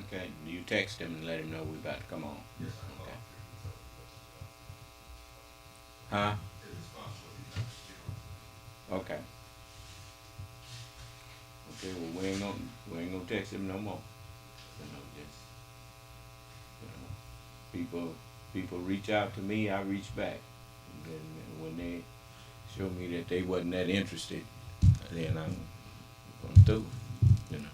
Okay. You text him and let him know we about to come on. Yes, I Okay. Huh? in response to what you have to Okay. Okay. Well, we ain't gonna text him no more. Just people reach out to me, I reach back. And when they show me that they wasn't that interested, then I'm through. You know.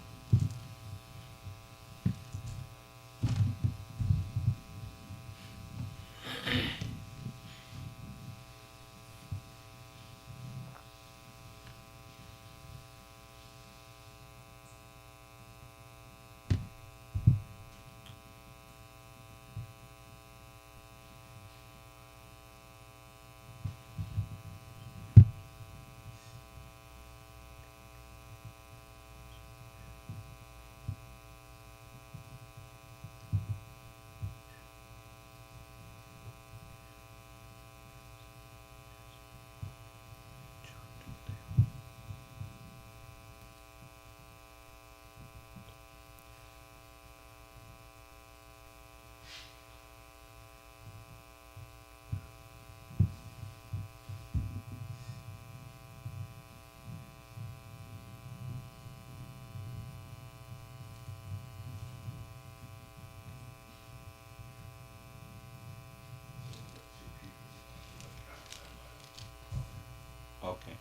Okay.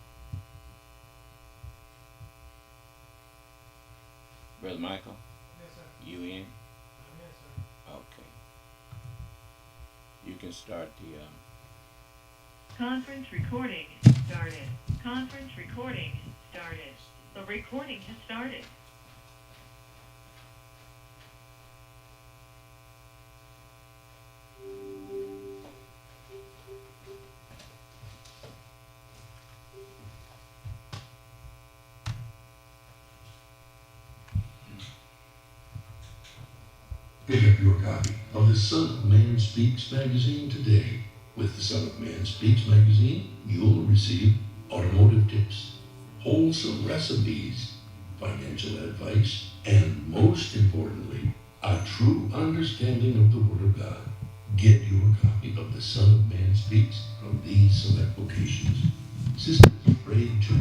Brother Michael, Yes, sir. you in? Yes, sir. Okay. You can start the. Conference recording started. Conference recording started. The recording has started. Pick up your copy of the Son of Man Speaks magazine today. With the Son of Man Speaks magazine, you'll receive automotive tips, wholesome recipes, financial advice, and most importantly, a true understanding of the Word of God. Get your copy of the Son of Man Speaks from these select locations. Sisters Grade 2,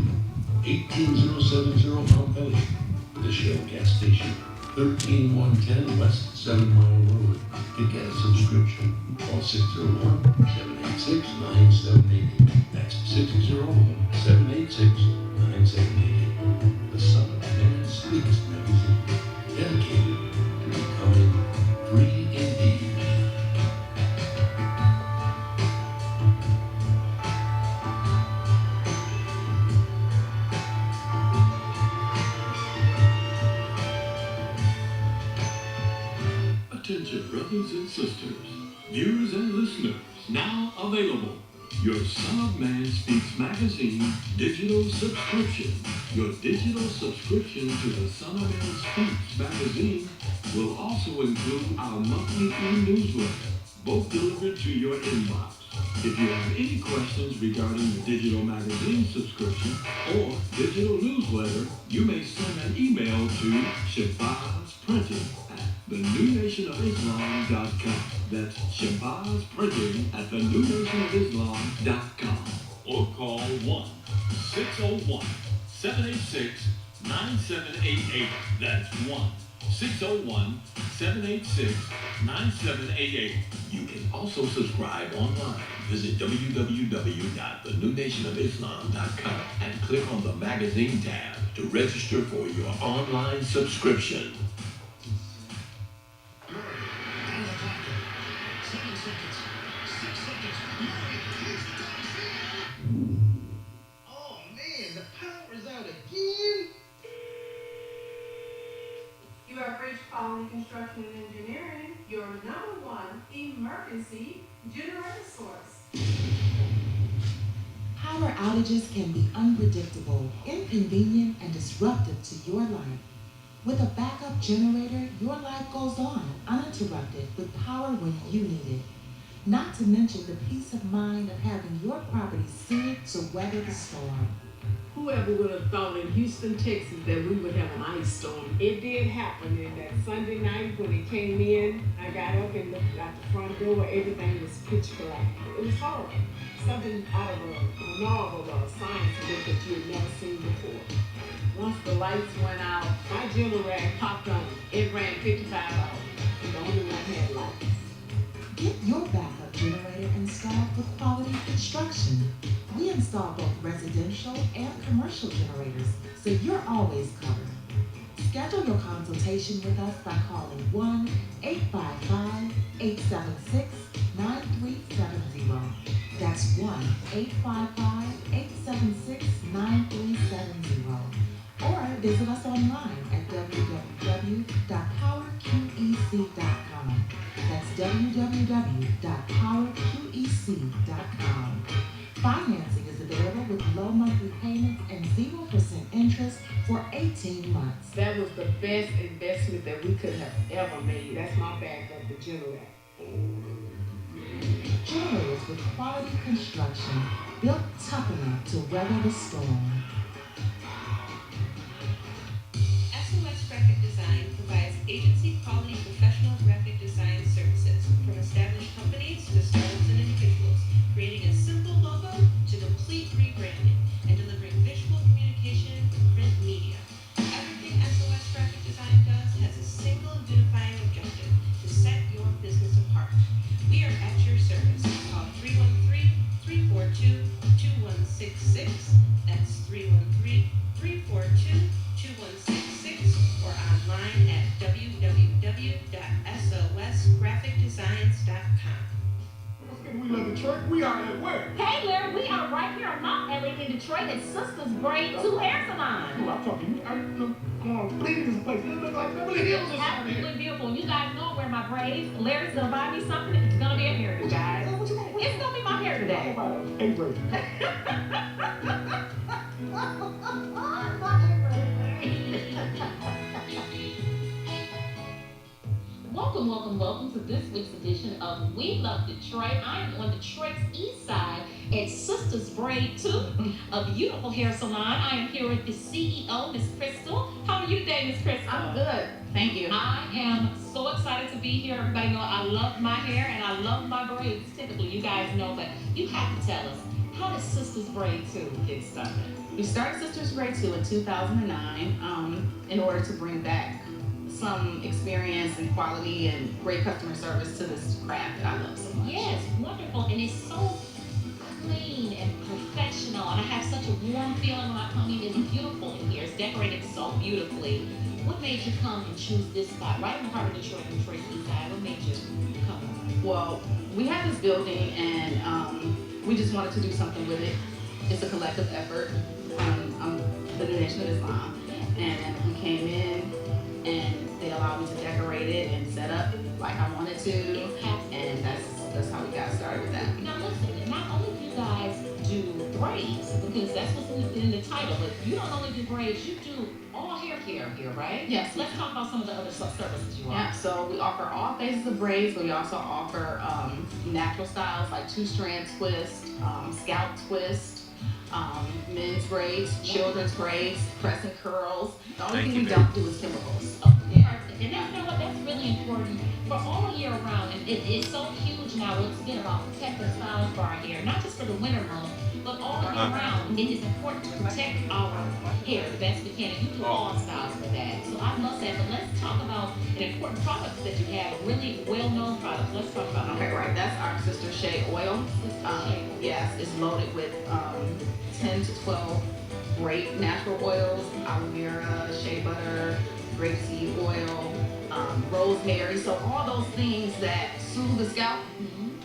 18070 Mount Elliott, the Shell gas station, 13110 West 7 Mile Road. To get a subscription, call 601-786-9788. That's 601-786-9788. The Son of Man Speaks magazine, dedicated to becoming free indeed. Attention, brothers and sisters, viewers and listeners, now available. Your Son of Man Speaks magazine digital subscription. Your digital subscription to the Son of Man Speaks magazine will also include our monthly e-newsletter, both delivered to your inbox. If you have any questions regarding the digital magazine subscription or digital newsletter, you may send an email to shabazsprinting@thenewnationofislam.com. That's shabazsprinting@thenewnationofislam.com. Or call 1-601-786-9788. That's 1-601-786-9788. You can also subscribe online. Visit www.thenewnationofislam.com and click on the magazine tab to register for your online subscription. Oh man, the power is out again. You have reached Quality Construction and Engineering, your #1 emergency generator source. Power outages can be unpredictable, inconvenient, and disruptive to your life. With a backup generator, your life goes on uninterrupted with power when you need it. Not to mention the peace of mind of having your property suited to weather the storm. Whoever would have thought in Houston, Texas, that we would have an ice storm? It did happen, and that Sunday night when it came in, I got up and looked out the front door. Everything was pitch black. It was horrible. Something out of a novel or a science book that you had never seen before. Once the lights went out, my generator popped on. It ran 55 hours. And the only one had lights. Get your backup generator installed with Quality Construction. We install both residential and commercial generators, so you're always covered. Schedule your consultation with us by calling 1-855-876-9370. That's 1-855-876-9370. Or visit us online at www.powerqec.com. That's www.powerqec.com. Financing is available with low monthly payments and 0% interest for 18 months. That was the best investment that we could have ever made. That's my backup, the generator. Generators with Quality Construction, built tough enough to weather the storm. SOS Graphic Design provides agency quality professional graphic design services from established companies to startups and individuals, creating a simple logo to complete rebranding and delivering visual communication with print media. Everything SOS Graphic Design does has a single unifying objective to set your business apart. We are at your service. Call 313-342-2166. That's 313-342-2166 or online at www.sosgraphicdesigns.com. We love Detroit. We are at work. Hey Larry, we are right here on Mount Elliott in Detroit at Sisters Braid 2 Hair Salon. I'm talking. Please, this place. It looks like Beverly Hills or something. Absolutely beautiful. You guys know where my braids. Larry's gonna buy me something. It's gonna be a hair, you guys. It's gonna be my hair today. Hey, braid. Welcome to this week's edition of We Love Detroit. I am on Detroit's east side at Sisters Braid 2, a beautiful hair salon. I am here with the CEO, Miss Crystal. How are you today, Miss Crystal? I'm good. Thank you. I am so excited to be here. Everybody know I love my hair and I love my braids. Typically, you guys know, but you have to tell us, how did Sisters Braid 2 get started? We started Sisters Braid 2 in 2009 in order to bring back some experience and quality and great customer service to this craft that I love so much. Yes, wonderful. And it's so clean and professional. And I have such a warm feeling when I come in. It's beautiful in here. It's decorated so beautifully. What made you come and choose this spot right in the heart of Detroit, Detroit East Side? What made you come? Well, we had this building and we just wanted to do something with it. It's a collective effort. I'm the Nation of Islam. And we came in and they allowed me to decorate it and set up like I wanted to, and that's how we got started with that. Now listen, not only do you guys do braids, because that's what's in the title, but you don't only do braids, you do all hair care here, right? Yes. Let's talk about some of the other services you offer. Yeah, so we offer all phases of braids, but we also offer natural styles like 2-strand twist, scalp twist, men's braids, children's braids, press and curls. The only thing we don't do is chemicals. Oh, yeah. Perfect. And that's, you know what, that's really important for all year round. And it's so huge now. It's been about protecting styles for our hair, not just for the winter months, but all year round. It is important to protect our hair the best we can. And you do all styles for that. So I love that. But let's talk about an important product that you have, a really well-known product. Let's talk about Okay, right. That's our Sister Shea oil. Yes, it's loaded with 10 to 12 great natural oils, aloe vera, shea butter, grapeseed oil, rosemary. So all those things that soothe the scalp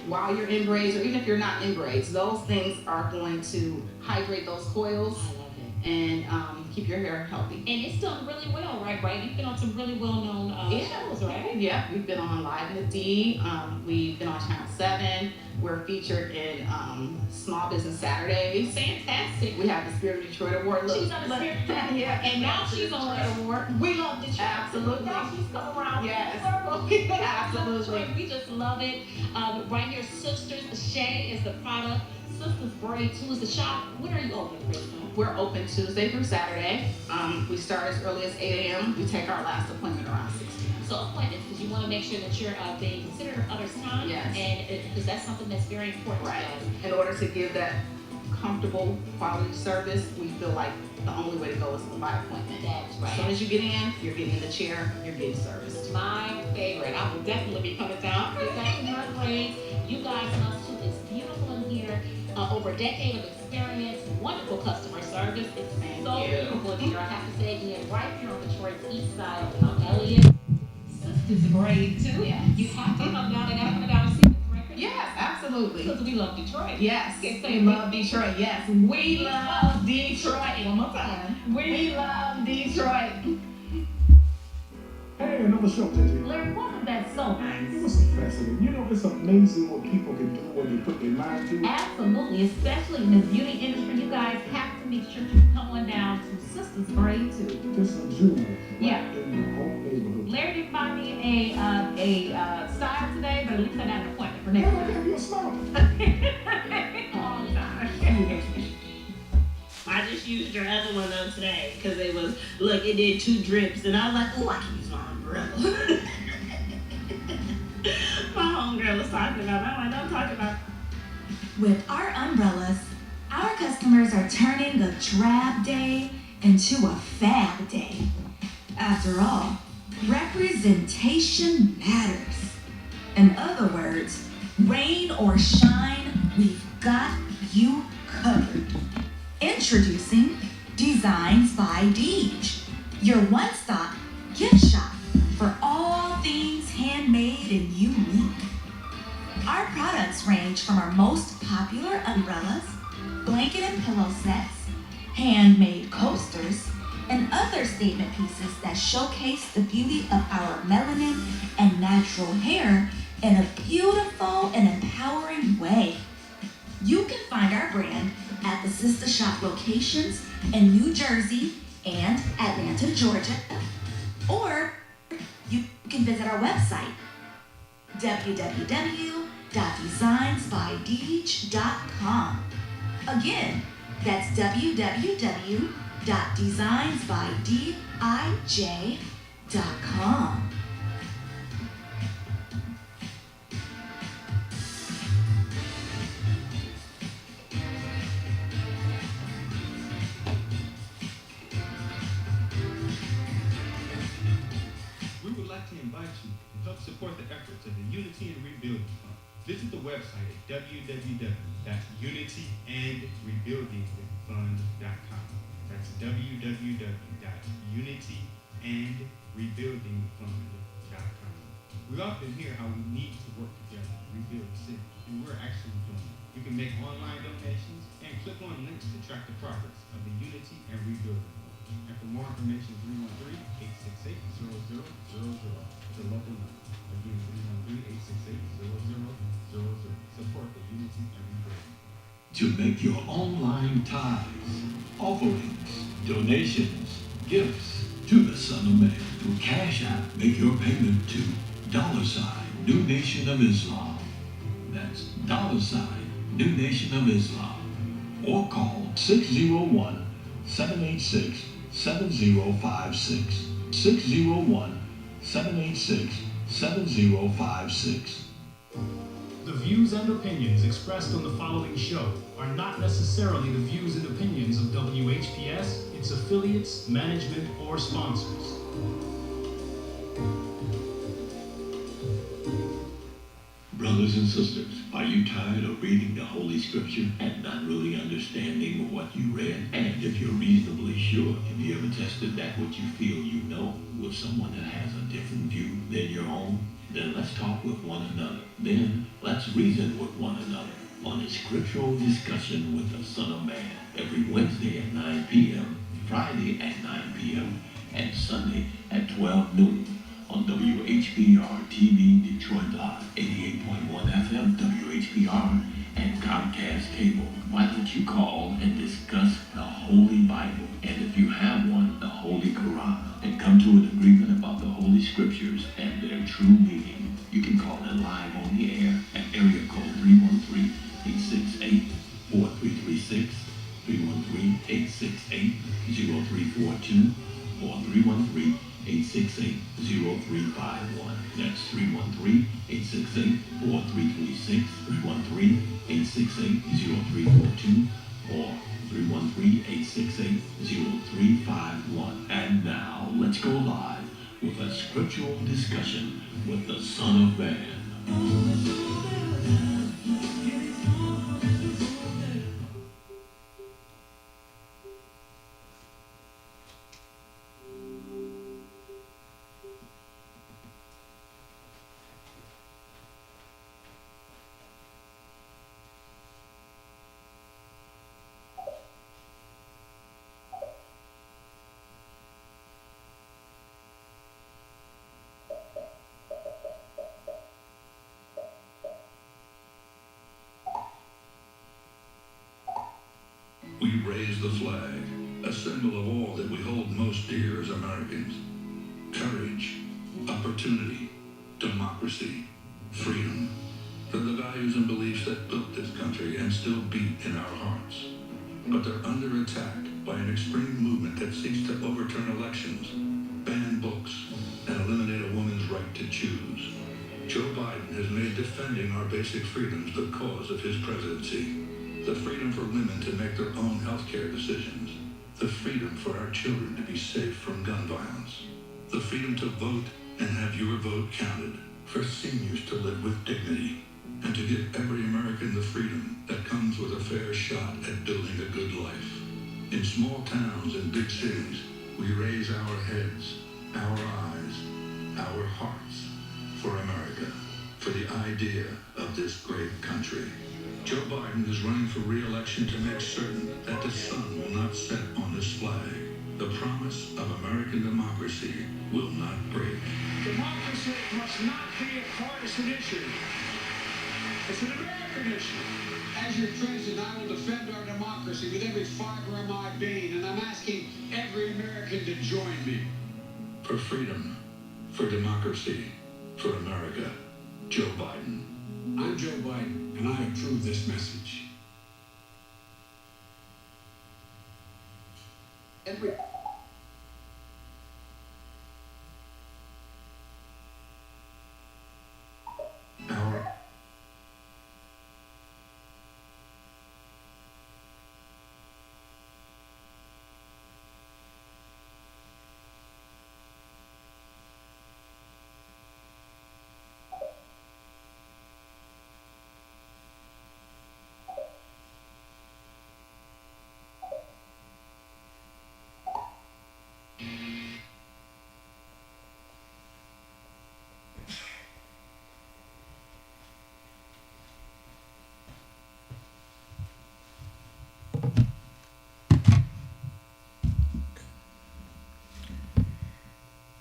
while you're in braids, or even if you're not in braids, those things are going to hydrate those coils and keep your hair healthy. And it's done really well, right? You've been on some really well-known shows, right? Yeah, we've been on Live in the D. We've been on Channel 7. We're featured in Small Business Saturdays. Fantastic. We have the Spirit of Detroit Award. She's on the Spirit. Yeah. And now she's on that award. We love Detroit. Absolutely. Now she's come around. Yes. Absolutely. We just love it. Right here, Sisters Shay is the product. Sisters Braid 2 is the shop. When are you open, Crystal? We're open Tuesday through Saturday. We start as early as 8 a.m. We take our last appointment around 6 p.m. So appointments, because you want to make sure that you're being considered of others' time. Yes. And because that's something that's very important Right. to us. In order to give that comfortable quality service, we feel like the only way to go is by appointment. That's right. As soon as you get in, you're getting in the chair, you're getting service. My favorite. I will definitely be coming down. Get back to my grades. You guys must too. It's beautiful in here. Over a decade of experience, wonderful customer service. It's so beautiful in here. I have to say again, right here on Detroit's east side of Mount Elliott. Sisters Braid too. Yes. You have to come down and come down and see this record. Yes, absolutely. Because we love Detroit. Yes, We love Detroit. Yes, we love Detroit. One more time. We love Detroit. Hey, another show, JJ. Larry, wasn't that so nice? It was fascinating. You know, it's amazing what people can do when they put their mind to it. Absolutely, especially in the beauty industry. You guys have to make sure to come on down to Sisters Braid too. Just a jewel. Yeah. In your own neighborhood. Larry didn't find me a style today, but at least I got an appointment for next Hey, time. look at your smile. Oh, gosh. I just used your other one though today because it was, look, it did 2 drips and I was like, oh, I can use my umbrella. My homegirl was talking about it. I'm like, don't talk about it. With our umbrellas, our customers are turning a drab day into a fab day. After all, representation matters. In other words, rain or shine, we've got you covered. Introducing Designs by Deej, your one-stop gift shop for all things handmade and unique. Our products range from our most popular umbrellas, blanket and pillow sets, handmade coasters, and other statement pieces that showcase the beauty of our melanin and natural hair in a beautiful and empowering way. You can find our brand at the Sister Shop locations in New Jersey and Atlanta, Georgia, or you can visit our website, www.designsbydeej.com. Again, that's www.designsbydeej.com. We would like to invite you to help support the efforts of the Unity and Rebuilding Fund. Visit the website at www.unityandrebuildingfund.com. That's www.unityandrebuildingfund.com. We often hear how we need to work together to rebuild the city, and we're actually doing it. You can make online donations and click on links to track the progress of the Unity and Rebuilding Fund. And for more information, 313-868-0000, the local number. Again, 313-868-0000. Support the Unity and Rebuilding. To make your online tithes, offerings, donations, gifts to the Son of Man through Cash App, make your payment to $New Nation of Islam. That's $New Nation of Islam. Or call 601-786-7056. 601-786-7056. The views and opinions expressed on the following show are not necessarily the views and opinions of WHPS, its affiliates, management, or sponsors. Brothers and sisters, are you tired of reading the Holy Scripture and not really understanding what you read? And if you're reasonably sure, have you ever tested that what you feel you know with someone that has a different view than your own? Then let's talk with one another. Then let's reason with one another on a Scriptural Discussion with the Son of Man every Wednesday at 9 p.m., Friday at 9 p.m., and Sunday at 12 noon on WHPR TV Detroit Live, 88.1 FM WHPR, and Comcast Cable. Why don't you call and discuss the Holy Bible, and if you have one, the Holy Quran, and come to an agreement about the Holy Scriptures and their true meaning? You can call it live on the air at area code 313-868-4336, 313-868-0342, or 313-868-0351. That's 313-868-4336, 313-868-0342, or 313-868-0351. And now, let's go live with a scriptural discussion with the Son of Man. We raise the flag, a symbol of all that we hold most dear as Americans. Courage, opportunity, democracy, freedom. They're the values and beliefs that built this country and still beat in our hearts. But they're under attack by an extreme movement that seeks to overturn elections, ban books, and eliminate a woman's right to choose. Joe Biden has made defending our basic freedoms the cause of his presidency. The freedom for women to make their own health care decisions. The freedom for our children to be safe from gun violence. The freedom to vote and have your vote counted. For seniors to live with dignity. And to give every American the freedom that comes with a fair shot at building a good life. In small towns and big cities, we raise our heads, our eyes, our hearts for America. For the idea of this great country. Joe Biden is running for re-election to make certain that the sun will not set on this flag. The promise of American democracy will not break. Democracy must not be a partisan issue. It's an American issue. As your president, I will defend our democracy with every fiber of my being, and I'm asking every American to join me. For freedom, for democracy, for America, Joe Biden. I'm Joe Biden, and I approve this message. Our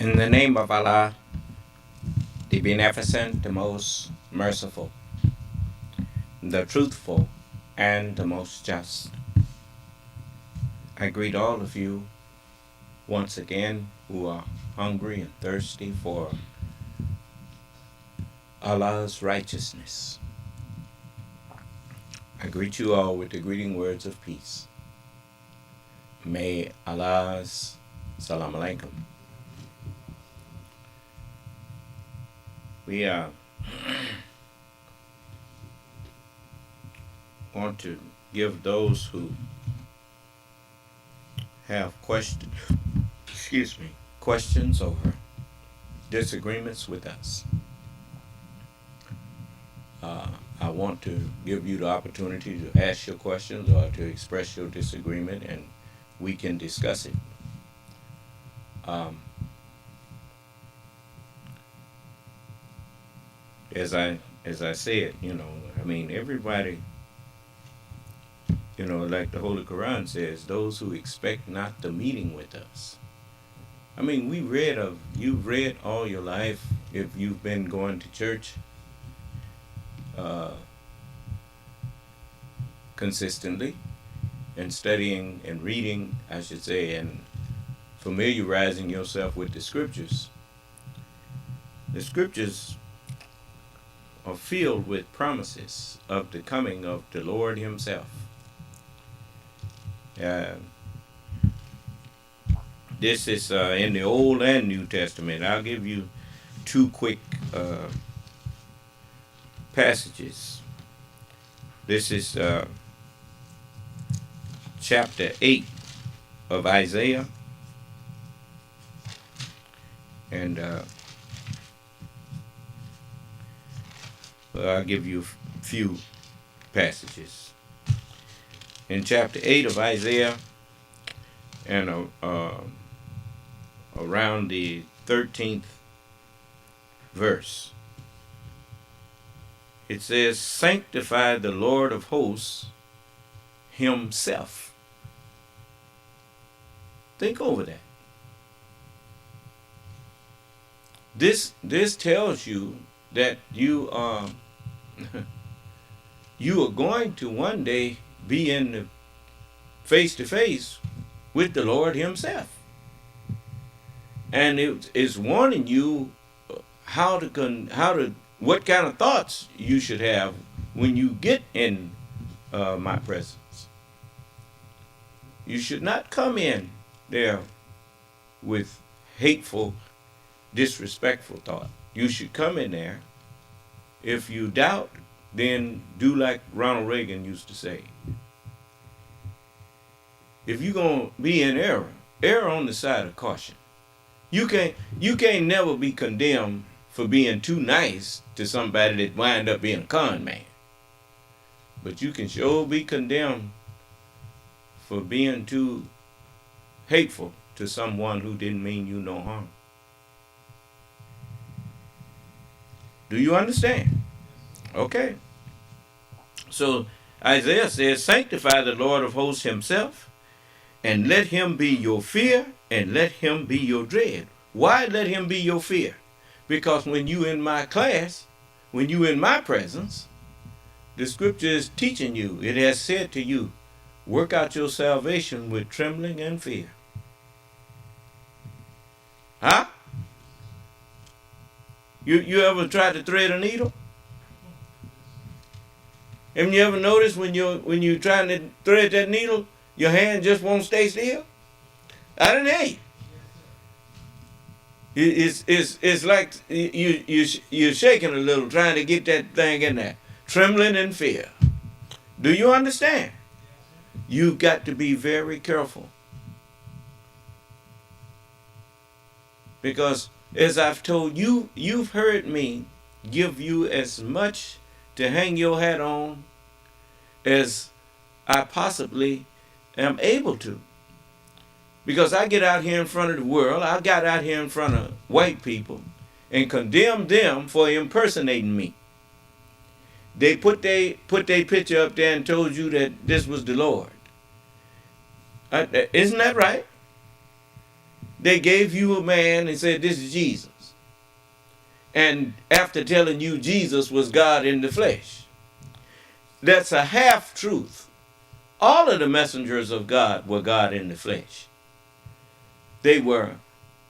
In the name of Allah, the Beneficent, the Most Merciful, the Truthful, and the Most Just, I greet all of you once again who are hungry and thirsty for Allah's righteousness. I greet you all with the greeting words of peace. May Allah's Salam Alaikum. We want to give those who have questions or disagreements with us. I want to give you the opportunity to ask your questions or to express your disagreement, and we can discuss it. As I said, everybody, like the Holy Quran says, those who expect not the meeting with us I mean, you've read all your life, if you've been going to church uh, consistently and studying and reading, I should say, and familiarizing yourself with the scriptures. The scriptures are filled with promises of the coming of the Lord Himself. Uh, this is in the Old and New Testament. I'll give you two quick passages. This is chapter 8 of Isaiah, and I'll give you a few passages. In chapter 8 of Isaiah, and around the 13th verse, it says, "Sanctify the Lord of hosts Himself." Think over that. This tells you that you are you are going to one day be in the face to face with the Lord Himself, and it is warning you what kind of thoughts you should have when you get in my presence. You should not come in there with hateful, disrespectful thought. You should come in there. If you doubt, then do like Ronald Reagan used to say. If you're gonna be in err on the side of caution. You can't never be condemned for being too nice to somebody that wind up being a con man. But you can sure be condemned for being too hateful to someone who didn't mean you no harm. Do you understand? Okay. So Isaiah says, "Sanctify the Lord of hosts Himself, and let Him be your fear, and let Him be your dread." Why let Him be your fear? Because when you in my class, when you in my presence, the scripture is teaching you. It has said to you, work out your salvation with trembling and fear. Huh? You ever tried to thread a needle? Have you ever noticed when you're trying to thread that needle, your hand just won't stay still? I didn't hear you. It's like you're shaking a little trying to get that thing in there. Trembling in fear. Do you understand? You've got to be very careful. Because as I've told you, you've heard me give you as much to hang your hat on as I possibly am able to. Because I get out here in front of the world, I got out here in front of white people and condemn them for impersonating me. They put their picture up there and told you that this was the Lord. Isn't that right? They gave you a man and said, this is Jesus. And after telling you Jesus was God in the flesh. That's a half-truth. All of the messengers of God were God in the flesh. They were,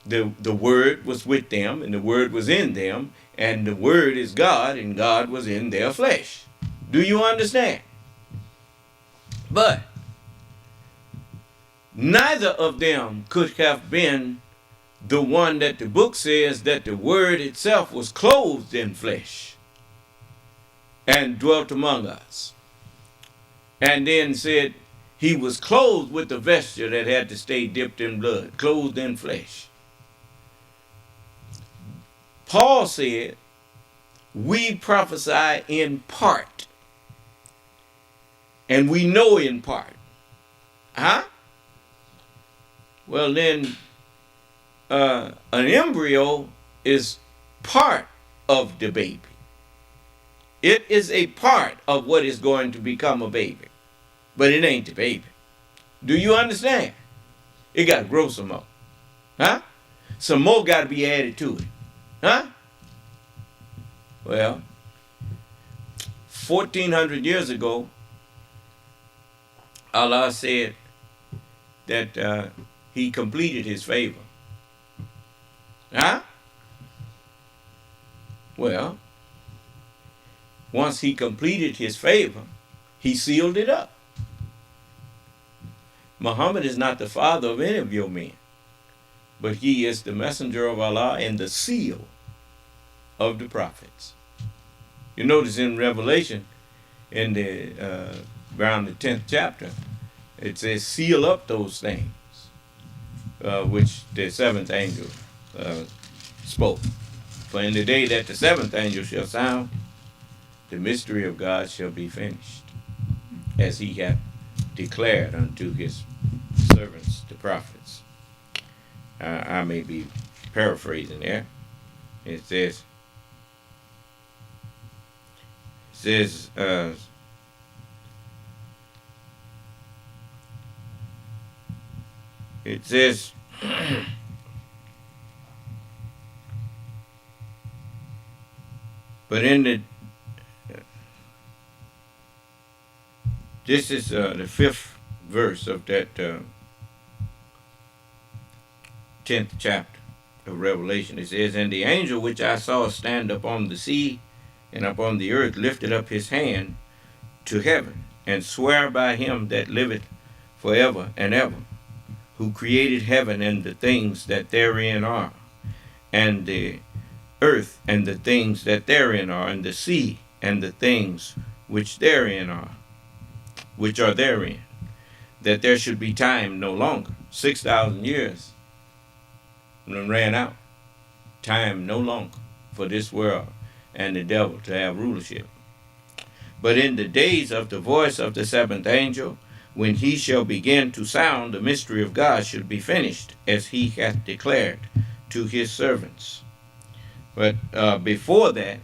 the Word was with them, and the Word was in them, and the Word is God, and God was in their flesh. Do you understand? But neither of them could have been the one that the book says that the Word itself was clothed in flesh and dwelt among us. And then said he was clothed with a vesture that had to stay dipped in blood, clothed in flesh. Paul said, we prophesy in part, and we know in part. Huh? Well, then, an embryo is part of the baby. It is a part of what is going to become a baby. But it ain't the baby. Do you understand? It got to grow some more. Huh? some more got to be added to it. Huh? Well, 1400 years ago, Allah said that he completed his favor. Huh? Well, once he completed his favor, he sealed it up. Muhammad is not the father of any of your men, but he is the messenger of Allah and the seal of the prophets. You notice in Revelation, in the around the 10th chapter, it says, seal up those things, which the seventh angel spoke. For in the day that the seventh angel shall sound, the mystery of God shall be finished, as he hath declared unto his servants, the prophets. I may be paraphrasing there. It says, but in the, this is the 5th verse of that 10th chapter of Revelation. It says, and the angel which I saw stand upon the sea and upon the earth lifted up his hand to heaven, and swear by him that liveth forever and ever, who created heaven and the things that therein are, and the earth and the things that therein are, and the sea and the things which therein are, which are therein, that there should be time no longer. 6,000 years ran out. Time no longer for this world and the devil to have rulership. But in the days of the voice of the seventh angel, when he shall begin to sound, the mystery of God should be finished, as he hath declared to his servants. But before that,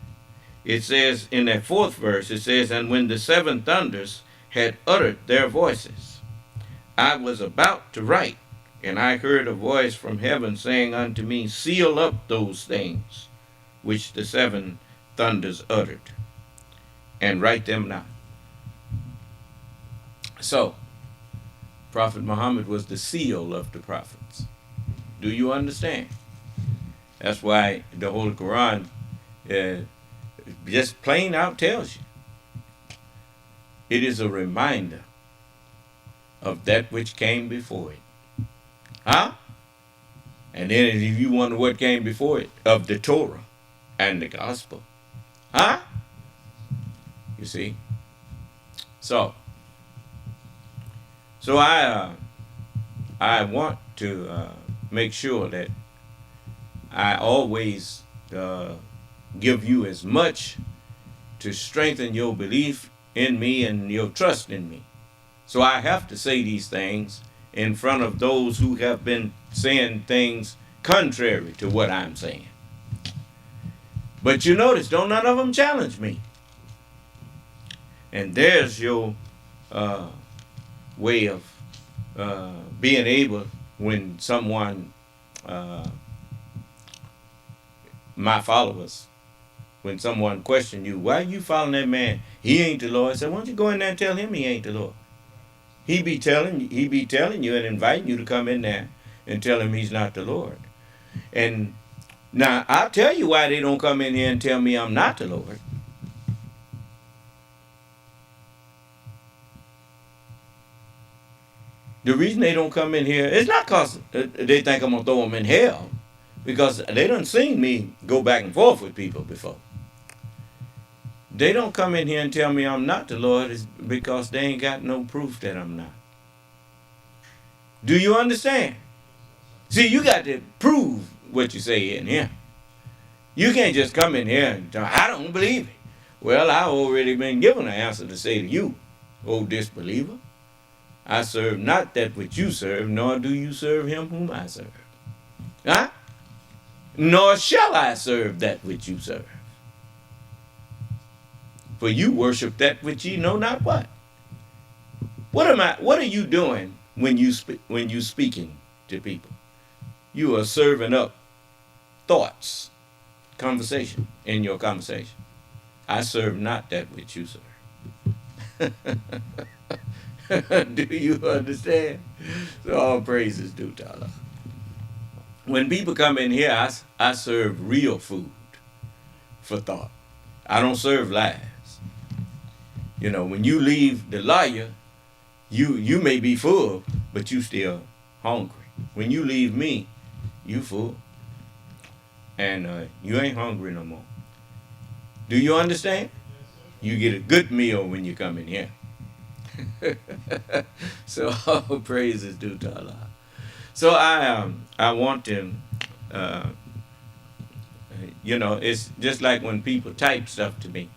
it says in that 4th verse, it says, and when the 7 thunders had uttered their voices, I was about to write, and I heard a voice from heaven saying unto me, seal up those things which the 7 thunders uttered, and write them not. So, Prophet Muhammad was the seal of the prophets. Do you understand? That's why the Holy Quran just plain out tells you. It is a reminder of that which came before it. Huh? And then if you wonder what came before it, of the Torah and the gospel. Huh? You see? So I want to make sure that I always give you as much to strengthen your belief in me and your trust in me. So I have to say these things in front of those who have been saying things contrary to what I'm saying. But you notice, don't none of them challenge me. And there's your way of being able, when someone, my followers, when someone question you, why are you following that man? He ain't the Lord. I said, why don't you go in there and tell him he ain't the Lord? He be telling you and inviting you to come in there and tell him he's not the Lord. And now I'll tell you why they don't come in here and tell me I'm not the Lord. The reason they don't come in here is not because they think I'm going to throw them in hell, because they done seen me go back and forth with people before. They don't come in here and tell me I'm not the Lord is because they ain't got no proof that I'm not. Do you understand? See, you got to prove what you say in here. You can't just come in here and tell, I don't believe it. Well, I already been given an answer to say to you, O disbeliever. I serve not that which you serve, nor do you serve him whom I serve. Huh? Nor shall I serve that which you serve. For you worship that which ye know not what. What are you doing when you speaking to people? You are serving up thoughts, conversation, in your conversation. I serve not that which you serve. Do you understand? So all praises due to Allah. When people come in here, I serve real food for thought. I don't serve lies. You know, when you leave the lawyer, you may be full, but you still hungry. When you leave me, you full. And you ain't hungry no more. Do you understand? You get a good meal when you come in here. So all praise is due to Allah. So I want to, you know, it's just like when people type stuff to me.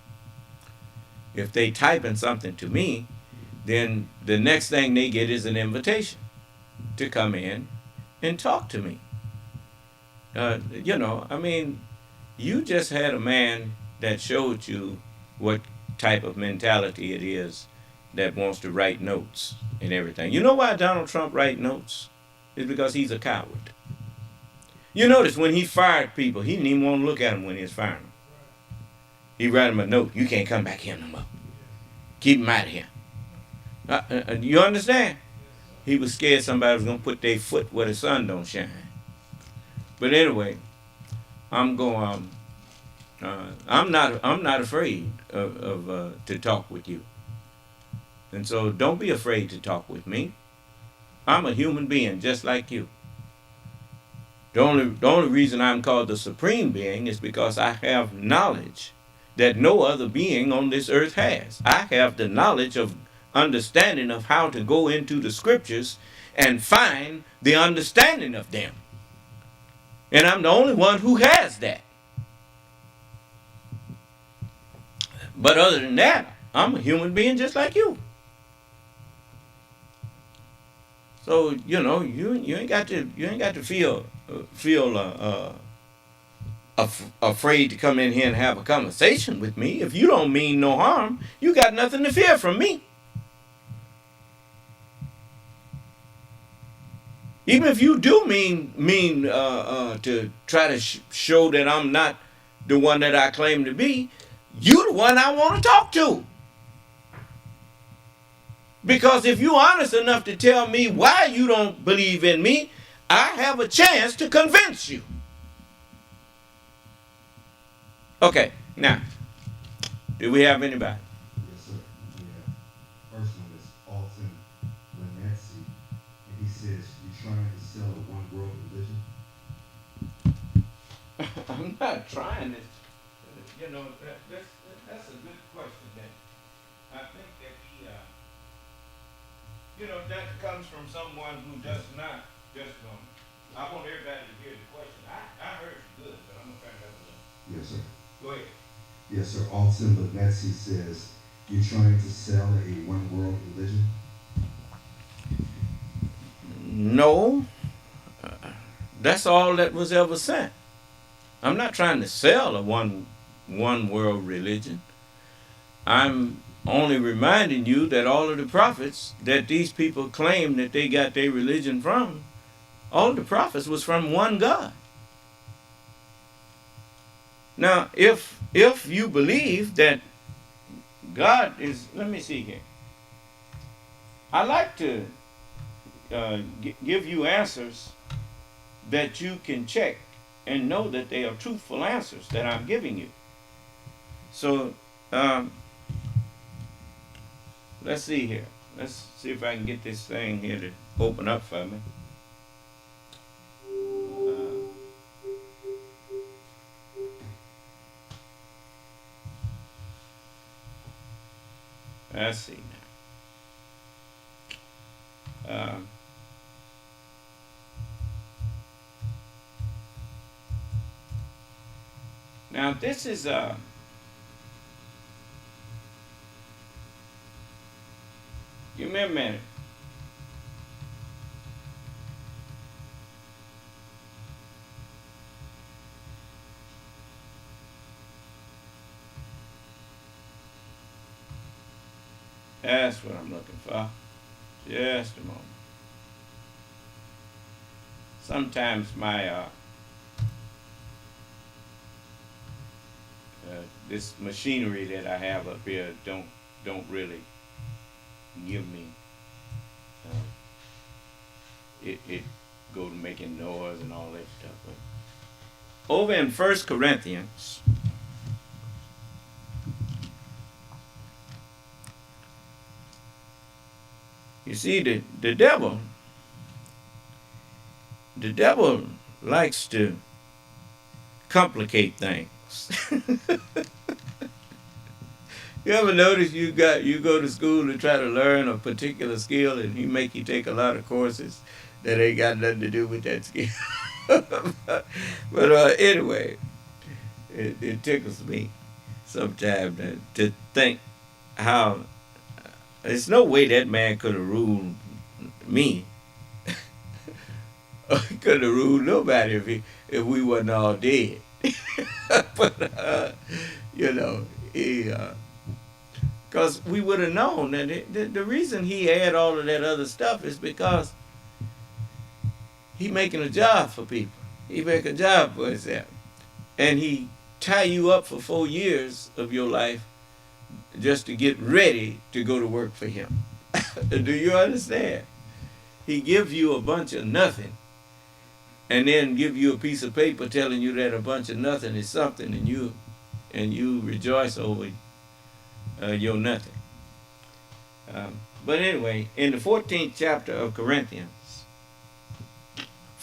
If they typing something to me, then the next thing they get is an invitation to come in and talk to me. You know, I mean, you just had a man that showed you what type of mentality it is that wants to write notes and everything. You know why Donald Trump write notes? It's because he's a coward. You notice when he fired people, he didn't even want to look at them when he was firing them. He write them a note. You can't come back here no more. Keep them out of here. You understand? He was scared somebody was going to put their foot where the sun don't shine. But anyway, I'm going. I'm not afraid of to talk with you. And so don't be afraid to talk with me. I'm a human being just like you. The only reason I'm called the supreme being is because I have knowledge that no other being on this earth has. I have the knowledge of understanding of how to go into the scriptures and find the understanding of them. And I'm the only one who has that. But other than that, I'm a human being just like you. So you know, you ain't got to feel afraid to come in here and have a conversation with me. If you don't mean no harm, you got nothing to fear from me. Even if you do mean to try to show that I'm not the one that I claim to be, you the one I want to talk to. Because if you're honest enough to tell me why you don't believe in me, I have a chance to convince you. Okay, now, do we have anybody? Yes, sir. Yeah. First one is Alton Lanetzi, and he says, "You're trying to sell a one-world religion." I'm not trying to. You know, that's a good question. That I think that he, you know, that comes from someone who does not just. I want everybody to hear the question. I heard it good, but I'm gonna try to help you. Yes, sir. Go ahead. Yes, sir. Alton Lanetzi says, "You're trying to sell a one-world religion." No, that's all that was ever sent. I'm not trying to sell a one world religion. I'm only reminding you that all of the prophets that these people claim that they got their religion from, all of the prophets was from one God. Now, if you believe that God is, let me see here. I like to give you answers that you can check and know that they are truthful answers that I'm giving you. So, let's see here. Let's see if I can get this thing here to open up for me. Let's see now. Now this is give me a minute. That's what I'm looking for. Just a moment. Sometimes my this machinery that I have up here don't really give me it go to making noise and all that stuff. But over in 1 Corinthians, you see the devil likes to complicate things. You ever notice you go to school to try to learn a particular skill and he make you take a lot of courses that ain't got nothing to do with that skill? But anyway, it tickles me sometimes to think how there's no way that man could have ruled me. He couldn't have ruled nobody if we wasn't all dead. But you know, because we would have known that the reason he had all of that other stuff is because he making a job for people. He make a job for himself, and he tie you up for 4 years of your life just to get ready to go to work for him. Do you understand? He gives you a bunch of nothing, and then give you a piece of paper telling you that a bunch of nothing is something, and you rejoice over your nothing. But anyway, in the 14th chapter of Corinthians,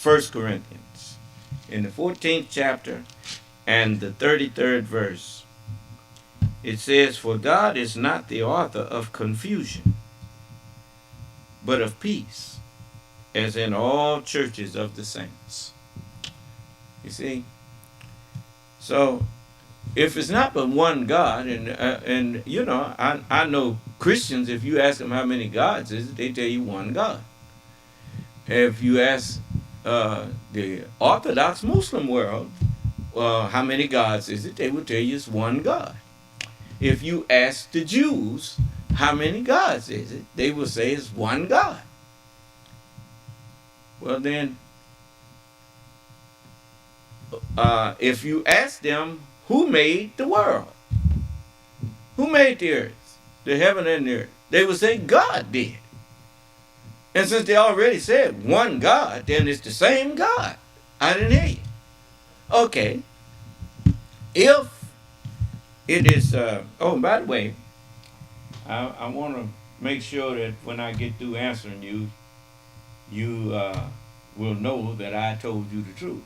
1 Corinthians, in the 14th chapter and the 33rd verse, it says, "For God is not the author of confusion, but of peace, as in all churches of the saints." You see? So, if it's not but one God, and you know, I know Christians, if you ask them how many gods is it, they tell you one God. If you ask the Orthodox Muslim world, how many gods is it, they will tell you it's one God. If you ask the Jews, how many gods is it, they will say it's one God. Well then, if you ask them, who made the world? Who made the earth, the heaven and the earth? They would say God did. And since they already said one God, then it's the same God. I didn't hear you. Okay. If it is, oh, by the way, I want to make sure that when I get through answering you, you will know that I told you the truth.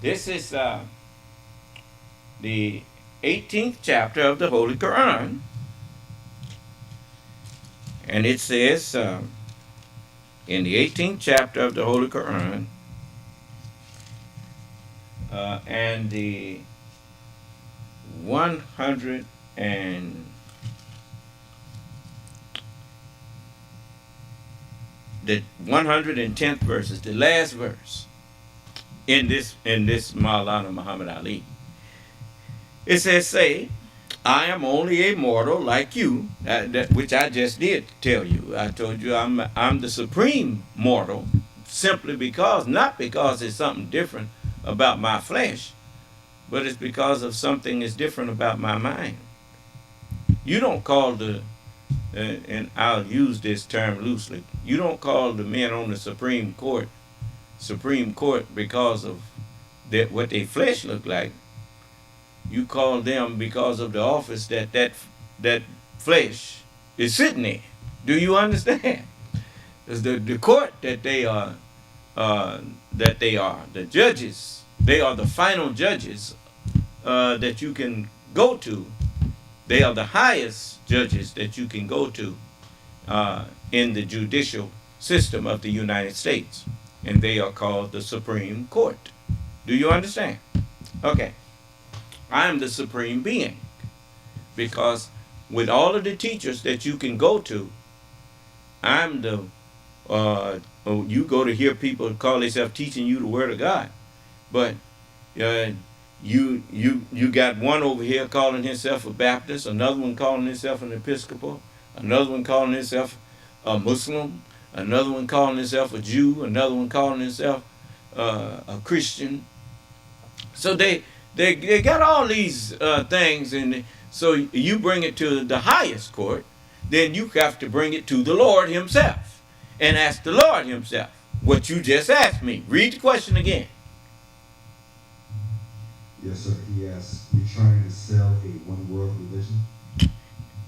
This is the 18th chapter of the Holy Quran. And it says in the 18th chapter of the Holy Quran, and the 110th verse is the last verse in this Maulana Muhammad Ali. It says, "Say, I am only a mortal like you," which I just did tell you. I told you I'm the supreme mortal, simply because, not because it's something different about my flesh, but it's because of something that's different about my mind. You don't call and I'll use this term loosely, you don't call the men on the Supreme Court because of what their flesh look like. You call them because of the office that flesh is sitting in. Do you understand? It's the court that they are, the judges. They are the final judges that you can go to. They are the highest judges that you can go to in the judicial system of the United States. And they are called the Supreme Court. Do you understand? Okay. I am the supreme being, because with all of the teachers that you can go to, I'm the, you go to hear people call themselves teaching you the Word of God, but You got one over here calling himself a Baptist, another one calling himself an Episcopal, another one calling himself a Muslim, another one calling himself a Jew, another one calling himself a Christian. So they got all these things, and so you bring it to the highest court, then you have to bring it to the Lord himself and ask the Lord himself what you just asked me. Read the question again. Yes, sir. He asks, "You trying to sell a one-world religion?"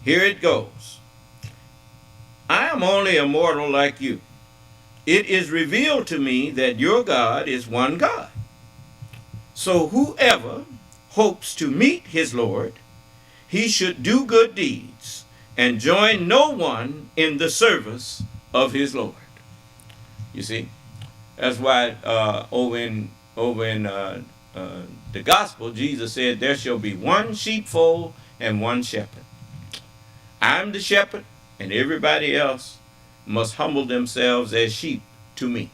Here it goes. I am only a mortal like you. It is revealed to me that your God is one God. So whoever hopes to meet his Lord, he should do good deeds and join no one in the service of his Lord. You see, that's why over in the gospel, Jesus said, there shall be one sheepfold and one shepherd. I'm the shepherd, and everybody else must humble themselves as sheep to me.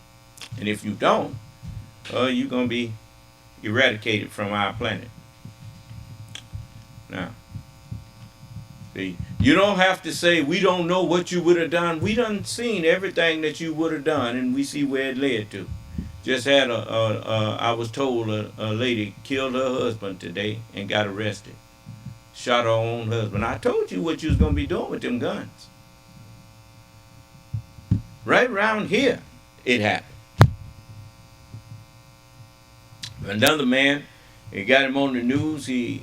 And if you don't, you're going to be eradicated from our planet. Now, see, you don't have to say, we don't know what you would have done. We done seen everything that you would have done, and we see where it led to. Just had I was told a lady killed her husband today and got arrested. Shot her own husband. I told you what you was going to be doing with them guns. Right around here, it happened. Another man, he got him on the news. He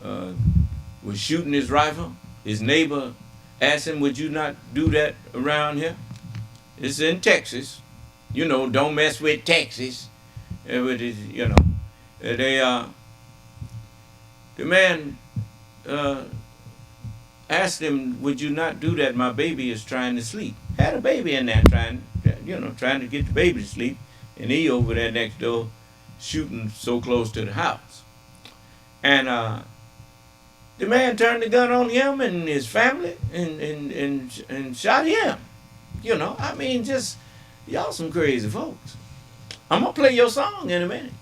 was shooting his rifle. His neighbor asked him, would you not do that around here? It's in Texas. You know, don't mess with Texas. You know, the man asked him, would you not do that? My baby is trying to sleep. Had a baby in there trying to get the baby to sleep. And he over there next door shooting so close to the house. And the man turned the gun on him and his family and shot him. You know, I mean, just, y'all some crazy folks. I'm going to play your song in a minute.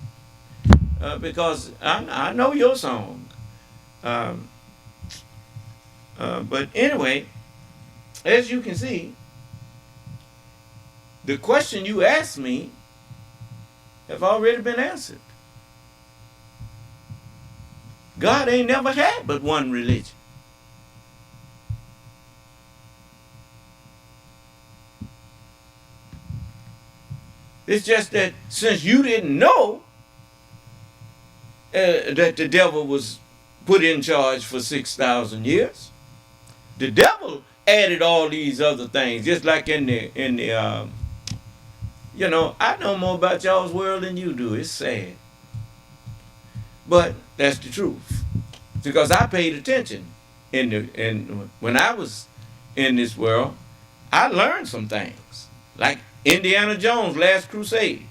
Because I know your song. But anyway, as you can see, the question you asked me have already been answered. God ain't never had but one religion. It's just that since you didn't know that the devil was put in charge for 6,000 years, the devil added all these other things, just like in the you know, I know more about y'all's world than you do. It's sad. But that's the truth. Because I paid attention when I was in this world, I learned some things. Like Indiana Jones' Last Crusade.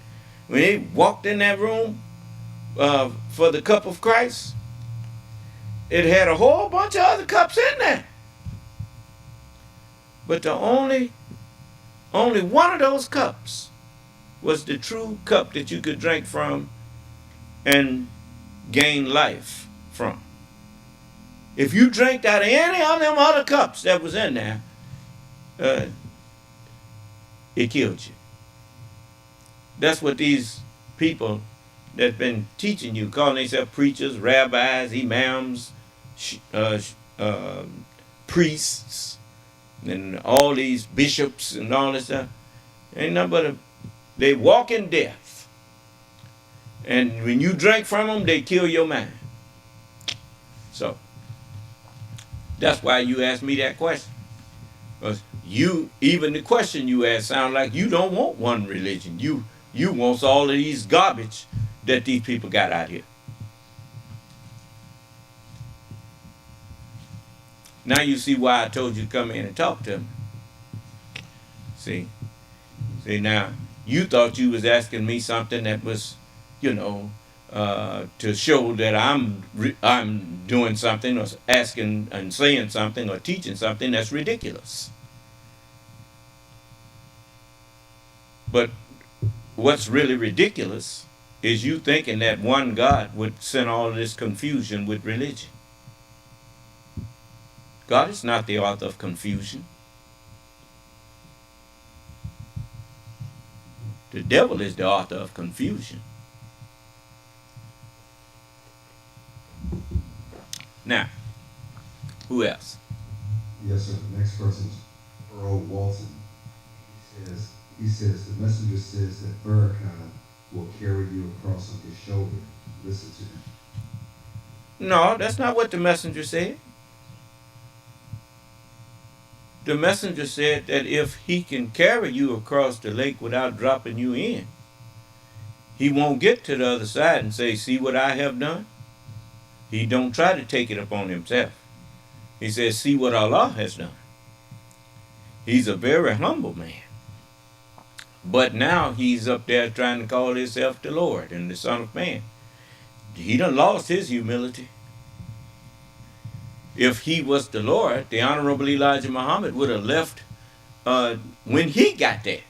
When he walked in that room for the cup of Christ, it had a whole bunch of other cups in there. But the only one of those cups was the true cup that you could drink from and gain life from. If you drank out of any of them other cups that was in there, it killed you. That's what these people that's been teaching you, calling themselves preachers, rabbis, imams, priests, and all these bishops and all this stuff, ain't nothing but they walk in death. And when you drink from them, they kill your mind. So, that's why you asked me that question. Because even the question you asked sound like you don't want one religion. You want all of these garbage that these people got out here. Now you see why I told you to come in and talk to me. See now, you thought you was asking me something that was, you know, to show that I'm doing something or asking and saying something or teaching something that's ridiculous. But what's really ridiculous is you thinking that one God would send all this confusion with religion. God is not the author of confusion. The devil is the author of confusion. Now, who else? Yes, sir. The next person is Earl Walton. He says the messenger says that Farrakhan will carry you across on his shoulder. Listen to him. No, that's not what the messenger said. The messenger said that if he can carry you across the lake without dropping you in, he won't get to the other side and say, see what I have done? He don't try to take it upon himself. He says, see what Allah has done. He's a very humble man. But now he's up there trying to call himself the Lord and the Son of Man. He done lost his humility. If he was the Lord, the Honorable Elijah Muhammad would have left when he got there.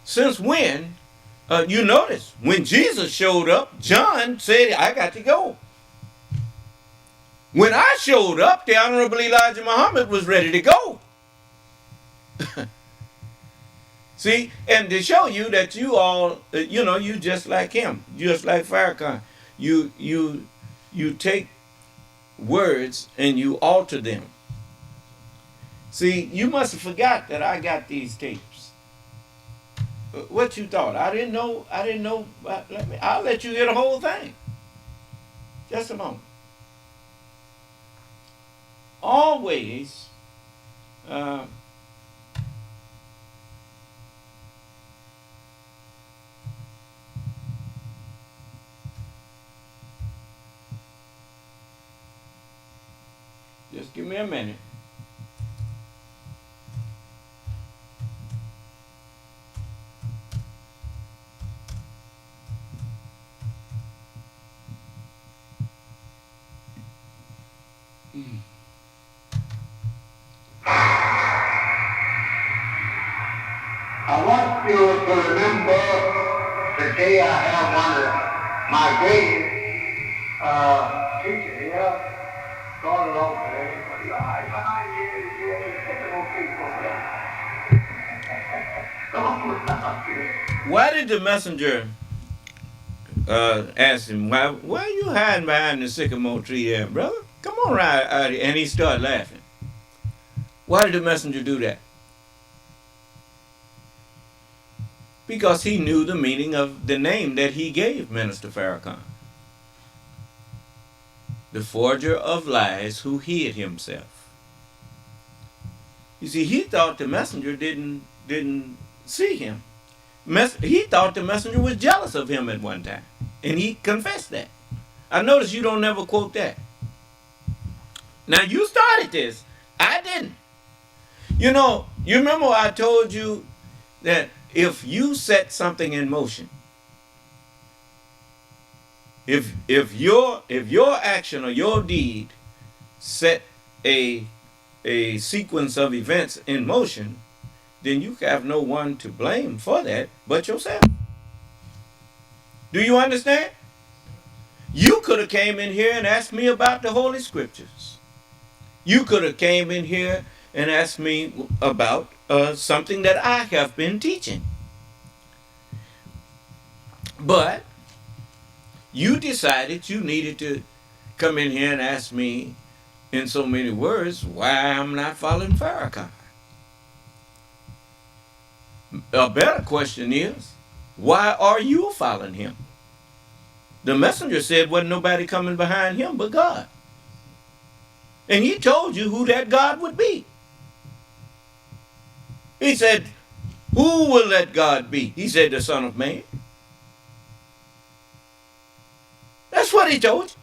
Since when? You notice, when Jesus showed up, John said, I got to go. When I showed up, the Honorable Elijah Muhammad was ready to go. See, and to show you that you all, you just like him, just like Farrakhan. You take words and you alter them. See, you must have forgot that I got these tapes. What you thought? I didn't know. I'll let you hear the whole thing. Just a moment. Always, just give me a minute. I want you to remember the day I have one of my greatest teachers here, gone along today, but why did the messenger ask him, why are you hiding behind the sycamore tree there, brother? Come on right out here. And he started laughing. Why did the messenger do that? Because he knew the meaning of the name that he gave Minister Farrakhan. The forger of lies who hid himself. You see, he thought the messenger didn't see him. He thought the messenger was jealous of him at one time. And he confessed that. I notice you don't never quote that. Now, you started this. I didn't. You remember I told you that if you set something in motion, if your action or your deed set a sequence of events in motion, then you have no one to blame for that but yourself. Do you understand? You could have came in here and asked me about the Holy Scriptures. You could have came in here and asked me about something that I have been teaching. But you decided you needed to come in here and ask me in so many words why I'm not following Farrakhan. A better question is, why are you following him? The messenger said wasn't nobody coming behind him but God. And he told you who that God would be. He said, who will that God be? He said, the Son of Man. That's what he told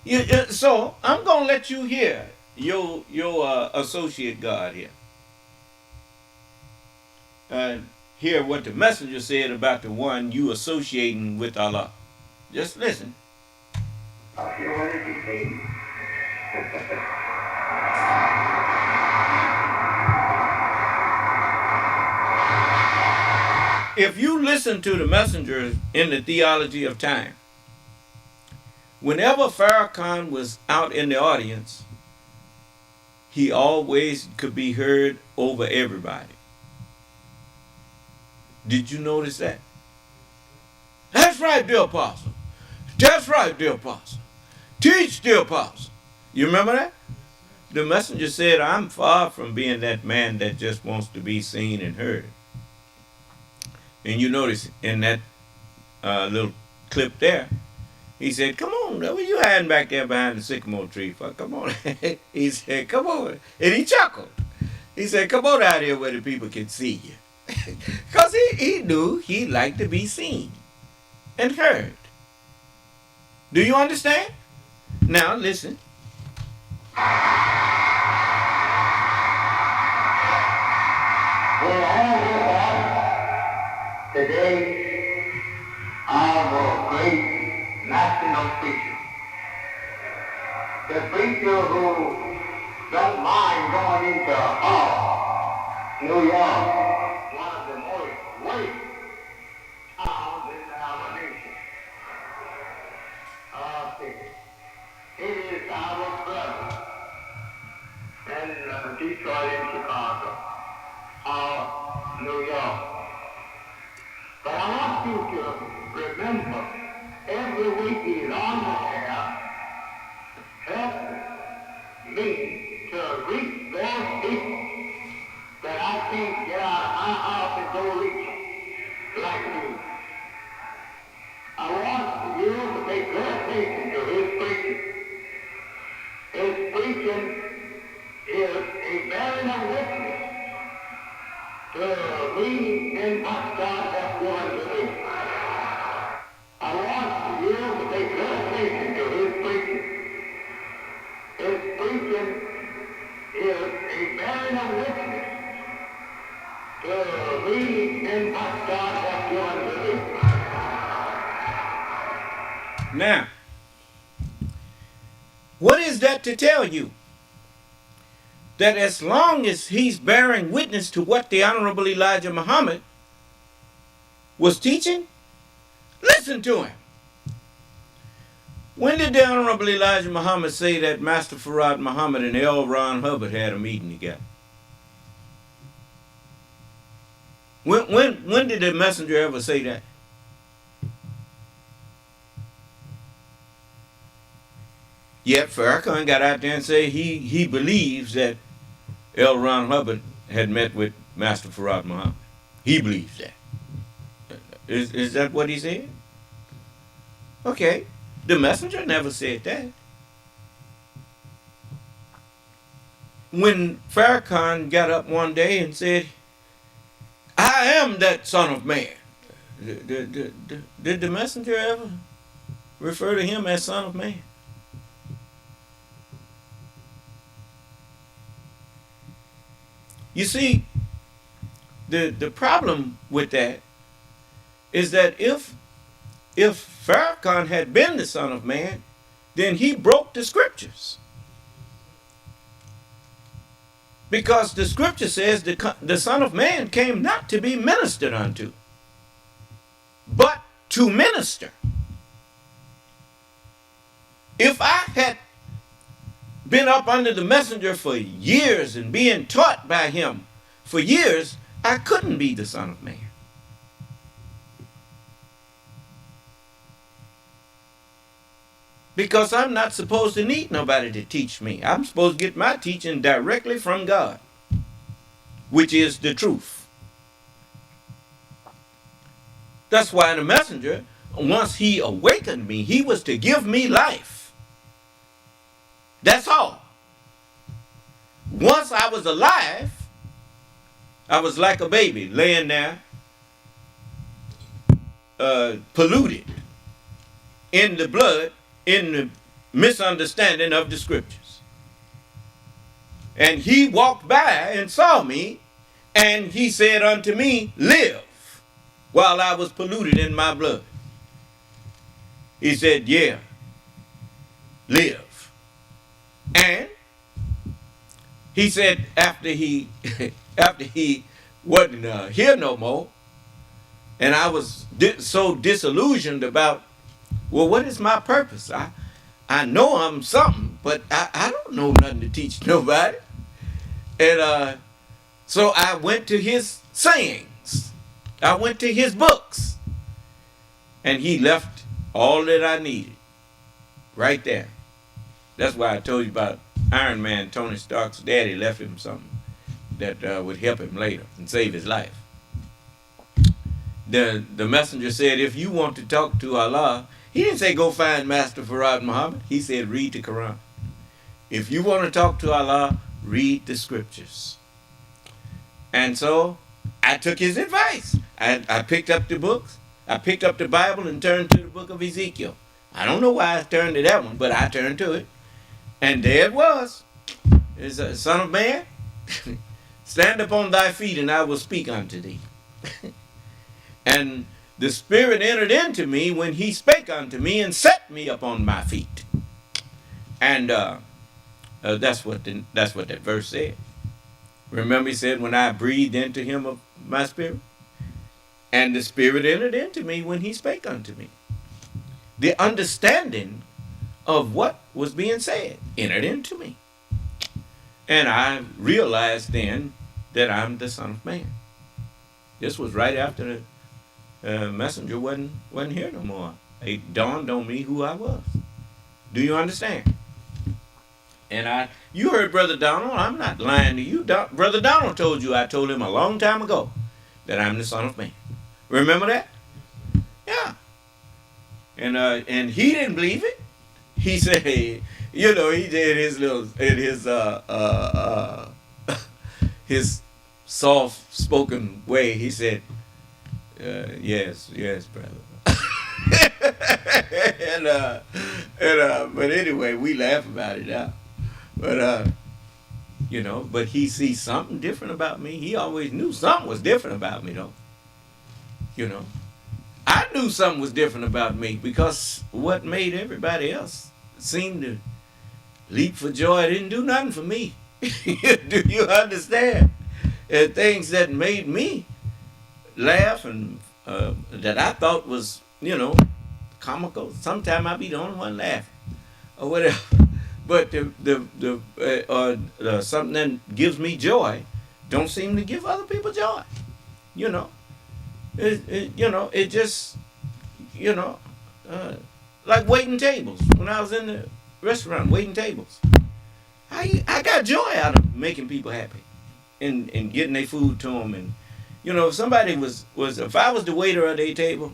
you. So I'm going to let you hear your associate God here. Hear what the messenger said about the one you associating with Allah. Just listen. if you listen to the messengers in the theology of time, whenever Farrakhan was out in the audience, he always could be heard over everybody. Did you notice that? That's right, dear apostle. That's right, dear apostle. Teach, dear apostle. You remember that? The messenger said, I'm far from being that man that just wants to be seen and heard. And you notice in that little clip there, he said, come on, what are you hiding back there behind the sycamore tree for? Come on. He said, come on. And he chuckled. He said, come on out here where the people can see you. Because he knew he liked to be seen and heard. Do you understand? Now listen. Today, our great national preacher, the preacher who don't mind going into New York, one of the most great towns in our nation. It is our brother in Detroit and Chicago, New York. But I want you to remember, every week he's on the air, help me to reach those people that I can't get out of my house and go reach like you. I want you to pay good attention to his preaching. His preaching is a bearing of witness to me in what God has given to me. I want you to pay good attention to his preaching. His preaching is a bearing of witness to me in what God has given to me. Now, what is that to tell you? That as long as he's bearing witness to what the Honorable Elijah Muhammad was teaching, listen to him. When did the Honorable Elijah Muhammad say that Master Farad Muhammad and L. Ron Hubbard had a meeting together? When did the messenger ever say that? Yet Farrakhan got out there and said he believes that L. Ron Hubbard had met with Master Farad Muhammad. He believes that. Is that what he said? Okay. The messenger never said that. When Farrakhan got up one day and said, I am that son of man, did the messenger ever refer to him as son of man? You see, the problem with that is that if Farrakhan had been the son of man, then he broke the scriptures. Because the scripture says the son of man came not to be ministered unto, but to minister. If I had been up under the messenger for years and being taught by him for years, I couldn't be the son of man. Because I'm not supposed to need nobody to teach me. I'm supposed to get my teaching directly from God, which is the truth. That's why the messenger, once he awakened me, he was to give me life. That's all. Once I was alive, I was like a baby laying there, polluted in the blood, in the misunderstanding of the scriptures. And he walked by and saw me, and he said unto me, live, while I was polluted in my blood. He said, yeah, live. And he said after he wasn't here no more, And I was so disillusioned about, well, what is my purpose? I know I'm something, but I don't know nothing to teach nobody. And so I went to his sayings. I went to his books. And he left all that I needed right there. That's why I told you about Iron Man. Tony Stark's daddy left him something that would help him later and save his life. The messenger said, if you want to talk to Allah, he didn't say go find Master Farad Muhammad. He said read the Quran. If you want to talk to Allah, read the scriptures. And so I took his advice. I picked up the books. I picked up the Bible and turned to the book of Ezekiel. I don't know why I turned to that one, but I turned to it. And there it was. It's a son of man. Stand upon thy feet and I will speak unto thee. And the Spirit entered into me when he spake unto me and set me upon my feet. And that's what that verse said. Remember he said, when I breathed into him of my spirit, and the Spirit entered into me when he spake unto me. The understanding of what was being said entered into me. And I realized then that I'm the Son of Man. This was right after the messenger wasn't here no more. It dawned on me who I was. Do you understand? And you heard Brother Donald. I'm not lying to you. Brother Donald told you I told him a long time ago that I'm the Son of Man. Remember that? Yeah. And he didn't believe it. He said, he did his soft-spoken way. He said, yes, brother. But anyway, we laugh about it now. But but he sees something different about me. He always knew something was different about me, though. I knew something was different about me because what made everybody else seem to leap for joy didn't do nothing for me. Do you understand? Things that made me laugh and that I thought was, comical. Sometimes I be the only one laughing or whatever. But something that gives me joy don't seem to give other people joy. It just, like waiting tables. When I was in the restaurant waiting tables, I got joy out of making people happy and getting their food to them. And, if somebody if I was the waiter at their table,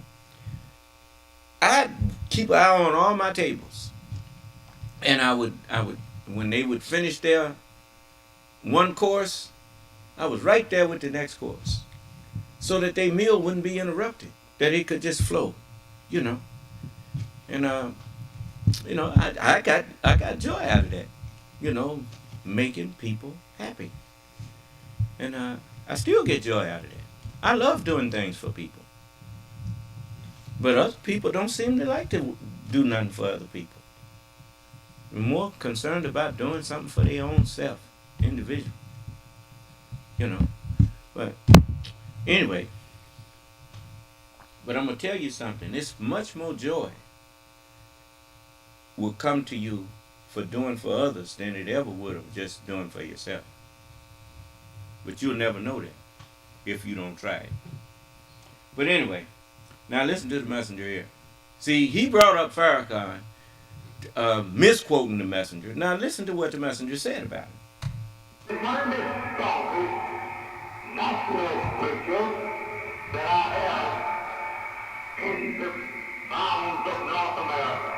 I'd keep an eye on all my tables. And I would, when they would finish their one course, I was right there with the next course, so that their meal wouldn't be interrupted, that it could just flow, And I got joy out of that, making people happy, and I still get joy out of that. I love doing things for people, but other people don't seem to like to do nothing for other people. They're more concerned about doing something for their own self, individual, But anyway, but I'm going to tell you something. It's much more joy will come to you for doing for others than it ever would have just doing for yourself. But you'll never know that if you don't try it. But anyway, now listen to the messenger here. See, he brought up Farrakhan, misquoting the messenger. Now listen to what the messenger said about him. National scripture that I have in the bounds of North America.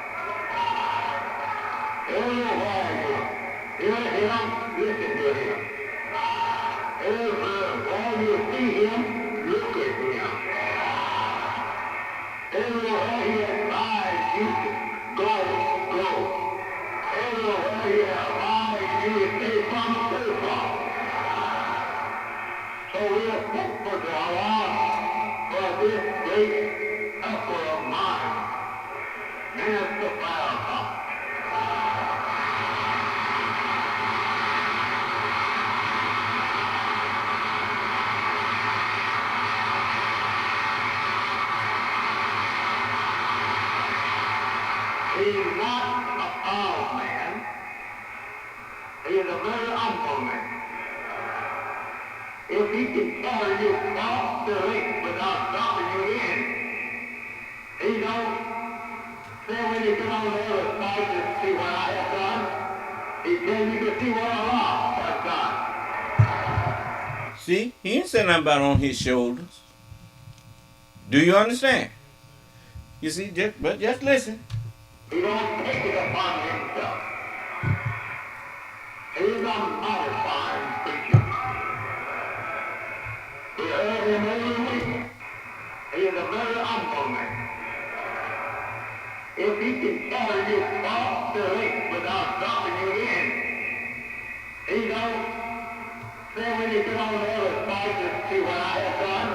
Everywhere you hear him, listen to him. Everywhere you see him, look at him. Everywhere he advises you to go. Everywhere he advises you to stay from. So we are thankful to Allah for this great effort of mine. Minister Farrakhan. He's not a proud man. He is a very humble man. If he can carry you across the lake without dropping you in, he don't say when you get on the other side to see what I have done. He tells you to see what Allah has done. See, he ain't saying nothing about on his shoulders. Do you understand? You see, but just listen. He don't take it upon himself. He's a modifying creature. We heard him every week. He is a very humble man. If he can carry you across the lake without dropping you in, he don't say when you get on the other side to see what I have done.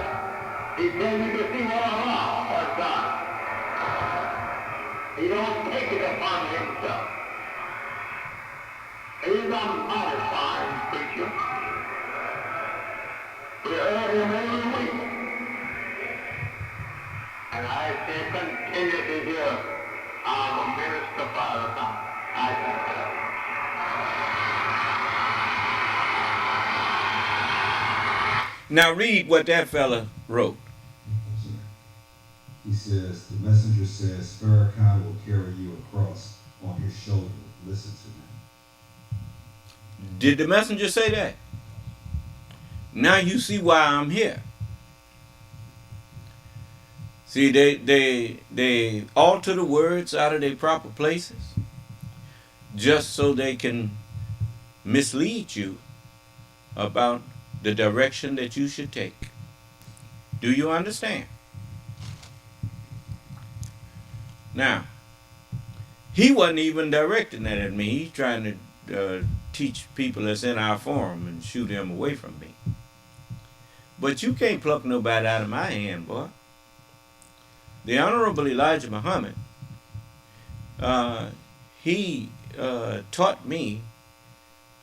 He tells you to see what Allah has done. He don't take it upon himself. He's a modifying creature. We heard him every week. And I say continue to hear I'm a minister for the God. I Now read what that fella wrote. He says, the messenger says, Farrakhan will carry you across on his shoulder. Listen to him. Did the messenger say that? Now you see why I'm here. See, they alter the words out of their proper places just so they can mislead you about the direction that you should take. Do you understand? Now, he wasn't even directing that at me. He's trying to teach people that's in our forum and shoot him away from me. But you can't pluck nobody out of my hand, boy. The Honorable Elijah Muhammad, he taught me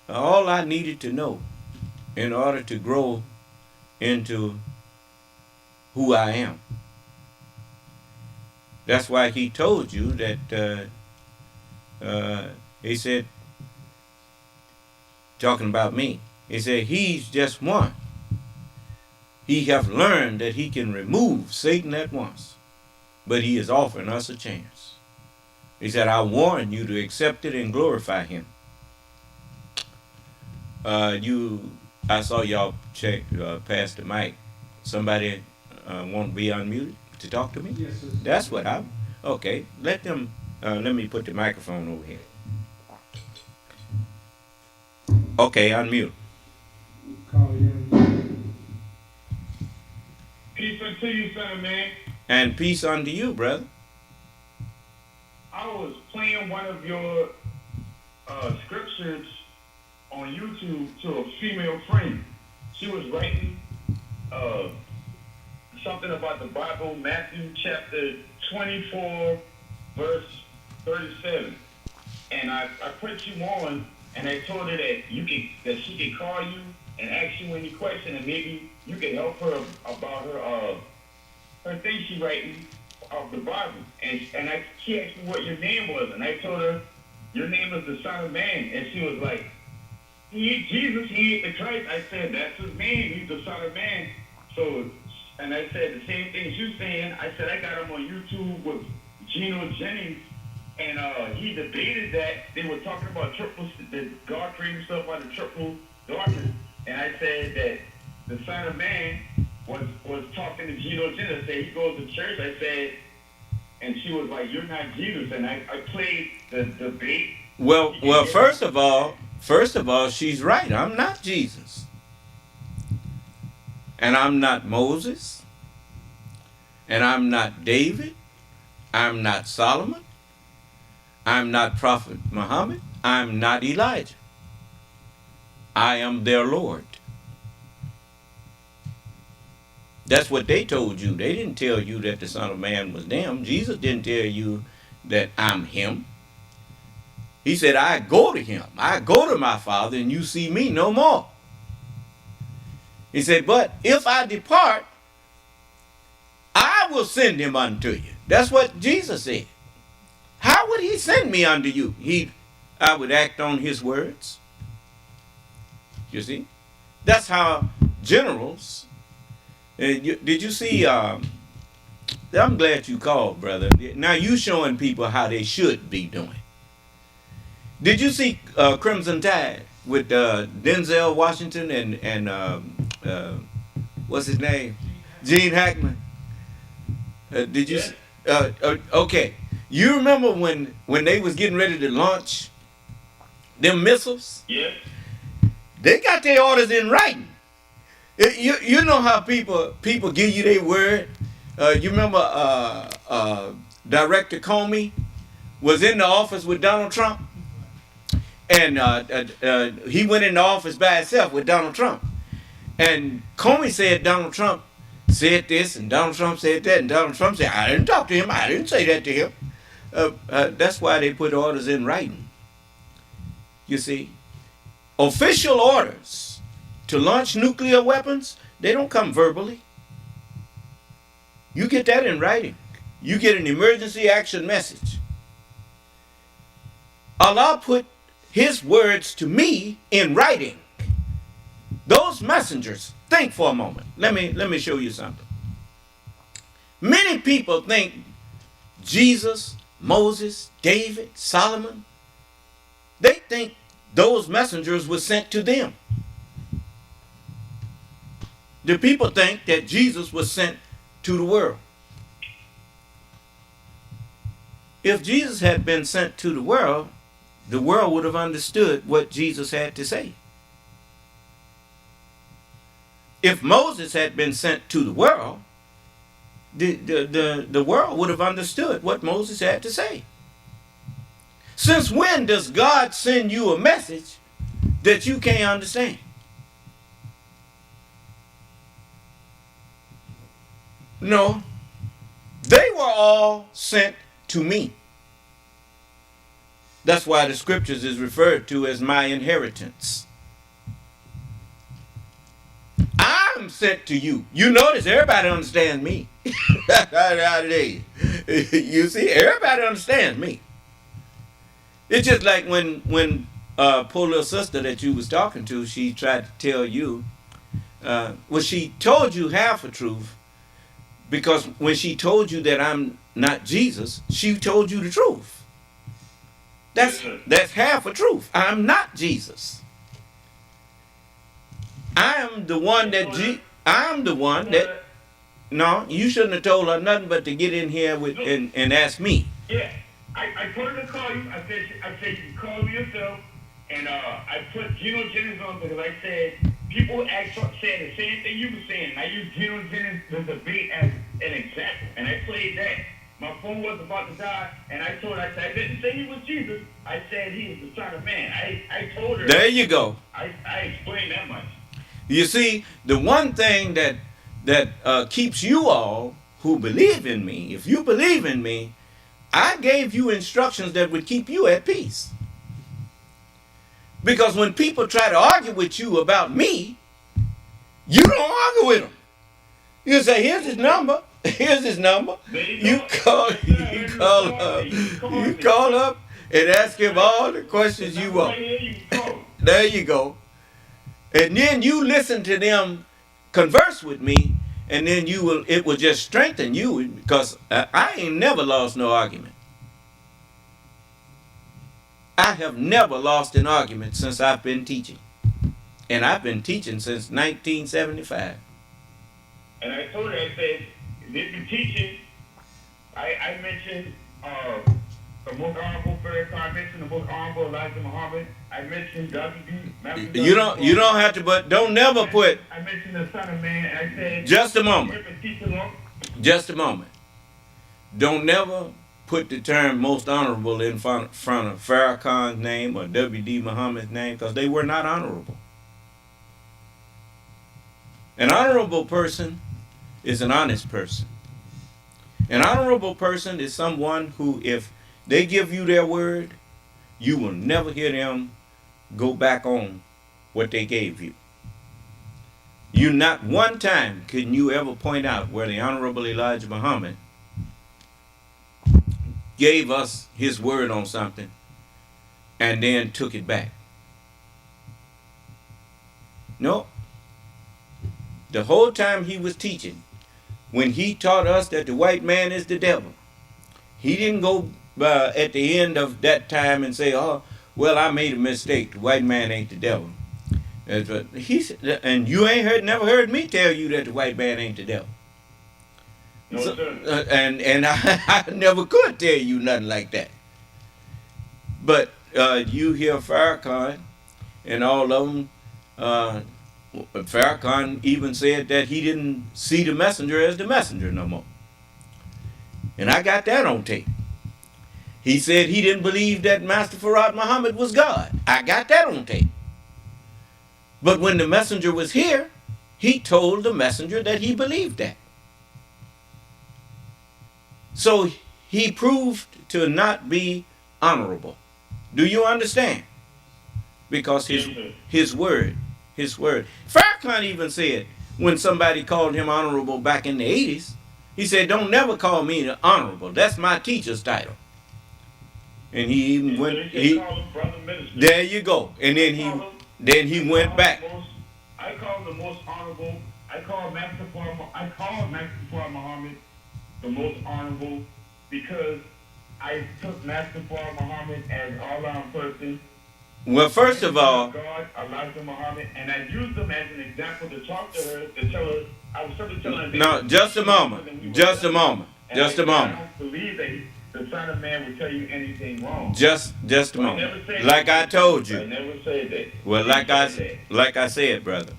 all I needed to know in order to grow into who I am. That's why he told you that, he said, talking about me, he said, he's just one. He have learned that he can remove Satan at once, but he is offering us a chance. He said, I warn you to accept it and glorify him. I saw y'all pass the mic. Somebody want to be unmuted to talk to me? Yes, sir. That's what I'm. Okay, let me put the microphone over here. Okay, unmute. Call you. Peace unto you, son of man. And peace unto you, brother. I was playing one of your scriptures on YouTube to a female friend. She was writing something about the Bible, Matthew chapter 24, verse 37. And I put you on, and I told her that she could call you and ask you any question, and maybe you could help her about her thing she writing of the Bible. And she asked me what your name was, and I told her your name is the Son of Man, and she was like, he ain't Jesus, he ain't the Christ. I said, that's his name, he's the Son of Man. So, and I said the same thing you saying. I said, I got him on YouTube with Geno Jennings, and he debated that. They were talking about that God created stuff out of triple darkness. And I said that the Son of Man was talking to Geno Jennings. I said, he goes to church. I said, and she was like, you're not Jesus. And I played the debate. Well, first of all, she's right. I'm not Jesus. And I'm not Moses. And I'm not David. I'm not Solomon. I'm not Prophet Muhammad. I'm not Elijah. I am their Lord. That's what they told you. They didn't tell you that the Son of Man was them. Jesus didn't tell you that I'm him. He said, I go to him. I go to my Father, and you see me no more. He said, but if I depart, I will send him unto you. That's what Jesus said. How would he send me unto you? I would act on his words. You see? That's how generals. Did you see? I'm glad you called, brother. Now you showing people how they should be doing. Did you see Crimson Tide with Denzel Washington and what's his name? Gene Hackman. Did you? Okay. You remember when they was getting ready to launch them missiles? Yeah. They got their orders in writing. You know how people give you their word. You remember Director Comey was in the office with Donald Trump, and he went in the office by himself with Donald Trump, and Comey said Donald Trump said this, and Donald Trump said that, and Donald Trump said, I didn't talk to him, I didn't say that to him. That's why they put orders in writing. You see, official orders to launch nuclear weapons, they don't come verbally. You get that in writing. You get an emergency action message. Allah put his words to me in writing. Those messengers, think for a moment. Let me show you something. Many people think Jesus, Moses, David, Solomon, they think those messengers were sent to them. The people think that Jesus was sent to the world. If Jesus had been sent to the world would have understood what Jesus had to say. If Moses had been sent to the world world would have understood what Moses had to say. Since when does God send you a message that you can't understand? No, they were all sent to me. That's why the scriptures is referred to as my inheritance. I'm sent to you. You notice everybody understands me. You see, everybody understands me. It's just like when poor little sister that you was talking to, she tried to tell you, she told you half the truth, because when she told you that I'm not Jesus, she told you the truth. That's half a truth. I'm not Jesus. I am the one that no, you shouldn't have told her nothing but to get in here and ask me. Yeah, I told her to call you. I said you can call me yourself, and I put Geno Jennings on because I said people said the same thing you were saying. I used Geno Jennings' debate as an example, and I played that. My phone was about to die, and I said I didn't say he was Jesus. I said he was the Son of Man. I told her. There you go. I explained that much. You see, the one thing that keeps you all who believe in me, if you believe in me, I gave you instructions that would keep you at peace. Because when people try to argue with you about me, you don't argue with them. You say, here's his number. Here's his number. You call up and ask him all the questions you want. There you go. And then you listen to them converse with me, and then it will just strengthen you, because I ain't never lost no argument. I have never lost an argument since I've been teaching. And I've been teaching since 1975. And I told her, I said, this is teaching. I mentioned the most honorable Farrakhan, I mentioned the most honorable Elijah Muhammad. I mentioned W.D. You don't have to, but don't never put. I mentioned the Son of Man. I said. Just a moment. Just a moment. Don't never put the term most honorable in front of Farrakhan's name or W.D. Muhammad's name, because they were not honorable. An honorable person is an honest person. An honorable person is someone who, if they give you their word, you will never hear them go back on what they gave you. You not one time can you ever point out where the Honorable Elijah Muhammad gave us his word on something and then took it back. No. The whole time he was teaching, when he taught us that the white man is the devil, he didn't go at the end of that time and say, oh, well, I made a mistake. The white man ain't the devil. And you ain't never heard me tell you that the white man ain't the devil. No, So, sir. and I never could tell you nothing like that. But you hear Farrakhan and all of them. Farrakhan even said that he didn't see the messenger as the messenger no more. And I got that on tape. He said he didn't believe that Master Farad Muhammad was God. I got that on tape. But when the messenger was here, he told the messenger that he believed that. So he proved to not be honorable. Do you understand? Because his word. Farrakhan even said, when somebody called him honorable back in the 80s, he said, don't never call me the honorable. That's my teacher's title. And he even went, there you go. And then he went back. I call him the most honorable. I call Master Fard Muhammad the most honorable because I took Master Fard Muhammad as an all-around person. Well, first of all, God, Elijah Muhammad, and I used them as an example to talk to her, to tell her. I was simply telling her. No, just a moment. I don't believe that the Son of Man would tell you anything wrong. Just a moment. Like I told you. I never said that. Well, like I said, brother,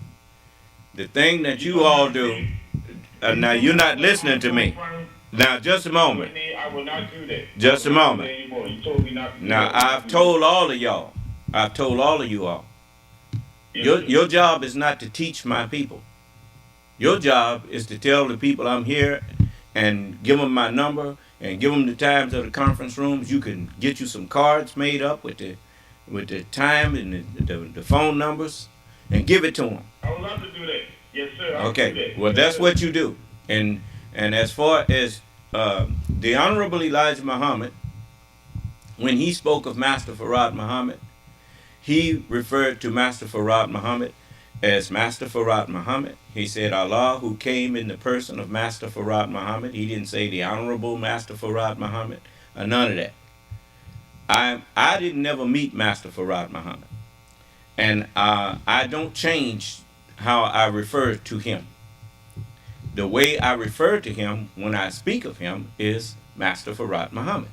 the thing that you all do. Now you're not listening to me. Now, just a moment. I will not do that. Just a moment. You told me not to do now, that. I've told all of y'all. I've told all of you all. Your job is not to teach my people. Your job is to tell the people I'm here and give them my number and give them the times of the conference rooms. You can get you some cards made up with the time and the phone numbers and give it to them. I would love to do that. Yes, sir. Okay. Well, that's what you do. And as far as the Honorable Elijah Muhammad, when he spoke of Master Farad Muhammad, he referred to Master Farad Muhammad as Master Farad Muhammad. He said Allah, who came in the person of Master Farad Muhammad. He didn't say the Honorable Master Farad Muhammad, or none of that. I didn't never meet Master Farad Muhammad. And I don't change how I refer to him. The way I refer to him when I speak of him is Master Farad Muhammad.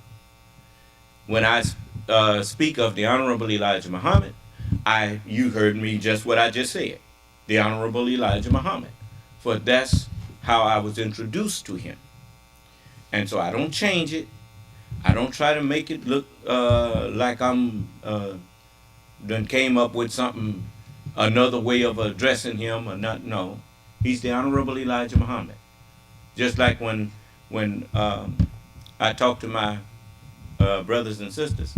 When I speak of the Honorable Elijah Muhammad, you heard me just what I just said, the Honorable Elijah Muhammad. For that's how I was introduced to him. And so I don't change it. I don't try to make it look like I'm done came up with something, another way of addressing him or not. No, he's the Honorable Elijah Muhammad. Just like when I talk to my brothers and sisters,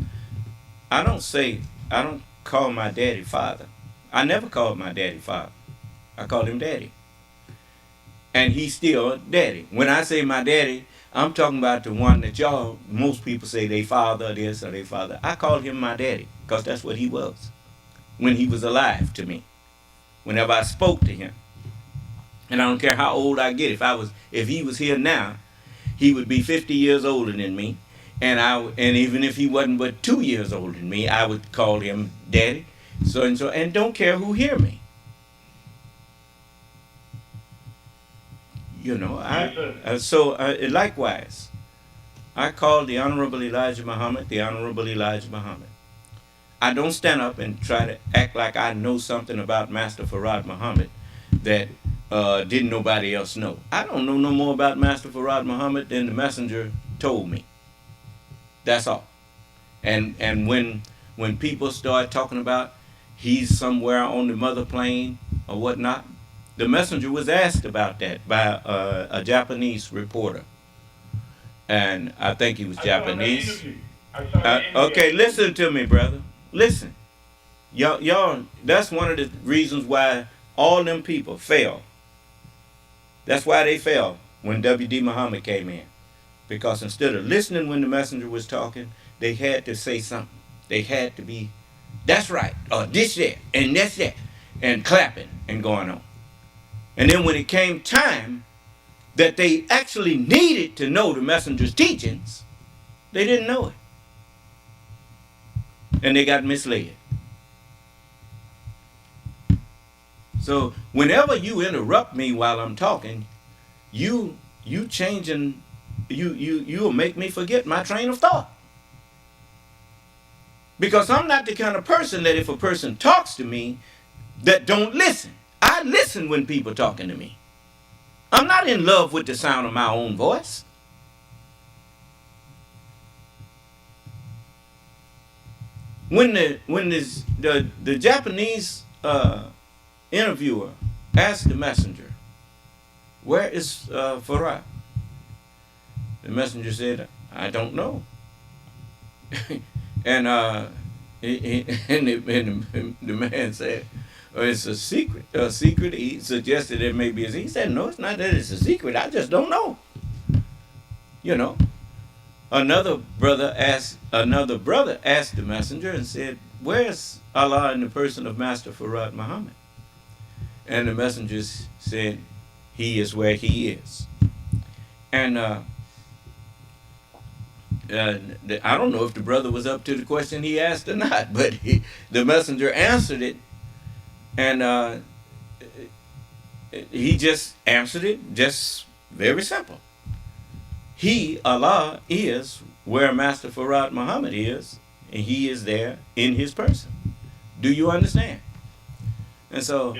I don't call my daddy father. I never called my daddy father. I called him daddy. And he's still daddy. When I say my daddy, I'm talking about the one that most people say they father this or they father. I called him my daddy because that's what he was when he was alive to me. Whenever I spoke to him. And I don't care how old I get. If he was here now, he would be 50 years older than me. And even if he wasn't but 2 years older than me, I would call him daddy. So and don't care who hear me. You know, likewise, I call the Honorable Elijah Muhammad the Honorable Elijah Muhammad. I don't stand up and try to act like I know something about Master Farad Muhammad that didn't nobody else know. I don't know no more about Master Farad Muhammad than the messenger told me. That's all. And when people start talking about he's somewhere on the mother plane or whatnot, the messenger was asked about that by a Japanese reporter. And I think he was Japanese. Okay, listen to me, brother. Listen. Y'all, that's one of the reasons why all them people fell. That's why they fell when W.D. Muhammad came in. Because instead of listening when the messenger was talking, they had to say something. They had to be, that's right, or this, that, and that's that, and clapping and going on. And then when it came time that they actually needed to know the messenger's teachings, they didn't know it. And they got misled. So whenever you interrupt me while I'm talking, you changing, you'll make me forget my train of thought. Because I'm not the kind of person that if a person talks to me that don't listen. I listen when people talking to me. I'm not in love with the sound of my own voice. When the Japanese interviewer asked the messenger, "Where is Farad?" The messenger said, "I don't know." And the man said, "Oh, it's a secret. A secret." He suggested it may be a secret. He said, "No, it's not that it's a secret. I just don't know." You know. Another brother asked the messenger and said, "Where's Allah in the person of Master Farad Muhammad?" And the messenger said, "He is where he is." And I don't know if the brother was up to the question he asked or not, but the messenger answered it, and he just answered it just very simple. He, Allah, is where Master Farad Muhammad is, and he is there in his person. Do you understand? And so,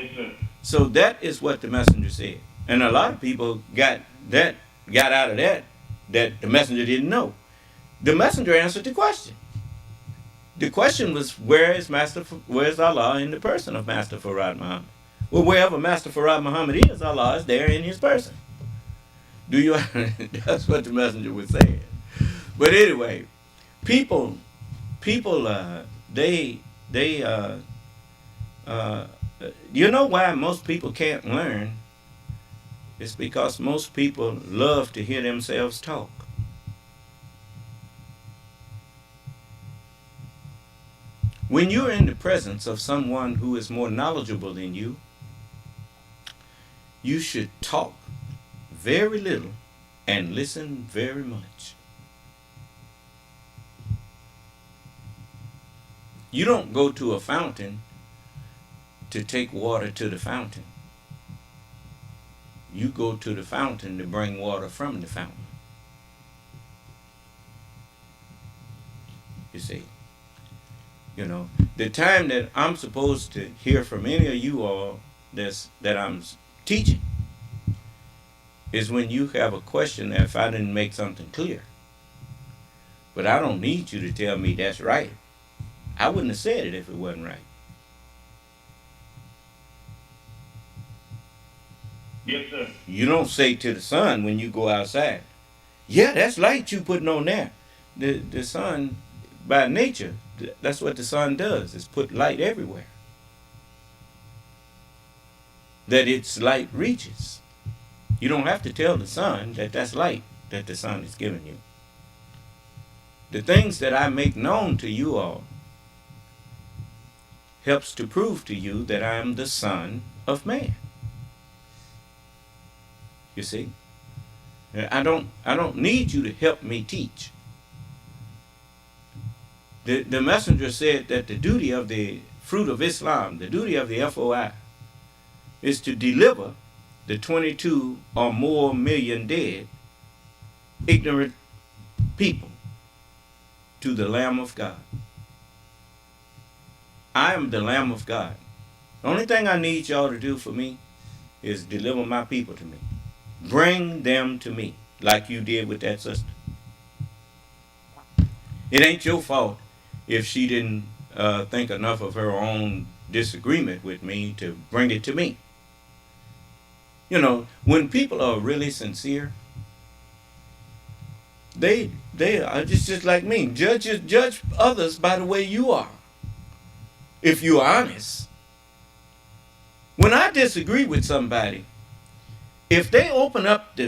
so that is what the messenger said. And a lot of people got out of that the messenger didn't know. The messenger answered the question. The question was, where's Allah in the person of Master Farad Muhammad? Well, wherever Master Farad Muhammad is, Allah is there in his person. Do you? That's what the messenger was saying. But anyway, people, they, you know why most people can't learn? It's because most people love to hear themselves talk. When you're in the presence of someone who is more knowledgeable than you, you should talk very little and listen very much. You don't go to a fountain to take water to the fountain. You go to the fountain to bring water from the fountain. You see, the time that I'm supposed to hear from any of you all that I'm teaching is when you have a question that if I didn't make something clear. But I don't need you to tell me that's right. I wouldn't have said it if it wasn't right. Yes, sir. You don't say to the sun when you go outside, "Yeah, that's light you putting on there." The sun, by nature, that's what the sun does, is put light everywhere that its light reaches. You don't have to tell the sun that that's light that the sun is giving you. The things that I make known to you all helps to prove to you that I am the Son of Man. You see? I don't need you to help me teach. The messenger said that the duty of the fruit of Islam, the duty of the FOI, is to deliver the 22 or more million dead, ignorant people to the Lamb of God. I am the Lamb of God. The only thing I need y'all to do for me is deliver my people to me. Bring them to me, like you did with that sister. It ain't your fault if she didn't think enough of her own disagreement with me to bring it to me. When people are really sincere, they are just like me. Judge others by the way you are. If you're honest. When I disagree with somebody, If they open up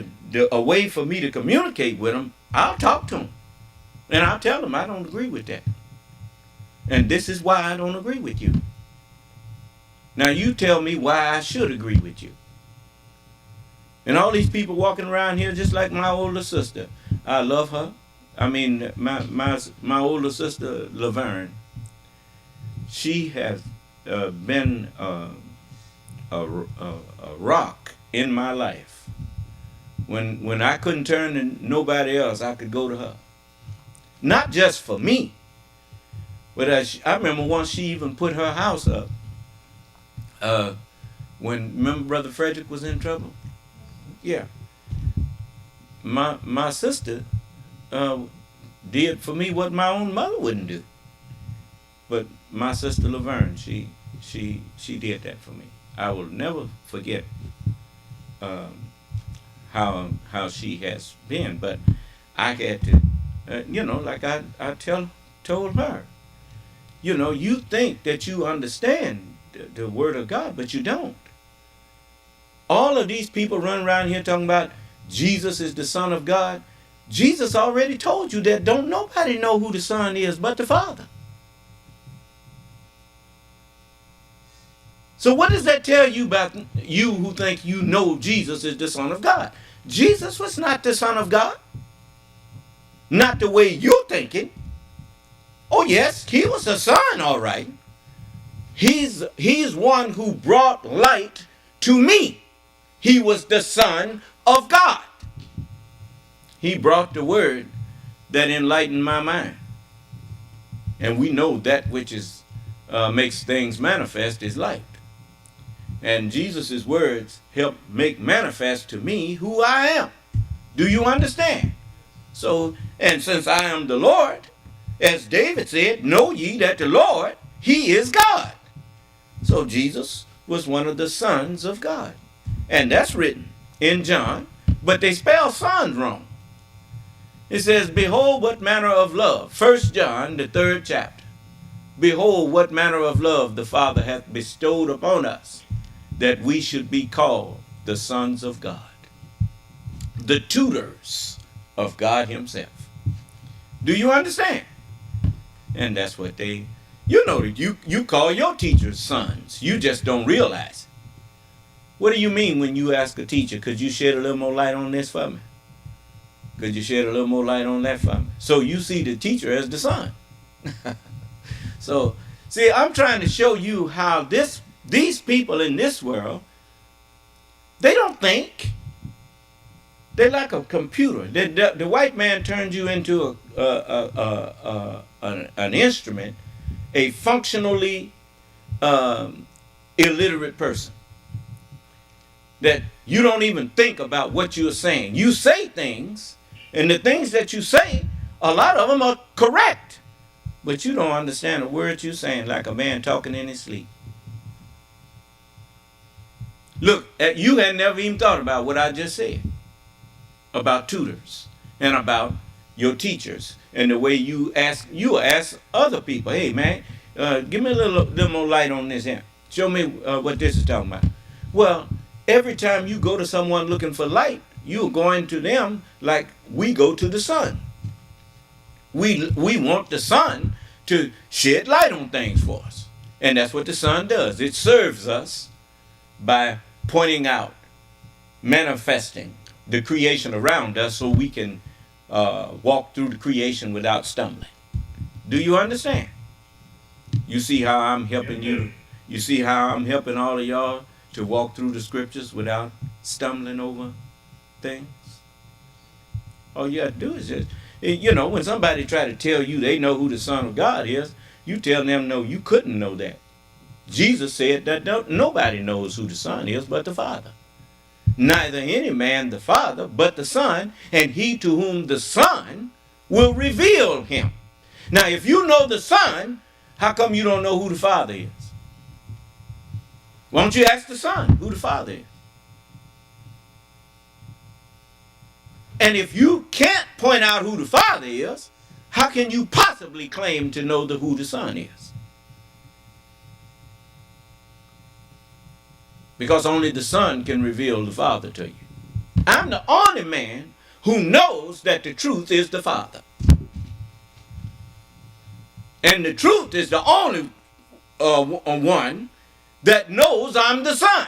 a way for me to communicate with them, I'll talk to them. And I'll tell them I don't agree with that. And this is why I don't agree with you. Now you tell me why I should agree with you. And all these people walking around here just like my older sister. I love her. I mean, my older sister, Laverne, she has been a rock in my life. When I couldn't turn to nobody else, I could go to her. Not just for me, but I remember once she even put her house up. Remember Brother Frederick was in trouble? Yeah. My sister did for me what my own mother wouldn't do. But my sister Laverne, she did that for me. I will never forget how she has been. But I had to, like I told her, you think that you understand the Word of God, but you don't. All of these people run around here talking about Jesus is the Son of God. Jesus already told you that don't nobody know who the Son is but the Father. So what does that tell you about you who think you know Jesus is the Son of God? Jesus was not the Son of God. Not the way you're thinking. Oh yes, he was the Son, all right. He's one who brought light to me. He was the Son of God. He brought the word that enlightened my mind. And we know that which is makes things manifest is light. And Jesus' words help make manifest to me who I am. Do you understand? So, and since I am the Lord, as David said, know ye that the Lord, he is God. So Jesus was one of the sons of God. And that's written in John, but they spell sons wrong. It says, behold what manner of love. 1 John, the 3rd chapter. Behold what manner of love the Father hath bestowed upon us, that we should be called the sons of God, the tutors of God himself. Do you understand? And that's what you call your teachers sons. You just don't realize it. What do you mean when you ask a teacher, could you shed a little more light on this for me? Could you shed a little more light on that for me? So you see the teacher as the son. So, see, I'm trying to show you how these people in this world, they don't think. They're like a computer. The white man turns you into an instrument, a functionally illiterate person. That you don't even think about what you're saying. You say things, and the things that you say, a lot of them are correct. But you don't understand a word you're saying, like a man talking in his sleep. Look, you had never even thought about what I just said about tutors and about your teachers and the way you ask other people, hey man, give me a little more light on this here. Show me what this is talking about. Well, every time you go to someone looking for light, you're going to them like we go to the sun. We want the sun to shed light on things for us. And that's what the sun does. It serves us by pointing out, manifesting the creation around us so we can walk through the creation without stumbling. Do you understand? You see how I'm helping you? You see how I'm helping all of y'all to walk through the scriptures without stumbling over things? All you have to do is just, when somebody try to tell you they know who the Son of God is, you tell them, no, you couldn't know that. Jesus said that nobody knows who the Son is but the Father. Neither any man the Father but the Son, and he to whom the Son will reveal him. Now, if you know the Son, how come you don't know who the Father is? Why don't you ask the Son who the Father is? And if you can't point out who the Father is, how can you possibly claim to know who the Son is? Because only the Son can reveal the Father to you. I'm the only man who knows that the truth is the Father. And the truth is the only one that knows I'm the Son.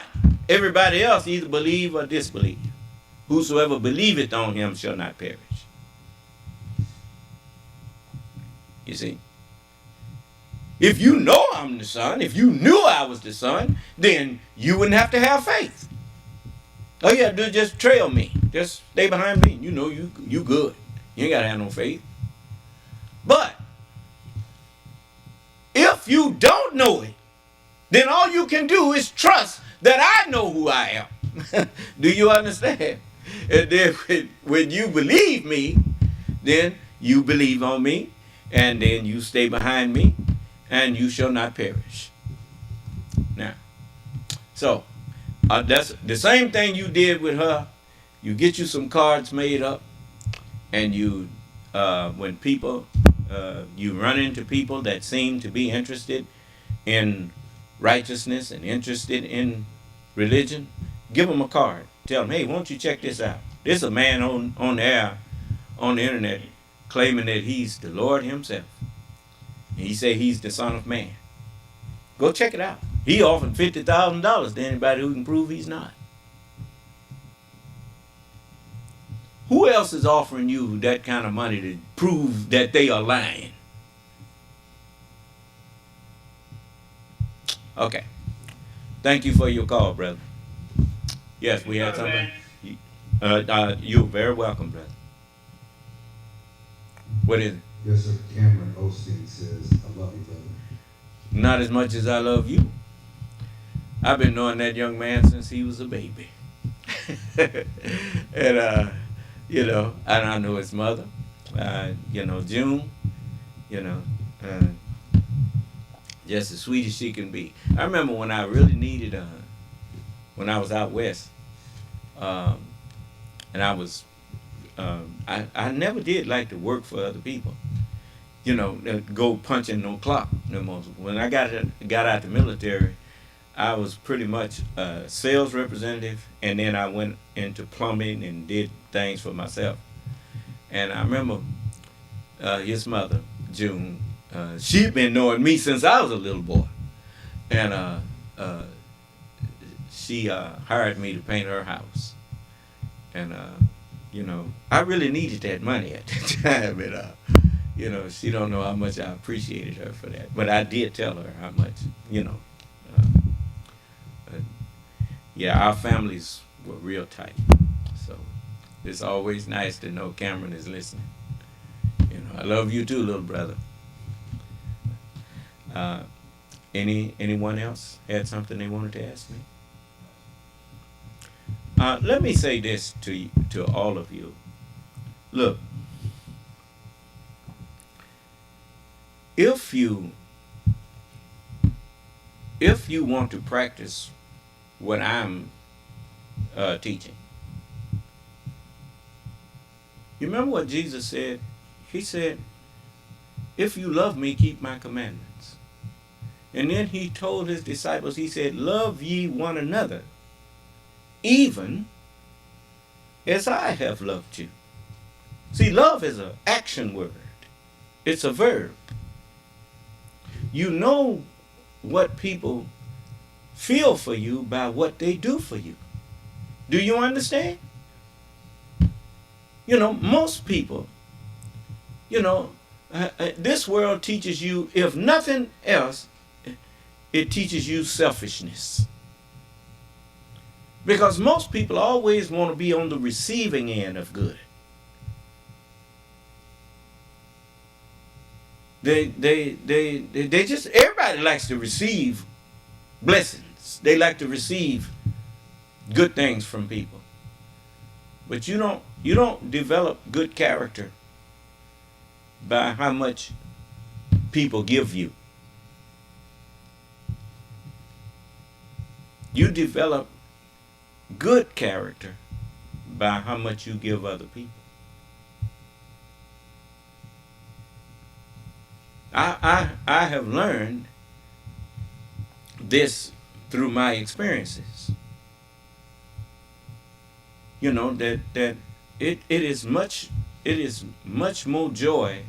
Everybody else either believe or disbelieve. Whosoever believeth on him shall not perish. You see? If you know I'm the Son, if you knew I was the Son, then you wouldn't have to have faith. All you have to do is just trail me. Just stay behind me. You know you good. You ain't got to have no faith. But if you don't know it, then all you can do is trust that I know who I am. Do you understand? And then when you believe me, then you believe on me, and then you stay behind me, and you shall not perish. Now, so that's the same thing you did with her. You get you some cards made up, and you, when people, you run into people that seem to be interested in righteousness and interested in religion, give them a card. Tell them, hey, won't you check this out? There's a man on the air, on the internet, claiming that he's the Lord himself. And he say he's the Son of Man. Go check it out. He offered $50,000 to anybody who can prove he's not. Who else is offering you that kind of money to prove that they are lying? Okay. Thank you for your call, brother. Yes, we had something. You're very welcome, brother. What is it? Yes, sir. Cameron Osteen says, I love you, brother. Not as much as I love you. I've been knowing that young man since he was a baby. And, you know, and I know his mother, you know, June, you know, just as sweet as she can be. I remember when I really needed, when I was out west, and I was, I never did like to work for other people. You know, go punching no clock. When I got out the military, I was pretty much a sales representative, and then I went into plumbing and did things for myself. And I remember his mother, June, she'd been knowing me since I was a little boy. And she hired me to paint her house. And, you know, I really needed that money at the time. And, you know, she don't know how much I appreciated her for that. But I did tell her how much, you know. Yeah, our families were real tight. So it's always nice to know Cameron is listening. You know, I love you too, little brother. Anyone else had something they wanted to ask me? Let me say this to all of you. Look, if you want to practice what I'm teaching, you remember what Jesus said? He said, if you love me, keep my commandments. And then he told his disciples, he said, love ye one another, even as I have loved you. See, love is an action word. It's a verb. You know what people feel for you by what they do for you. Do you understand? You know, most people, you know, this world teaches you, if nothing else, it teaches you selfishness. Because most people always want to be on the receiving end of good. They just, everybody likes to receive blessings. They like to receive good things from people. But you don't develop good character by how much people give you. You develop good character by how much you give other people. I have learned this through my experiences. that it is much more joy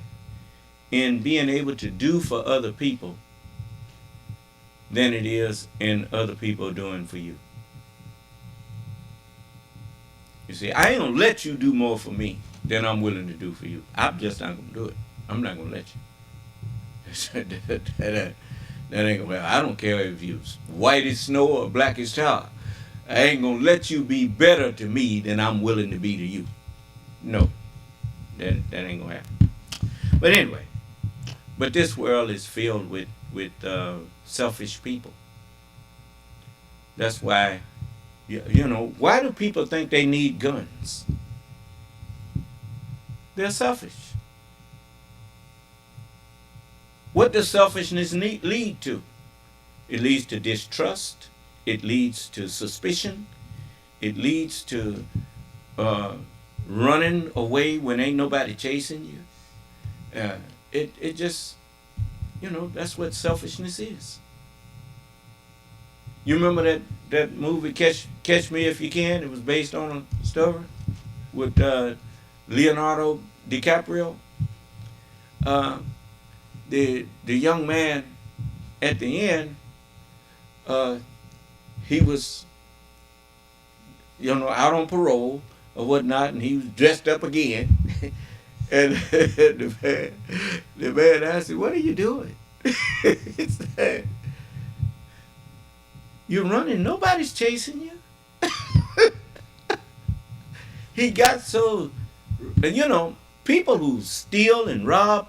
in being able to do for other people than it is in other people doing for you. You see, I ain't gonna let you do more for me than I'm willing to do for you. I'm just not gonna do it. I'm not gonna let you. that ain't gonna happen. I don't care if you're white as snow or black as tar. I ain't gonna let you be better to me than I'm willing to be to you. No, that ain't gonna happen. But anyway, this world is filled with selfish people. That's why, why do people think they need guns? They're selfish. What does selfishness lead to? It leads to distrust. It leads to suspicion. It leads to running away when ain't nobody chasing you. It just, that's what selfishness is. You remember that movie Catch Me If You Can? It was based on a story with Leonardo DiCaprio. The young man at the end, he was, out on parole or whatnot, and he was dressed up again. And the man asked him, "What are you doing?" He said, "You're running. Nobody's chasing you." He got so, people who steal and rob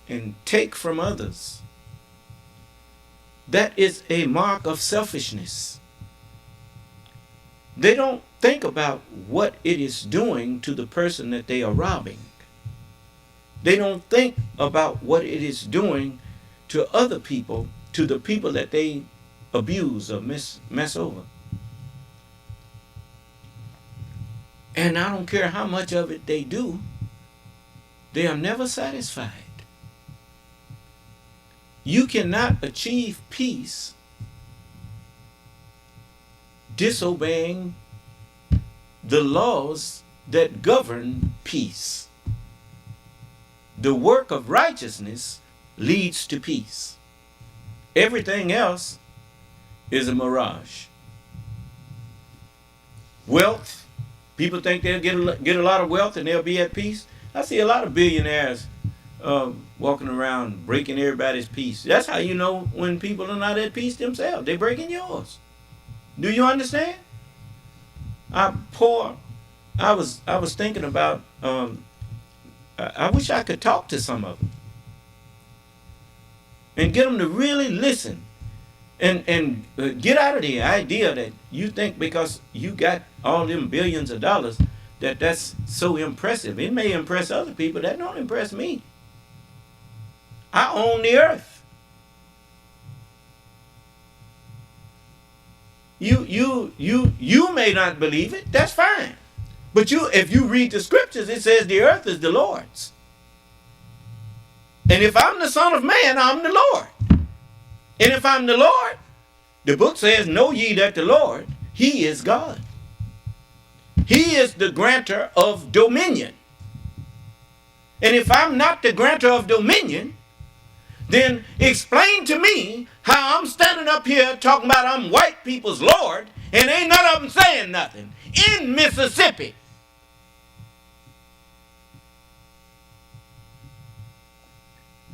and take from others, that is a mark of selfishness. They don't think about what it is doing to the person that they are robbing. They don't think about what it is doing to other people, to the people that they abuse or mess over. And I don't care how much of it they do, they are never satisfied. You cannot achieve peace disobeying the laws that govern peace. The work of righteousness leads to peace. Everything else is a mirage. Wealth, people think they'll get a lot of wealth and they'll be at peace. I see a lot of billionaires walking around breaking everybody's peace. That's how you know when people are not at peace themselves. They're breaking yours. Do you understand? I was thinking about, I wish I could talk to some of them and get them to really listen and get out of the idea that you think because you got all them billions of dollars that's so impressive. It may impress other people. That don't impress me. I own the earth. You may not believe it. That's fine. But if you read the scriptures, it says the earth is the Lord's. And if I'm the Son of Man, I'm the Lord. And if I'm the Lord, the book says, know ye that the Lord, he is God. He is the grantor of dominion. And if I'm not the grantor of dominion, then explain to me how I'm standing up here talking about I'm white people's Lord and ain't none of them saying nothing in Mississippi.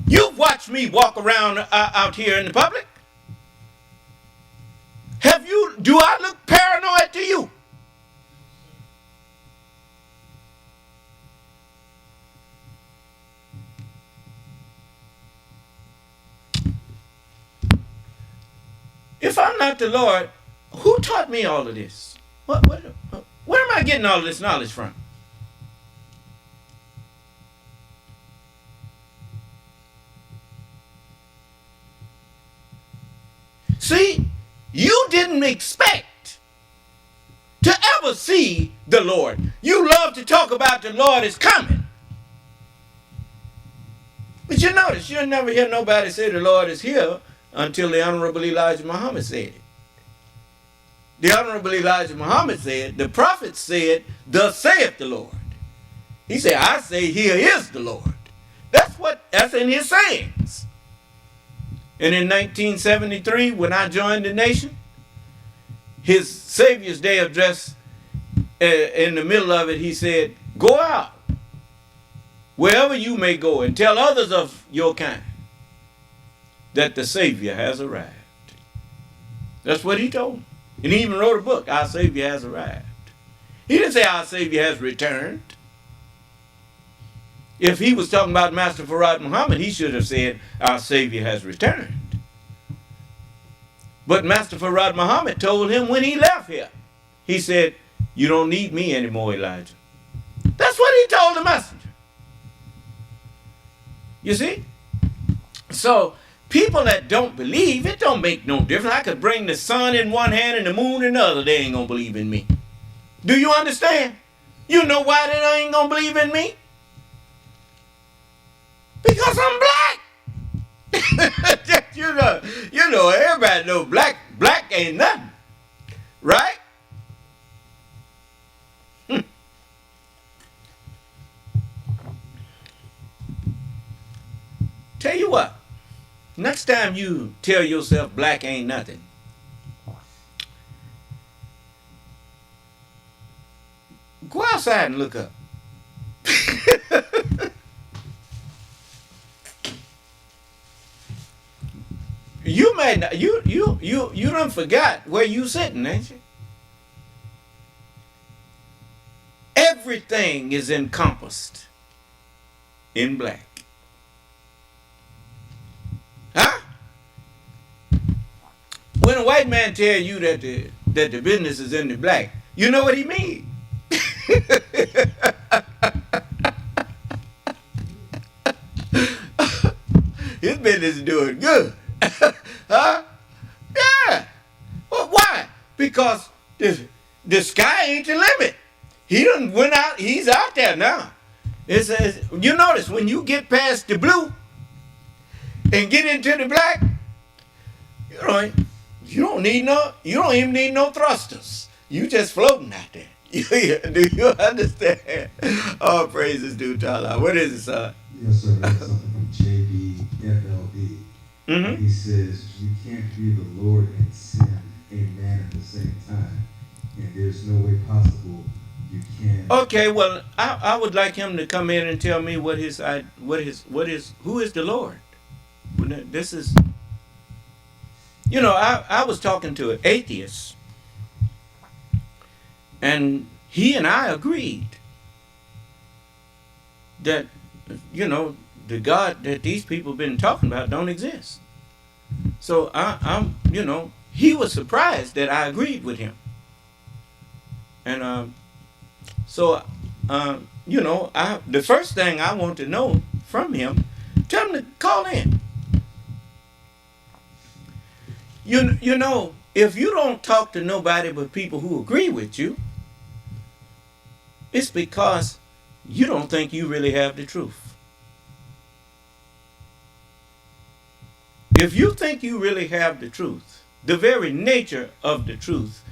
You've watched me walk around out here in the public. Do I look paranoid to you? If I'm not the Lord, who taught me all of this? Where am I getting all of this knowledge from? See, you didn't expect to ever see the Lord. You love to talk about the Lord is coming. But you notice, you'll never hear nobody say the Lord is here until the Honorable Elijah Muhammad said it. the Honorable Elijah Muhammad said, the prophet said, thus saith the Lord. He said, I say, here is the Lord. That's in his sayings. And in 1973, when I joined the nation, his Savior's Day address, in the middle of it, he said, go out, wherever you may go, and tell others of your kind that the Savior has arrived. That's what he told them. And he even wrote a book, Our Savior Has Arrived. He didn't say our Savior has returned. If he was talking about Master Farad Muhammad, he should have said, our Savior has returned. But Master Farad Muhammad told him when he left here, he said, you don't need me anymore, Elijah. That's what he told the messenger. You see? So, people that don't believe, it don't make no difference. I could bring the sun in one hand and the moon in the other. They ain't going to believe in me. Do you understand? You know why they ain't going to believe in me? Because I'm black. you know, everybody knows black ain't nothing. Right? Tell you what, next time you tell yourself black ain't nothing, go outside and look up. You may not, you done forgot where you sitting, ain't you? Everything is encompassed in black. Huh? When a white man tell you that the business is in the black, you know what he means. His business is doing good. Huh? Yeah. Well, why? Because the sky ain't the limit. He done went out. He's out there now. You notice when you get past the blue and get into the black, you don't even need no thrusters. You just floating out there. Do you understand? All praises due to Allah. What is it, son? Yes, sir. That's something from JBFLD. Mm-hmm. He says, you can't be the Lord and sin a man at the same time. And there's no way possible you can. Okay, well, I would like him to come in and tell me who is the Lord? This is, I was talking to an atheist, and he and I agreed that, the God that these people been talking about don't exist. So he was surprised that I agreed with him. And the first thing I want to know from him, tell him to call in. If you don't talk to nobody but people who agree with you, it's because you don't think you really have the truth. If you think you really have the truth, the very nature of the truth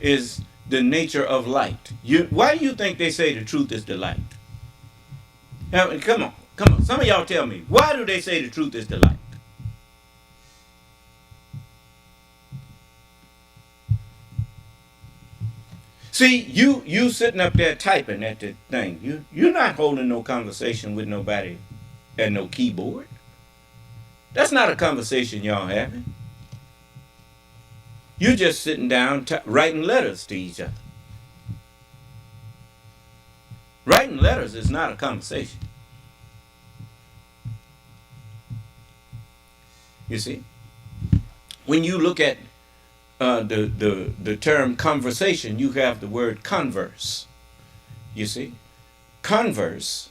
is the nature of light. Why do you think they say the truth is the light? Now, come on. Some of y'all tell me, why do they say the truth is the light? See, you sitting up there typing at the thing. You're not holding no conversation with nobody at no keyboard. That's not a conversation y'all having. You're just sitting down writing letters to each other. Writing letters is not a conversation. You see? When you look at the term conversation, you have the word converse. You see? Converse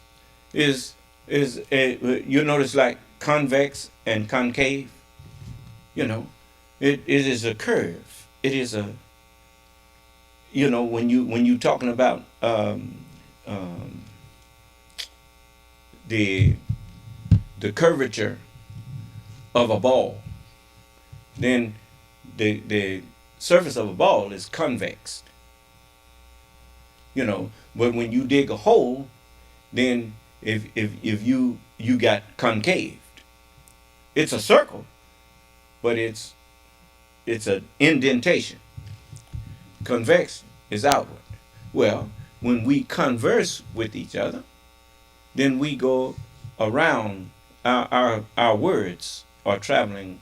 is you notice like convex and concave. It is a curve. It is a, when you talking about the curvature of a ball, then the surface of a ball is convex. You know, but when you dig a hole, then if you got concaved, it's a circle, but it's an indentation. Convex is outward. Well, when we converse with each other, then we go around. Our words are traveling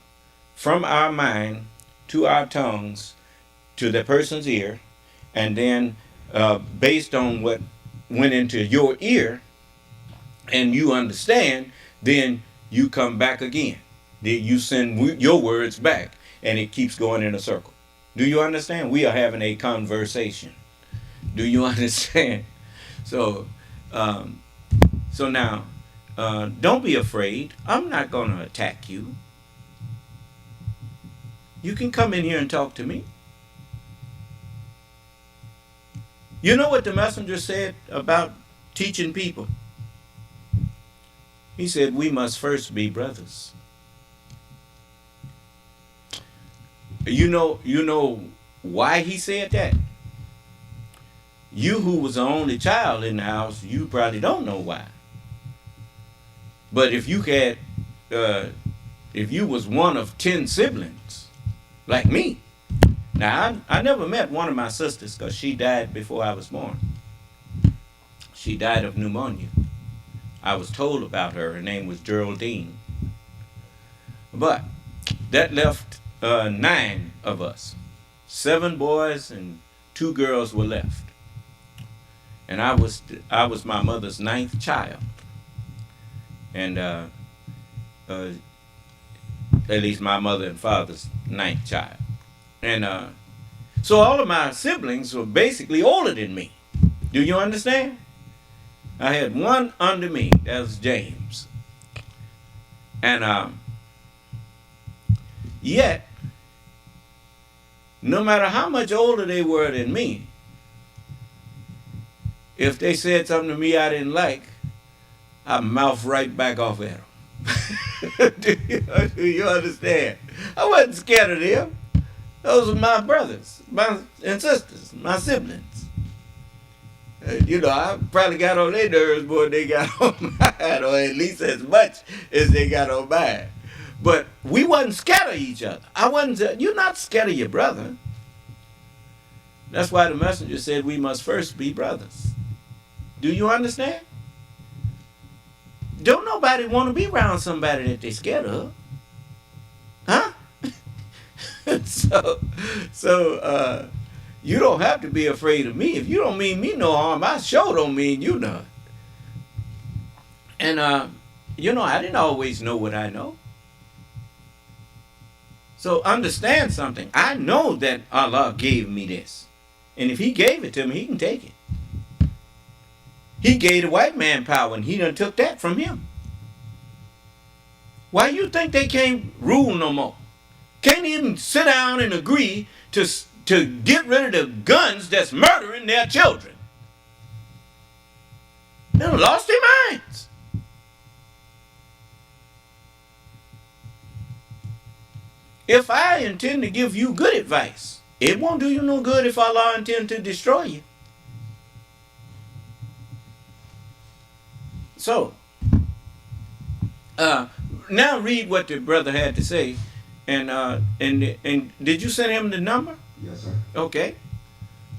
from our mind to our tongues to the person's ear, and then based on what went into your ear and you understand, then you come back again. You send your words back, and it keeps going in a circle. Do you understand? We are having a conversation. Do you understand? So, now, don't be afraid. I'm not going to attack you. You can come in here and talk to me. You know what the messenger said about teaching people? He said, we must first be brothers. You know why he said that? You who was the only child in the house, you probably don't know why. But if you had, if you was one of 10 siblings, like me. Now, I never met one of my sisters because she died before I was born. She died of pneumonia. I was told about her. Her name was Geraldine. But that left 9 of us. 7 boys and 2 girls were left. And I was my mother's 9th child. And at least my mother and father's 9th child. And so all of my siblings were basically older than me. Do you understand? I had one under me. That was James. And yet, no matter how much older they were than me, if they said something to me I didn't like, I'd mouth right back off at them. Do you understand? I wasn't scared of them. Those were my brothers and sisters, my siblings. I probably got on their nerves more than they got on mine, or at least as much as they got on mine. But we wasn't scared of each other. You're not scared of your brother. That's why the messenger said we must first be brothers. Do you understand? Don't nobody want to be around somebody that they're scared of. Huh? So you don't have to be afraid of me. If you don't mean me no harm, I sure don't mean you none. And I didn't always know what I know. So understand something. I know that Allah gave me this. And if he gave it to me, he can take it. He gave the white man power, and he done took that from him. Why you think they can't rule no more? Can't even sit down and agree to get rid of the guns that's murdering their children. They done lost their minds. If I intend to give you good advice, it won't do you no good if Allah intend to destroy you. So, now read what the brother had to say, and did you send him the number? Yes, sir. Okay.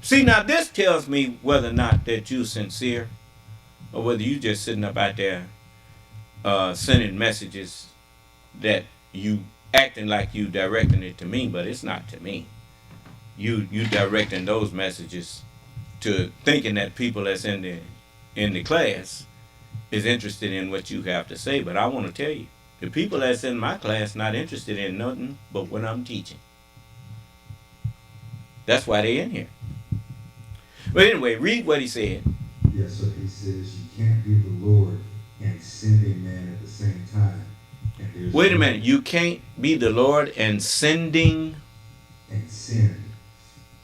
See, now this tells me whether or not that you're sincere, or whether you just sitting up out there sending messages that you acting like you directing it to me, but it's not to me. You directing those messages to thinking that people that's in the class is interested in what you have to say. But I want to tell you, the people that's in my class not interested in nothing but what I'm teaching. That's why they in here. But anyway, read what he said. Yes, sir. He says you can't be the Lord and send a man at the same time. Wait a minute. You can't be the Lord and sending and send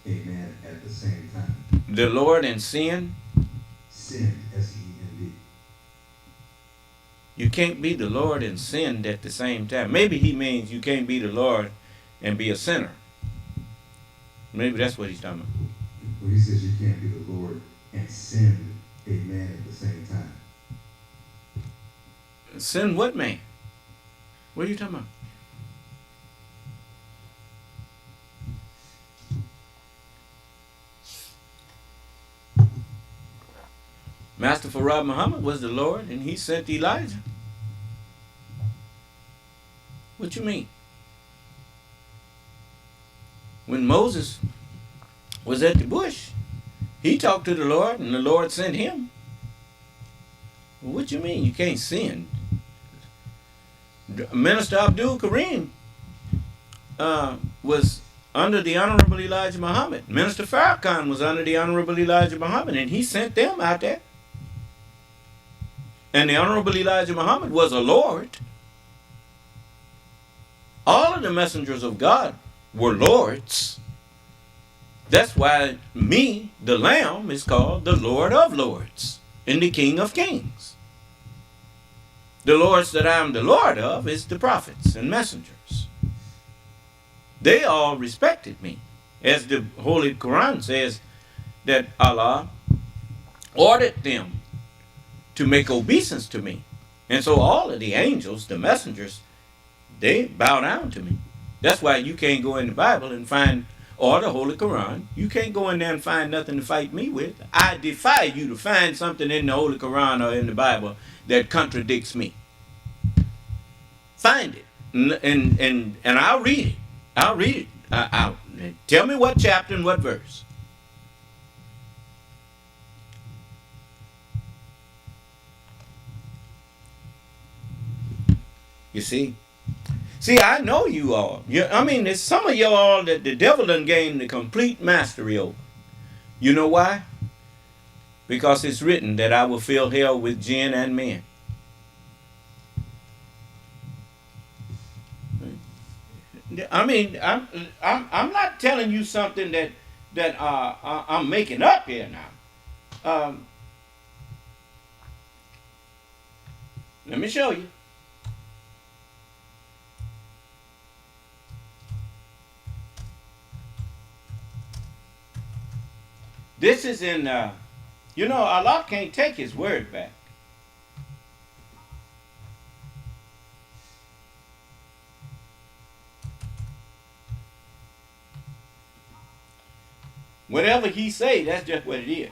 a man at the same time. The Lord and sin? Sin, S-E-N-D. You can't be the Lord and sin at the same time. Maybe he means you can't be the Lord and be a sinner. Maybe that's what he's talking about. Well, he says you can't be the Lord and send a man at the same time. Send what man? What are you talking about? Master Farad Muhammad was the Lord, and he sent Elijah. What you mean? When Moses was at the bush, he talked to the Lord, and the Lord sent him. What you mean you can't send? Minister Abdul Karim was under the Honorable Elijah Muhammad. Minister Farrakhan was under the Honorable Elijah Muhammad, and he sent them out there. And the Honorable Elijah Muhammad was a Lord. All of the messengers of God were lords. That's why me, the Lamb, is called the Lord of Lords and the King of Kings. The lords that I am the Lord of is the prophets and messengers. They all respected me. As the Holy Quran says that Allah ordered them to make obeisance to me. And so all of the angels, the messengers, they bow down to me. That's why you can't go in the Bible and find, or the Holy Quran, you can't go in there and find nothing to fight me with. I defy you to find something in the Holy Quran or in the Bible that contradicts me. Find it, and I'll read it. I'll read it. Tell me what chapter and what verse. You see? See, I know you all. I mean, there's some of you all that the devil done gained the complete mastery over. You know why? Because it's written that I will fill hell with jinn and men. I mean, I'm not telling you something that I'm making up here now. Let me show you. This is in, Allah can't take his word back. Whatever he say, that's just what it is.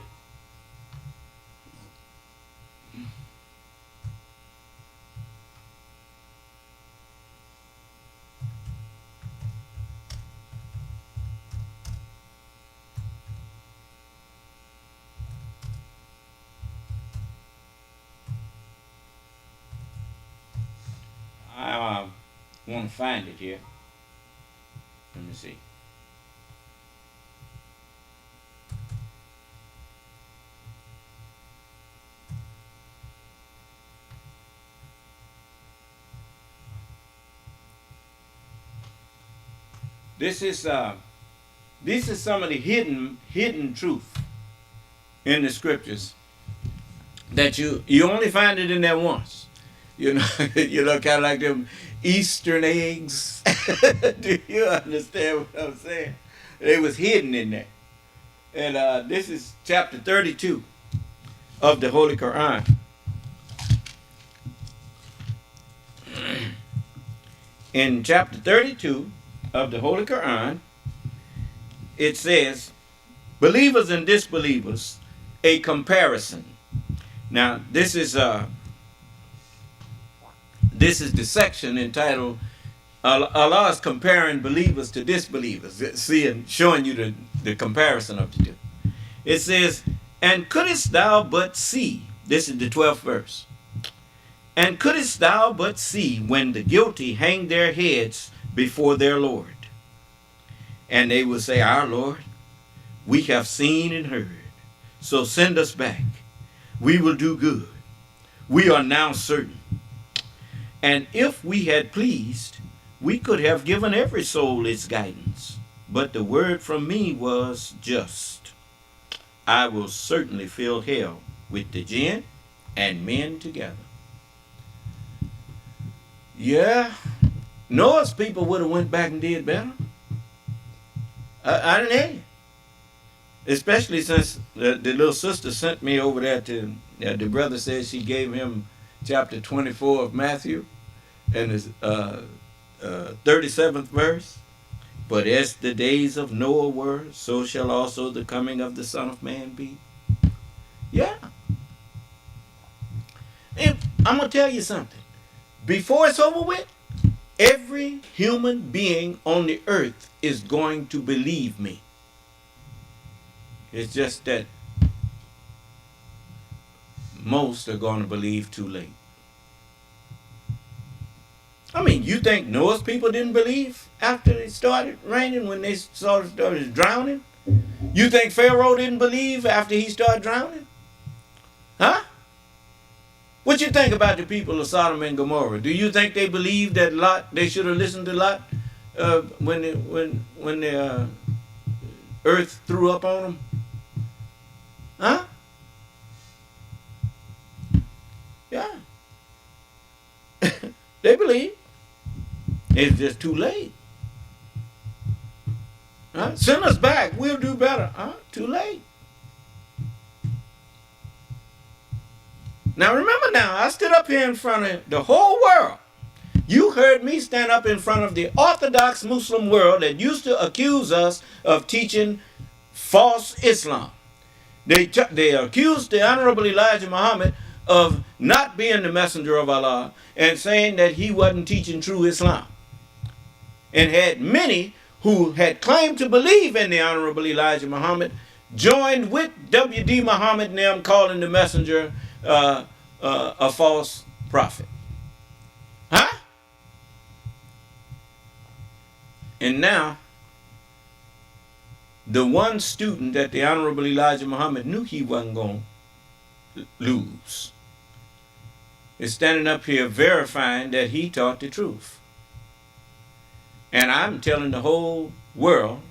I want to find it here. Let me see. This is some of the hidden truth in the scriptures that you only find it in there once. You know, kind of like them Eastern eggs. Do you understand what I'm saying? It was hidden in there. And this is chapter 32 of the Holy Quran. In chapter 32 of the Holy Quran, it says, believers and disbelievers, a comparison. Now, this is the section entitled Allah is comparing believers to disbelievers, showing you the comparison of the two. It says, and couldest thou but see, this is the 12th verse, and couldest thou but see when the guilty hang their heads before their Lord, and they will say, our Lord, we have seen and heard, so send us back. We will do good. We are now certain. And if we had pleased, we could have given every soul its guidance. But the word from me was just. I will certainly fill hell with the jinn and men together. Yeah, Noah's people would have went back and did better. I didn't hear you. Especially since the little sister sent me over there to, the brother said she gave him chapter 24 of Matthew and his 37th verse. But as the days of Noah were, so shall also the coming of the Son of Man be. Yeah. And I'm going to tell you something. Before it's over with, every human being on the earth is going to believe me. It's just that most are going to believe too late. I mean, you think Noah's people didn't believe after it started raining when they saw it started drowning? You think Pharaoh didn't believe after he started drowning? Huh? What you think about the people of Sodom and Gomorrah? Do you think they believed that Lot, they should have listened to Lot when the earth threw up on them? Huh? Yeah. They believe. It's just too late. Huh? Send us back. We'll do better. Huh? Too late. Now remember now, I stood up here in front of the whole world. You heard me stand up in front of the Orthodox Muslim world that used to accuse us of teaching false Islam. They accused the Honorable Elijah Muhammad of not being the messenger of Allah and saying that he wasn't teaching true Islam. And had many who had claimed to believe in the Honorable Elijah Muhammad joined with W.D. Muhammad and them calling the messenger a false prophet. Huh? And now, the one student that the Honorable Elijah Muhammad knew he wasn't going to lose is standing up here verifying that he taught the truth. And I'm telling the whole world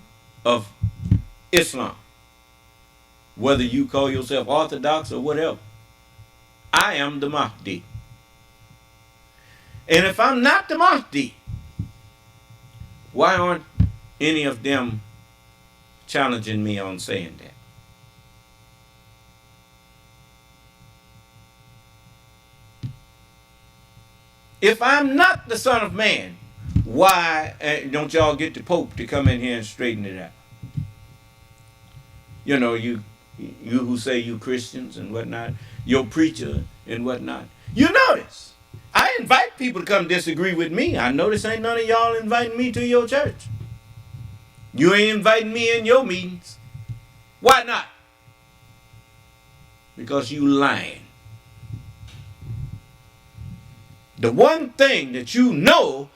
of Islam, whether you call yourself Orthodox or whatever, I am the Mahdi. And if I'm not the Mahdi, why aren't any of them challenging me on saying that? If I'm not the Son of Man, why don't y'all get the Pope to come in here and straighten it out? You know, you who say you Christians and whatnot, your preacher and whatnot. You notice, I invite people to come disagree with me. I notice ain't none of y'all inviting me to your church. You ain't inviting me in your meetings. Why not? Because you lying. The one thing that you know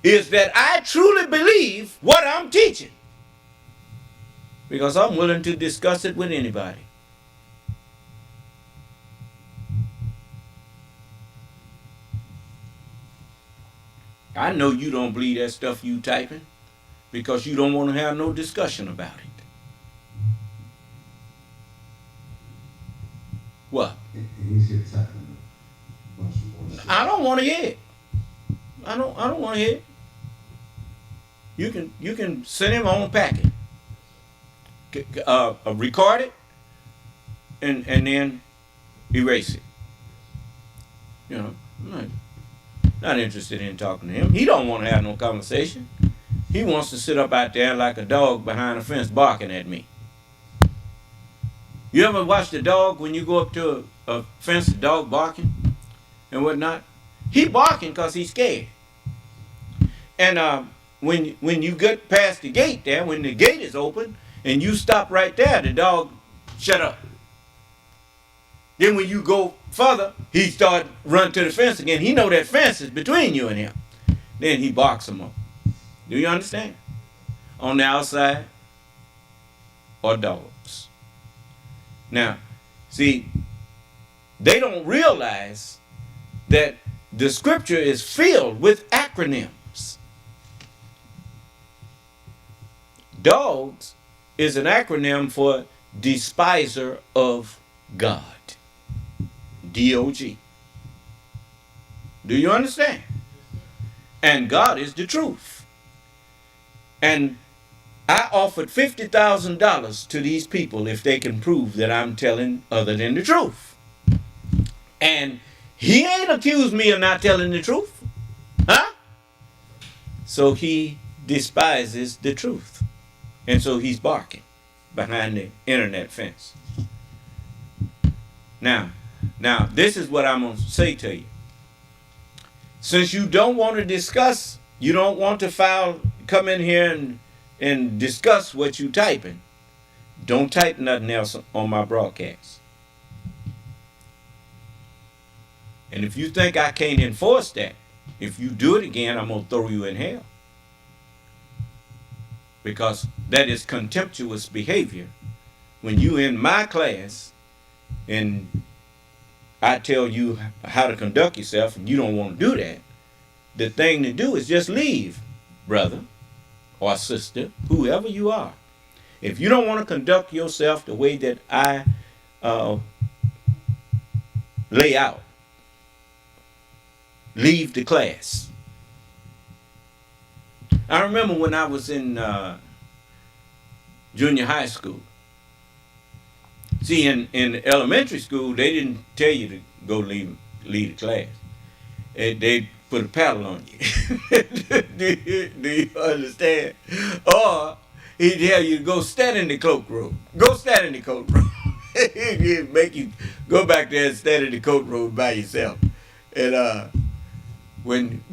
is that I truly believe what I'm teaching. Because I'm willing to discuss it with anybody. I know you don't believe that stuff you typing because you don't want to have no discussion about it. What? He's here typing a bunch of more. I don't want to hear it. I don't want to hear it. You can send him on packet. Record it and then erase it. You know, I'm not interested in talking to him. He don't want to have no conversation. He wants to sit up out there like a dog behind a fence barking at me. You ever watch the dog when you go up to a fence, the dog barking and whatnot? He barking because he's scared. And when you get past the gate there, when the gate is open and you stop right there, the dog shut up. Then when you go further, he start run to the fence again. He know that fence is between you and him. Then he barks some more. Do you understand? On the outside are dogs. Now, see, they don't realize that the scripture is filled with acronyms. Dogs is an acronym for despiser of God. D-O-G. Do you understand? And God is the truth. And I offered $50,000 to these people if they can prove that I'm telling other than the truth. And he ain't accused me of not telling the truth. Huh? So he despises the truth. And so he's barking behind the internet fence. Now, this is what I'm going to say to you. Since you don't want to discuss, you don't want to come in here and discuss what you typing, don't type nothing else on my broadcast. And if you think I can't enforce that, if you do it again, I'm going to throw you in hell. Because that is contemptuous behavior. When you in my class and I tell you how to conduct yourself and you don't want to do that, the thing to do is just leave, brother or sister, whoever you are. If you don't want to conduct yourself the way that I lay out, leave the class. I remember when I was in junior high school. See, in elementary school, they didn't tell you to go leave the class. They put a paddle on you. do you understand? Or he'd tell you to go stand in the cloakroom. Go stand in the cloakroom. He'd make you go back there and stand in the cloakroom by yourself. And when,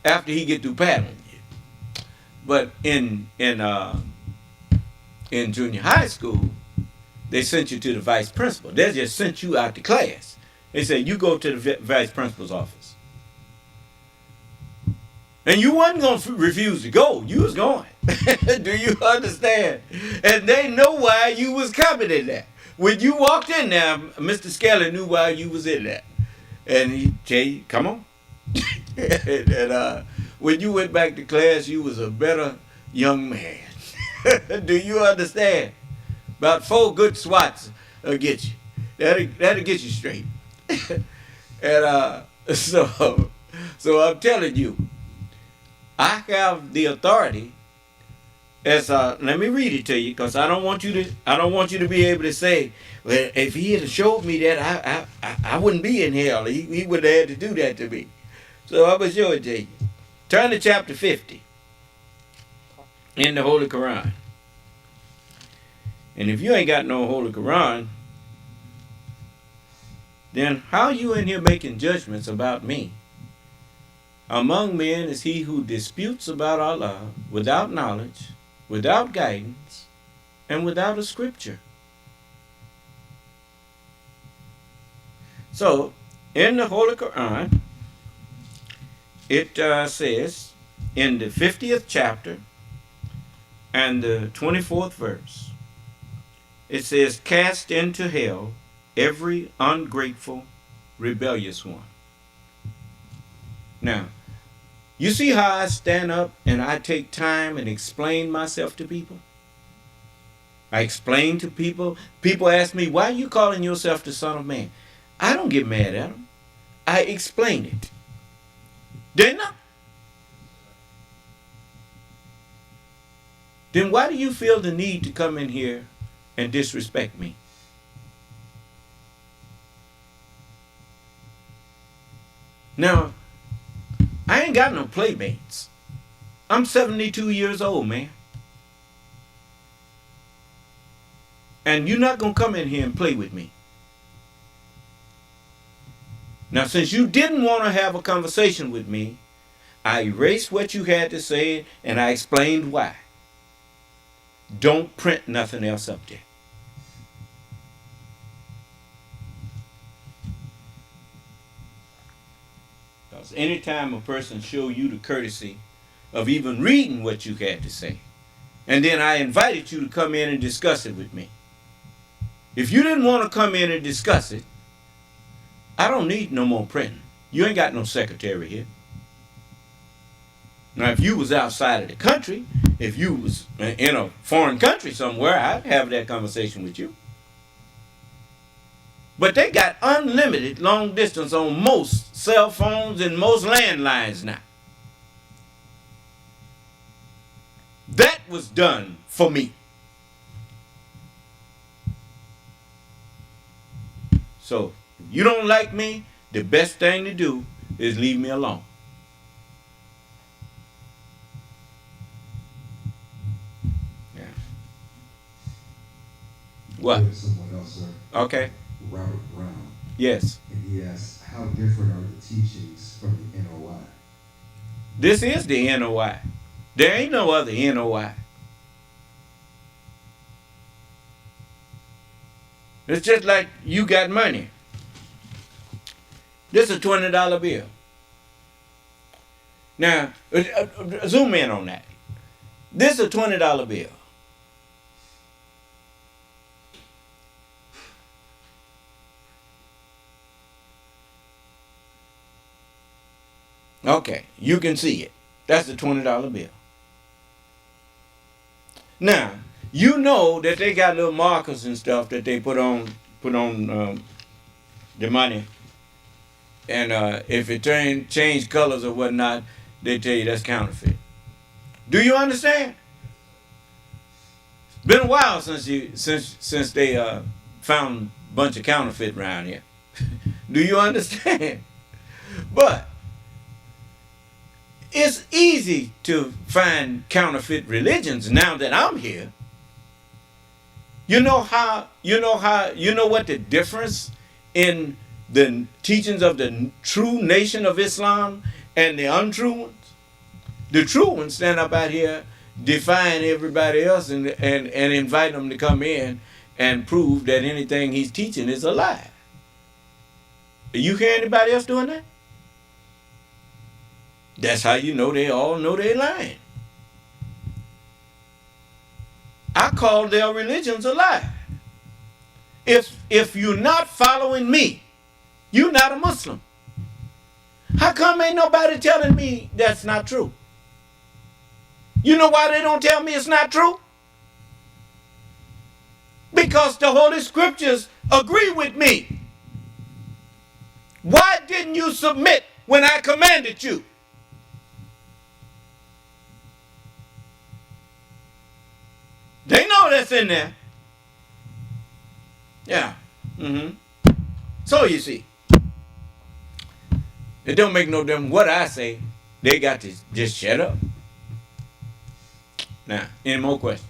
after he get through paddling you. But in junior high school, they sent you to the vice principal. They just sent you out the class. They said, you go to the vice principal's office. And you wasn't going to refuse to go. You was going. Do you understand? And they know why you was coming in there. When you walked in there, Mr. Skelly knew why you was in there. And he tell you, come on. and when you went back to class, you was a better young man. Do you understand? About 4 good swats will get you. That'll get you straight. And so I'm telling you, I have the authority as let me read it to you, because I don't want you to be able to say, well, if he had showed me that, I wouldn't be in hell. He would have had to do that to me. So I'm going to show it to you. Turn to chapter 50 in the Holy Quran. And if you ain't got no Holy Quran, then how are you in here making judgments about me? Among men is he who disputes about Allah without knowledge, without guidance, and without a scripture. So, in the Holy Quran, it says in the 50th chapter and the 24th verse, it says, cast into hell every ungrateful, rebellious one. Now, you see how I stand up and I take time and explain myself to people? I explain to people. People ask me, why are you calling yourself the Son of Man? I don't get mad at them. I explain it. Didn't I? Then why do you feel the need to come in here and disrespect me? Now, I ain't got no playmates. I'm 72 years old, man. And you're not going to come in here and play with me. Now, since you didn't want to have a conversation with me, I erased what you had to say and I explained why. Don't print nothing else up there. Because anytime a person show you the courtesy of even reading what you had to say, and then I invited you to come in and discuss it with me. If you didn't want to come in and discuss it, I don't need no more printing. You ain't got no secretary here. Now, if you was outside of the country, if you was in a foreign country somewhere, I'd have that conversation with you. But they got unlimited long distance on most cell phones and most landlines now. That was done for me. So, if you don't like me, the best thing to do is leave me alone. Yeah. What? Someone else, sir. Okay. Robert Brown. Yes. And he asks, how different are the teachings from the NOI? This is the NOI. There ain't no other NOI. It's just like you got money. This is a $20 bill. Now, zoom in on that. This is a $20 bill. Okay, you can see it. That's a $20 bill. Now, you know that they got little markers and stuff that they put on the money. And if it change colors or whatnot, they tell you that's counterfeit. Do you understand? It's been a while since they found a bunch of counterfeit around here. Do you understand? But it's easy to find counterfeit religions now that I'm here. You know what the difference in the teachings of the true nation of Islam and the untrue ones? The true ones stand up out here defying everybody else and invite them to come in and prove that anything he's teaching is a lie. You hear anybody else doing that? That's how you know they all know they're lying. I call their religions a lie. If you're not following me, you're not a Muslim. How come ain't nobody telling me that's not true? You know why they don't tell me it's not true? Because the Holy Scriptures agree with me. Why didn't you submit when I commanded you? They know that's in there. Yeah. So you see, it don't make no difference what I say. They got to just shut up. Now, any more questions?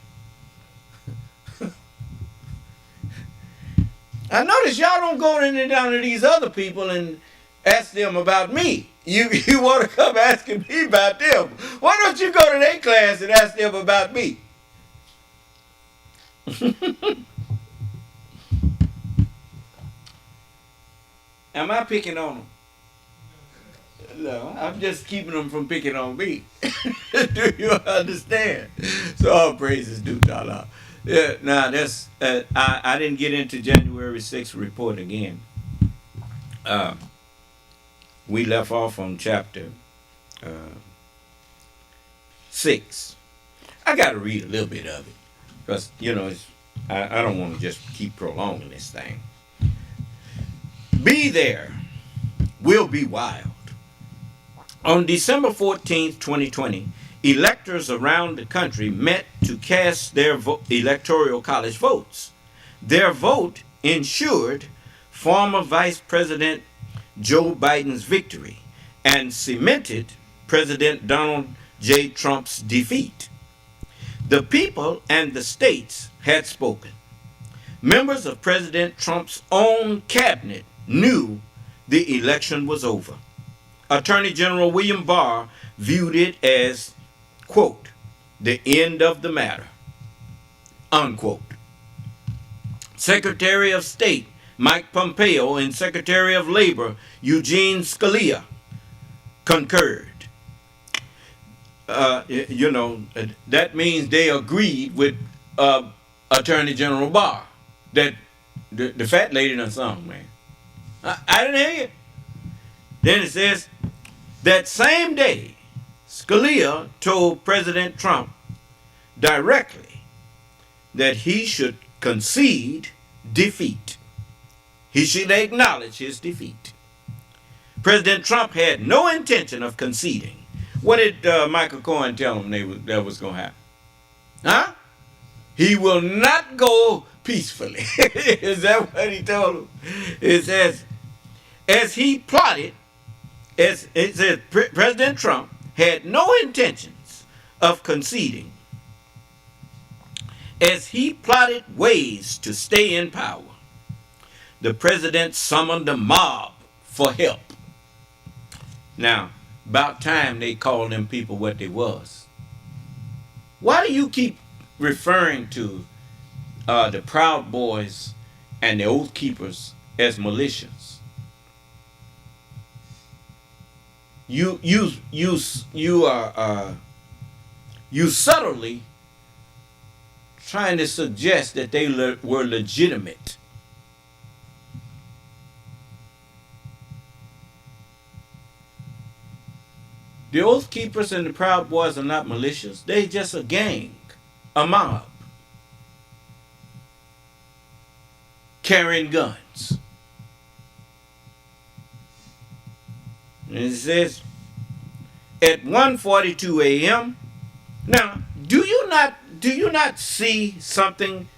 I notice y'all don't go down to these other people and ask them about me. You want to come asking me about them. Why don't you go to their class and ask them about me? Am I picking on them? No, I'm just keeping them from picking on me. Do you understand? So all praises due to Allah. Yeah, now that's I didn't get into January 6th report again. We left off on chapter 6. I got to read a little bit of it because I don't want to just keep prolonging this thing. Be there, will be wild. On December 14th, 2020, electors around the country met to cast their electoral college votes. Their vote ensured former Vice President Joe Biden's victory and cemented President Donald J. Trump's defeat. The people and the states had spoken. Members of President Trump's own cabinet knew the election was over. Attorney General William Barr viewed it as, quote, the end of the matter, unquote. Secretary of State Mike Pompeo and Secretary of Labor Eugene Scalia concurred. That means they agreed with Attorney General Barr that the fat lady done sung, man. I didn't hear you. Then it says, that same day, Scalia told President Trump directly that he should concede defeat. He should acknowledge his defeat. President Trump had no intention of conceding. What did Michael Cohen tell him that was going to happen? Huh? He will not go peacefully. Is that what he told him? It says, as he plotted, as it says, President Trump had no intentions of conceding, as he plotted ways to stay in power. The president summoned a mob for help. Now, about time they called them people what they was. Why do you keep referring to the Proud Boys and the Oath Keepers as militias? You are subtly trying to suggest that they were legitimate. The Oath Keepers and the Proud Boys are not militias. They just a gang, a mob, carrying guns. And it says, at 1:42 a.m. Now, do you not see something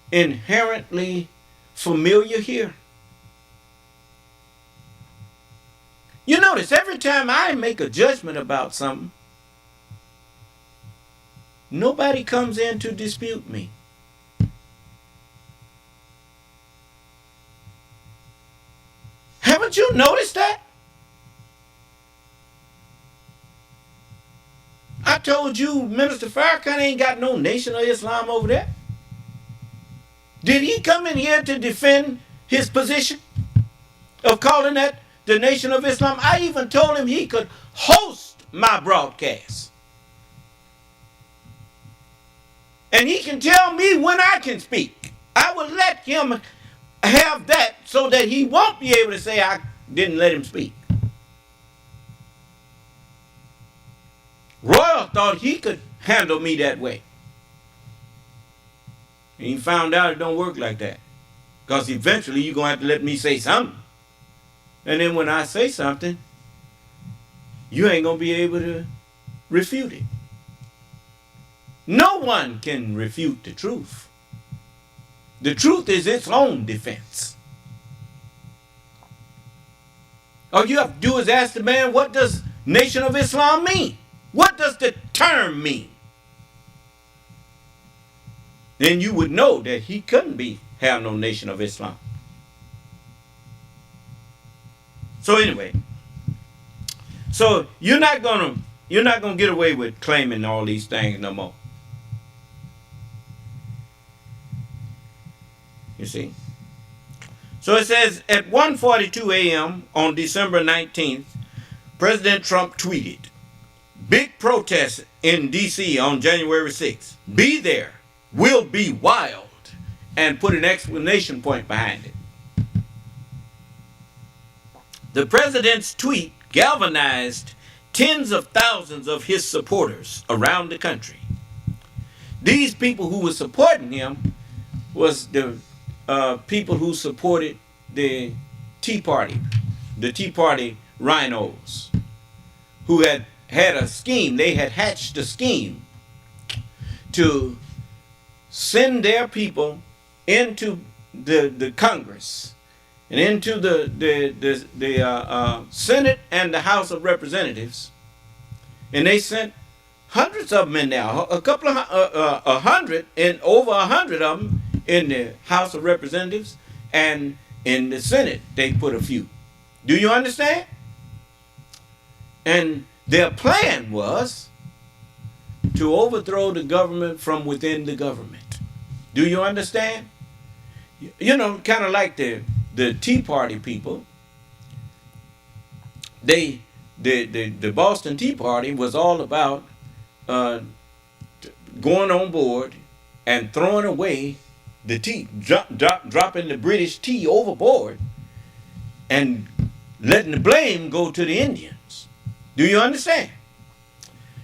inherently familiar here? You notice every time I make a judgment about something, nobody comes in to dispute me. Haven't you noticed that? I told you Minister Farrakhan ain't got no Nation of Islam over there. Did he come in here to defend his position of calling that the Nation of Islam? I even told him he could host my broadcast. And he can tell me when I can speak. I will let him have that so that he won't be able to say I didn't let him speak. Royal thought he could handle me that way. And he found out it don't work like that. Because eventually you're going to have to let me say something. And then when I say something, you ain't going to be able to refute it. No one can refute the truth. The truth is its own defense. All you have to do is ask the man, what does Nation of Islam mean? What does the term mean? Then you would know that he couldn't have no Nation of Islam. So anyway, so you're not gonna get away with claiming all these things no more. You see? So it says at 1:42 a.m. on December 19th, President Trump tweeted, "Big protest in D.C. on January 6th. Be there. Will be wild," and put an exclamation point behind it. The president's tweet galvanized tens of thousands of his supporters around the country. These people who were supporting him was the people who supported the Tea Party rhinos, who had a scheme. They had hatched a scheme to send their people into the Congress and into the Senate and the House of Representatives, and they sent hundreds of them in there, over 100 of them in the House of Representatives, and in the Senate they put a few. Do you understand? And their plan was to overthrow the government from within the government. Do you understand? You know, kind of like the Tea Party people. The Boston Tea Party was all about going on board and throwing away the tea, dropping the British tea overboard and letting the blame go to the Indians. Do you understand?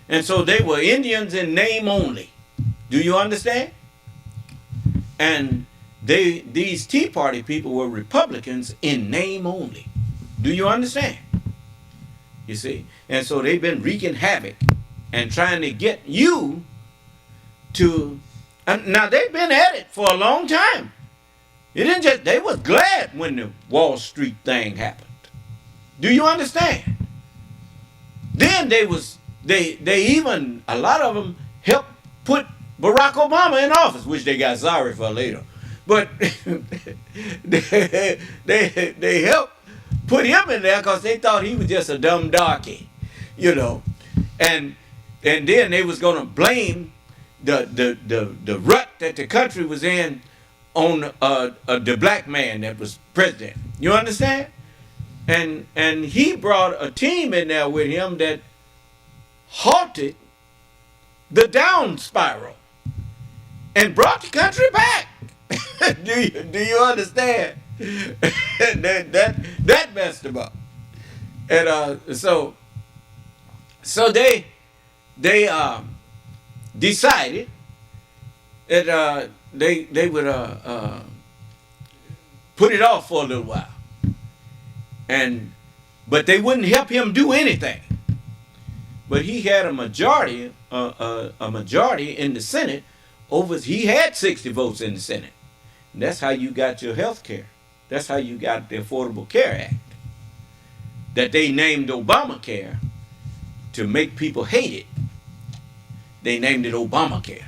And so they were Indians in name only. Do you understand? And these Tea Party people were Republicans in name only. Do you understand? You see? And so they've been wreaking havoc and trying to get you to And now they've been at it for a long time. It didn't just, they was glad when the Wall Street thing happened. Do you understand? Then they even, a lot of them helped put Barack Obama in office, which they got sorry for later. But they helped put him in there because they thought he was just a dumb darky, you know. And then they was going to blame the rut that the country was in on the black man that was president. You understand? And he brought a team in there with him that halted the down spiral and brought the country back. do you understand? that messed them up. And so they decided that they would put it off for a little while, but they wouldn't help him do anything. But he had a majority in the Senate. He had 60 votes in the Senate. And that's how you got your health care. That's how you got the Affordable Care Act that they named Obamacare to make people hate it. They named it Obamacare.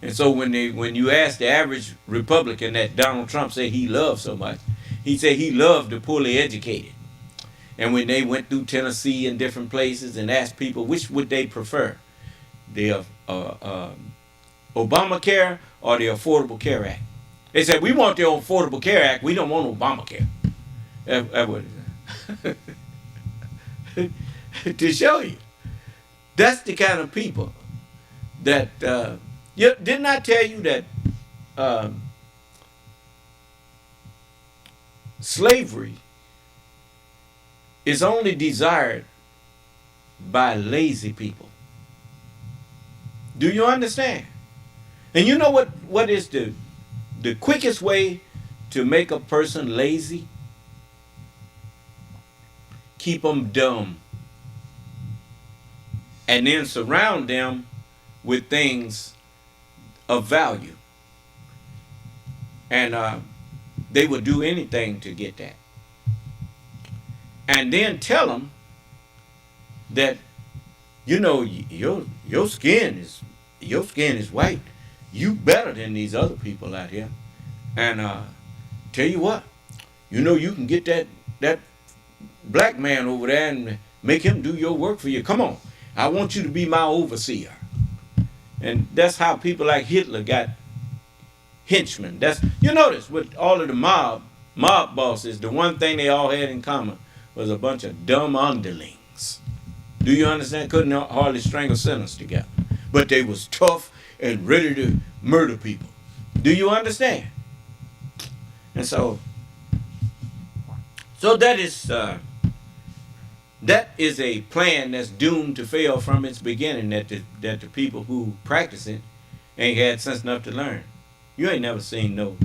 And so when you ask the average Republican that Donald Trump said he loved so much, he said he loved the poorly educated. And when they went through Tennessee and different places and asked people which would they prefer, the Obamacare or the Affordable Care Act, they said, we want the Affordable Care Act, we don't want Obamacare. That was to show you. That's the kind of people that, didn't I tell you that slavery is only desired by lazy people? Do you understand? And you know what is the quickest way to make a person lazy? Keep them dumb. And then surround them with things of value. And they will do anything to get that. And then tell them that, your skin is white. You better than these other people out here. And tell you what, you can get that black man over there and make him do your work for you. Come on, I want you to be my overseer. And that's how people like Hitler got henchmen. You notice with all of the mob bosses, the one thing they all had in common was a bunch of dumb underlings. Do you understand? Couldn't hardly strangle sinners together. But they was tough and ready to murder people. Do you understand? And so that is a plan that's doomed to fail from its beginning, that the people who practice it ain't had sense enough to learn. You ain't never seen no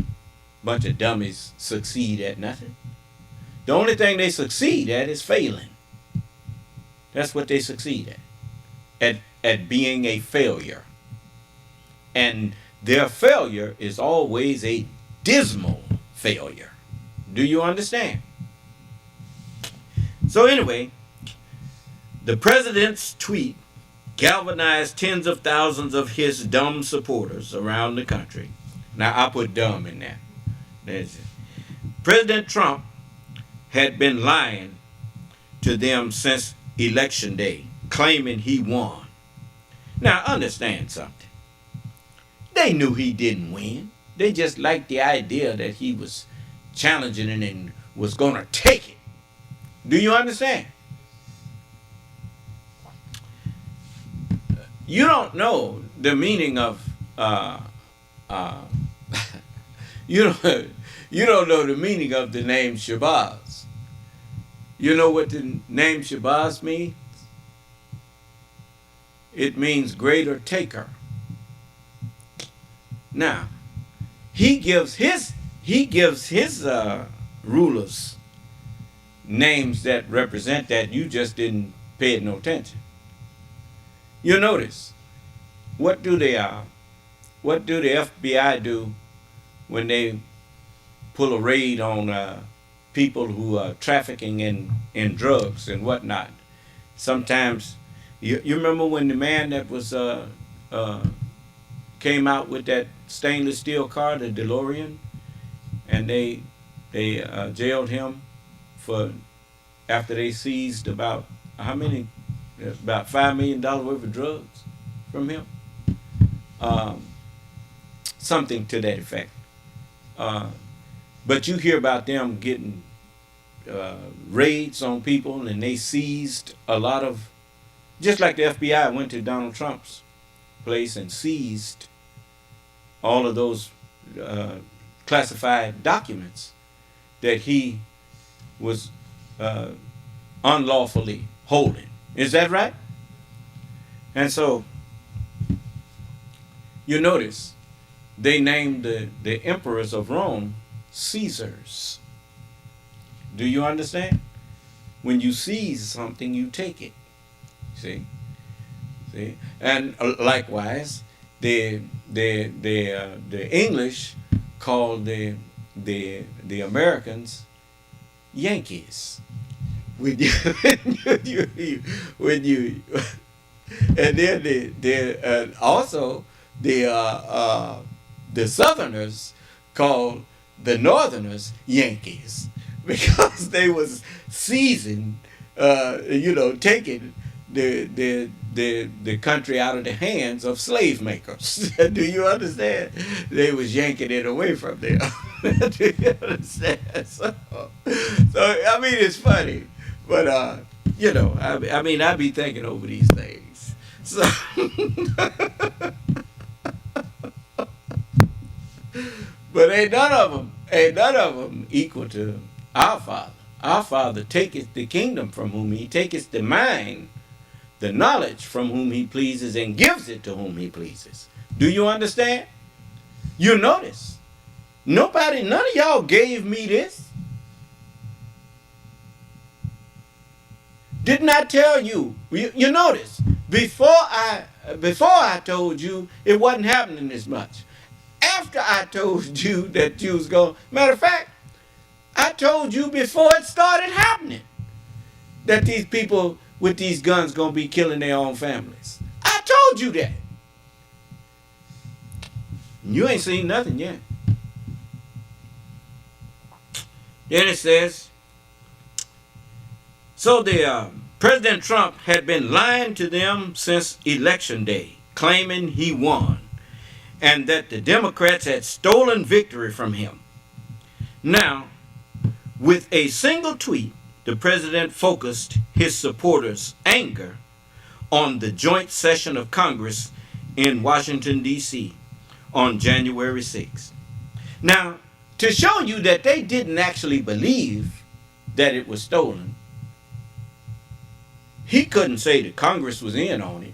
bunch of dummies succeed at nothing. The only thing they succeed at is failing. That's what they succeed at being a failure. And their failure is always a dismal failure. Do you understand? So anyway, the president's tweet galvanized tens of thousands of his dumb supporters around the country. Now I put dumb in there. President Trump had been lying to them since election day, claiming he won. Now understand something. They knew he didn't win. They just liked the idea that he was challenging it and was going to take it. Do you understand? You don't know the meaning of you don't know the meaning of the name Shabazz. You know what the name Shabazz means? It means greater taker. Now, he gives his rulers names that represent that. You just didn't pay no attention. You notice, what do they what do the FBI do when they pull a raid on people who are trafficking in drugs and whatnot? Sometimes, you remember when the man that was came out with that stainless steel car, the DeLorean, and they jailed him for after they seized about how many, about $5 million worth of drugs from him, something to that effect. But you hear about them getting raids on people, and they seized a lot of, just like the FBI went to Donald Trump's place and seized all of those classified documents that he was unlawfully holding. Is that right? And so you notice they named the emperors of Rome Caesars. Do you understand? When you seize something, you take it. See? And likewise, the English called the Americans Yankees. When you and then also the Southerners called the Northerners Yankees because they was seizing, taking the country out of the hands of slave makers. Do you understand? They was yanking it away from them. Do you understand? So I mean, it's funny, but I be thinking over these things. So, but ain't none of them equal to our Father. Our Father taketh the kingdom from whom he taketh the mind, the knowledge from whom he pleases, and gives it to whom he pleases. Do you understand? You notice, none of y'all gave me this. Didn't I tell you? You notice, before I told you, it wasn't happening as much. After I told you that you was going, matter of fact, I told you before it started happening that these people with these guns gonna be killing their own families. I told you that. You ain't seen nothing yet. Then it says, so the President Trump had been lying to them since Election Day, claiming he won, and that the Democrats had stolen victory from him. Now, with a single tweet, the president focused his supporters' anger on the joint session of Congress in Washington, D.C. on January 6th. Now, to show you that they didn't actually believe that it was stolen, he couldn't say that Congress was in on it.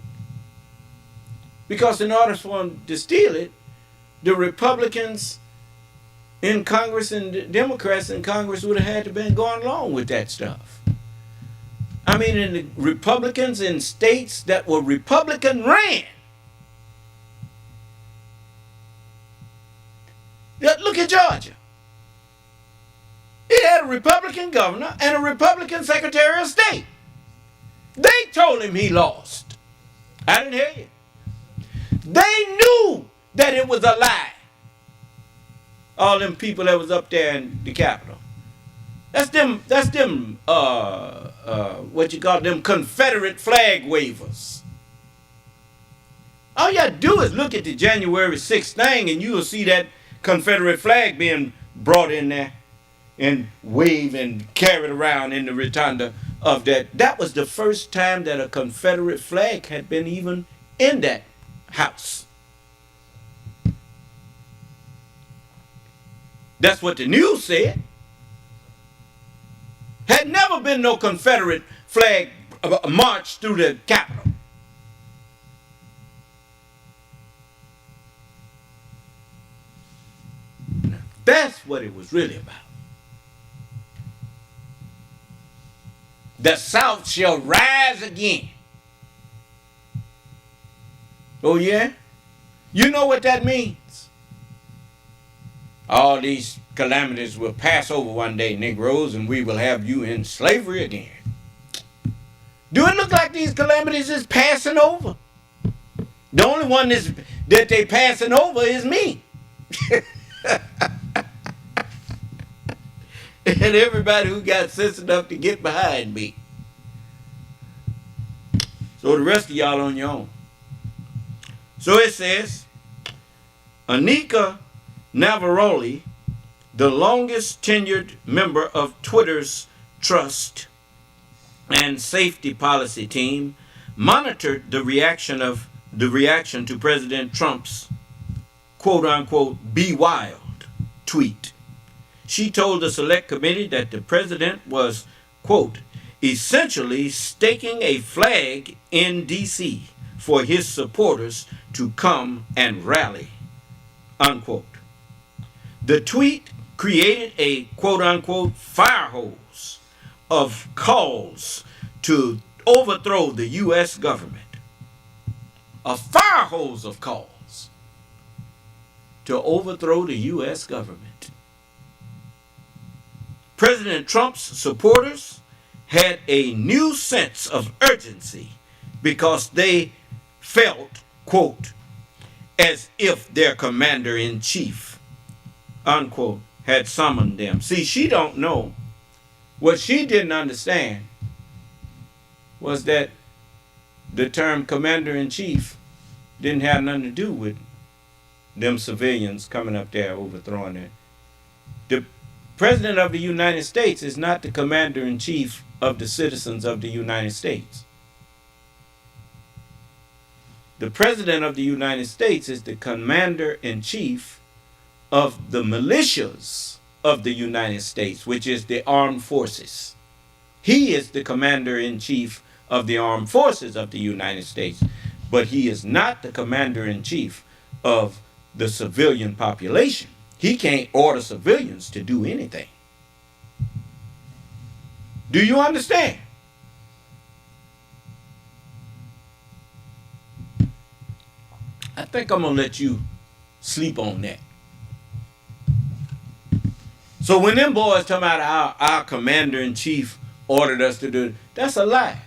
Because in order for them to steal it, the Republicans in Congress and the Democrats in Congress would have had to been going along with that stuff. I mean, and the Republicans in states that were Republican ran. Look at Georgia. It had a Republican governor and a Republican Secretary of State. They told him he lost. I didn't hear you. They knew that it was a lie. All them people that was up there in the Capitol. That's them, what you call them, Confederate flag wavers. All you have to do is look at the January 6th thing and you will see that Confederate flag being brought in there and waved and carried around in the rotunda of that. That was the first time that a Confederate flag had been even in that house. That's what the news said. Had never been no Confederate flag march through the Capitol. Now, that's what it was really about. The South shall rise again. Oh yeah? You know what that means? All these calamities will pass over one day, Negroes, and we will have you in slavery again. Do it look like these calamities is passing over? The only one that they passing over is me. And everybody who got sense enough to get behind me. So the rest of y'all on your own. So it says, Anika Navaroli, the longest tenured member of Twitter's trust and safety policy team, monitored the reaction to President Trump's quote unquote "be wild" tweet. She told the select committee that the president was quote essentially staking a flag in DC for his supporters to come and rally, unquote. The tweet created a quote-unquote fire hose of calls to overthrow the U.S. government. A fire hose of calls to overthrow the U.S. government. President Trump's supporters had a new sense of urgency because they felt, quote, as if their commander-in-chief, unquote, had summoned them. See, she don't know. What she didn't understand was that the term commander-in-chief didn't have nothing to do with them civilians coming up there overthrowing it. The President of the United States is not the commander-in-chief of the citizens of the United States. The President of the United States is the commander-in-chief of the militias of the United States, which is the armed forces. He is the commander-in-chief of the armed forces of the United States, but he is not the commander-in-chief of the civilian population. He can't order civilians to do anything. Do you understand? I think I'm going to let you sleep on that. So when them boys talking about our commander-in-chief ordered us to do it, that's a lie.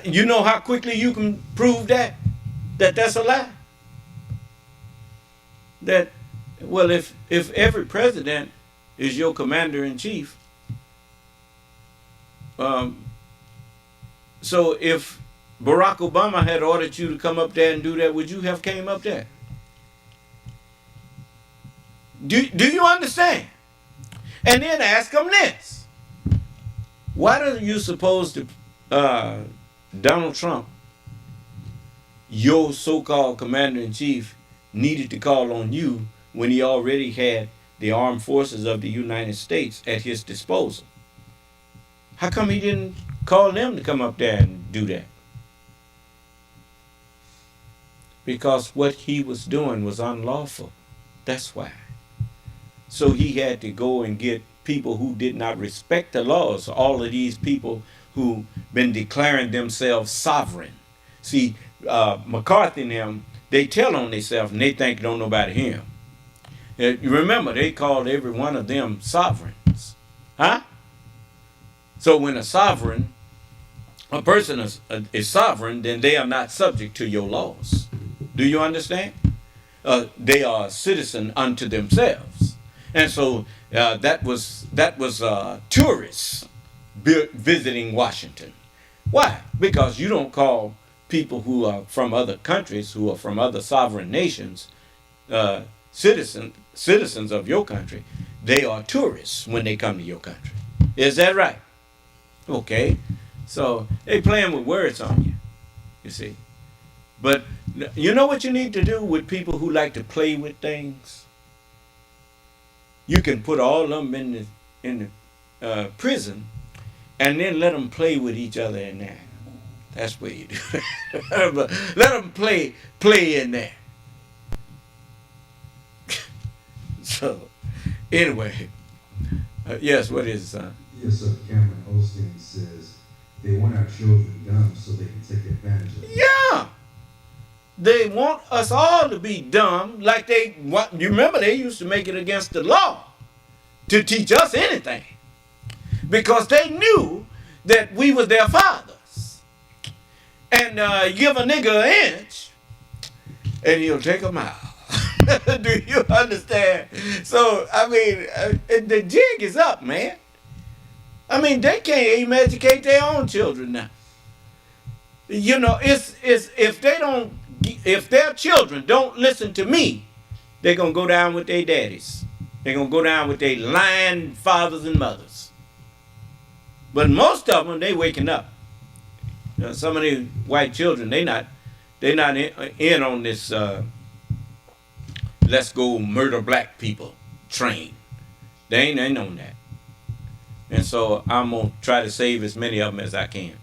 You know how quickly you can prove that that's a lie? That, well, if every president is your commander-in-chief, so if Barack Obama had ordered you to come up there and do that, would you have came up there? Do you understand? And then ask them this. Why don't you suppose that Donald Trump, your so-called commander-in-chief, needed to call on you when he already had the armed forces of the United States at his disposal? How come he didn't call them to come up there and do that? Because what he was doing was unlawful. That's why. So he had to go and get people who did not respect the laws, all of these people who been declaring themselves sovereign. See, McCarthy and them, they tell on themselves and they think don't nobody hear them. You remember, they called every one of them sovereigns. Huh? So when a person is sovereign, then they are not subject to your laws. Do you understand? They are a citizen unto themselves. And so that was tourists visiting Washington. Why? Because you don't call people who are from other countries, who are from other sovereign nations, citizens of your country. They are tourists when they come to your country. Is that right? Okay. So they playing with words on you, you see. But you know what you need to do with people who like to play with things? You can put all of them in the prison and then let them play with each other in there. That's what you do. Let them play in there. So, anyway, yes, what is it, son? Yes, sir. Cameron Osteen says, They want our children dumb so they can take advantage of them. Yeah. They want us all to be dumb, like you remember they used to make it against the law to teach us anything. Because they knew that we were their fathers. And give a nigga an inch, and he'll take a mile. Do you understand? So, I mean, the jig is up, man. I mean, they can't even educate their own children now. You know, it's if their children don't listen to me, they're going to go down with their daddies. They're going to go down with their lying fathers and mothers. But most of them, they waking up. You know, some of the white children, they're not in on this let's go murder black people train. They ain't on that. And so I'm going to try to save as many of them as I can.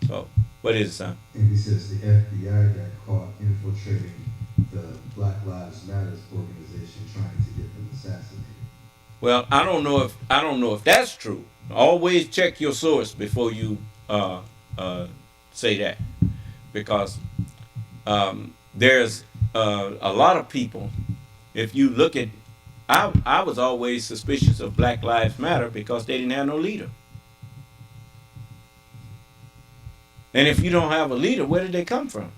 So, what is it, son? And he says the FBI got caught infiltrating the Black Lives Matter organization trying to get them assassinated. Well, I don't know if that's true. Always check your source before you say that, because there's a lot of people. If you look at, I was always suspicious of Black Lives Matter because they didn't have no leader. And if you don't have a leader, where did they come from?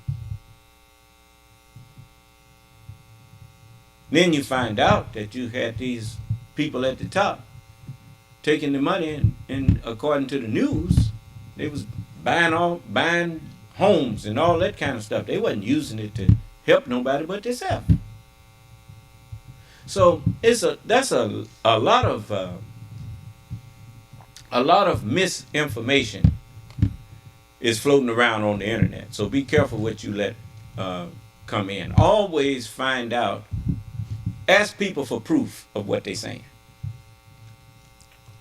Then you find out that you had these people at the top taking the money, and according to the news, they was buying homes and all that kind of stuff. They wasn't using it to help nobody but themselves. So that's a lot of misinformation is floating around on the internet. So be careful what you let come in. Always find out. Ask people for proof of what they're saying.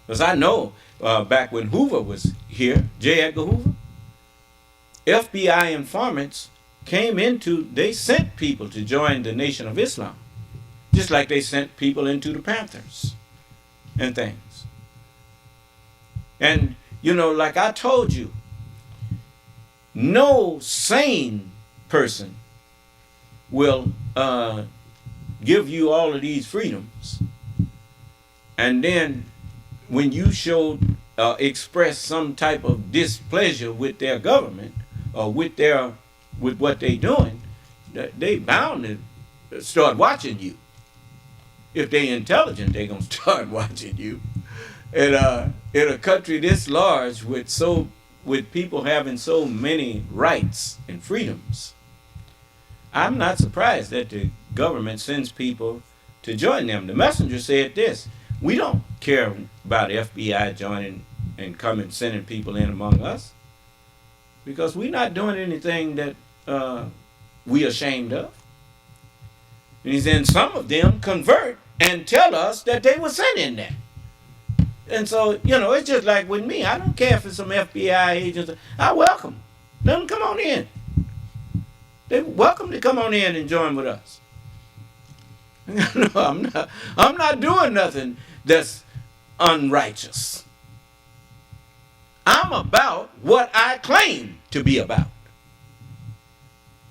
Because I know back when Hoover was here, J. Edgar Hoover, FBI informants they sent people to join the Nation of Islam. Just like they sent people into the Panthers and things. And, you know, like I told you, no sane person will give you all of these freedoms, and then when you express some type of displeasure with their government or with what they're doing, they bound to start watching you. If they're intelligent, they're gonna start watching you. And in a country this large with people having so many rights and freedoms, I'm not surprised that the government sends people to join them. The messenger said this: we don't care about the FBI joining and coming sending people in among us, because we're not doing anything that we ashamed of. And he said some of them convert and tell us that they were sent in there. And so, you know, it's just like with me. I don't care if it's some FBI agents. I welcome. Let them come on in. They're welcome to come on in and join with us. No, I'm not doing nothing that's unrighteous. I'm about what I claim to be about.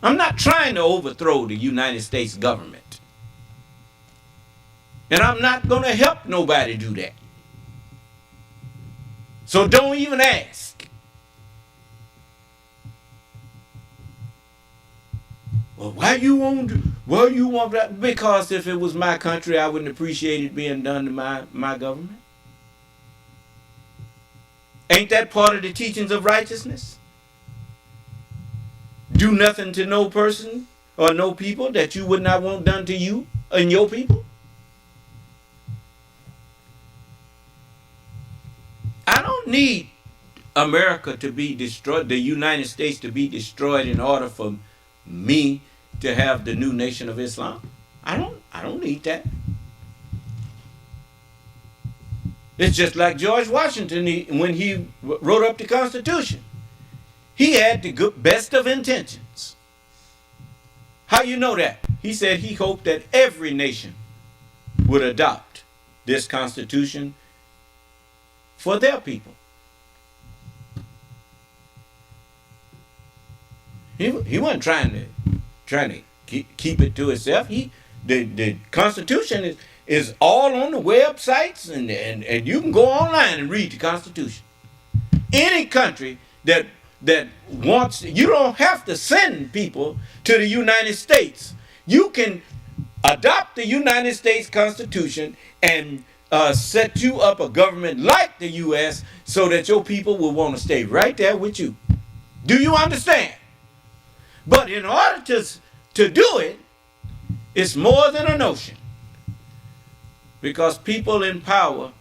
I'm not trying to overthrow the United States government. And I'm not going to help nobody do that. So don't even ask. Well, why you want that? Because if it was my country, I wouldn't appreciate it being done to my government. Ain't that part of the teachings of righteousness? Do nothing to no person or no people that you would not want done to you and your people. I don't need America to be destroyed, the United States to be destroyed in order for me to have the new Nation of Islam. I don't need that. It's just like George Washington, when he wrote up the Constitution. He had the best of intentions. How you know that? He said he hoped that every nation would adopt this Constitution for their people. He wasn't trying to keep it to itself. The Constitution is all on the websites, and you can go online and read the Constitution. Any country that wants, you don't have to send people to the United States. You can adopt the United States Constitution and set you up a government like the U.S. so that your people will want to stay right there with you. Do you understand? But in order to do it, it's more than a notion. Because people in power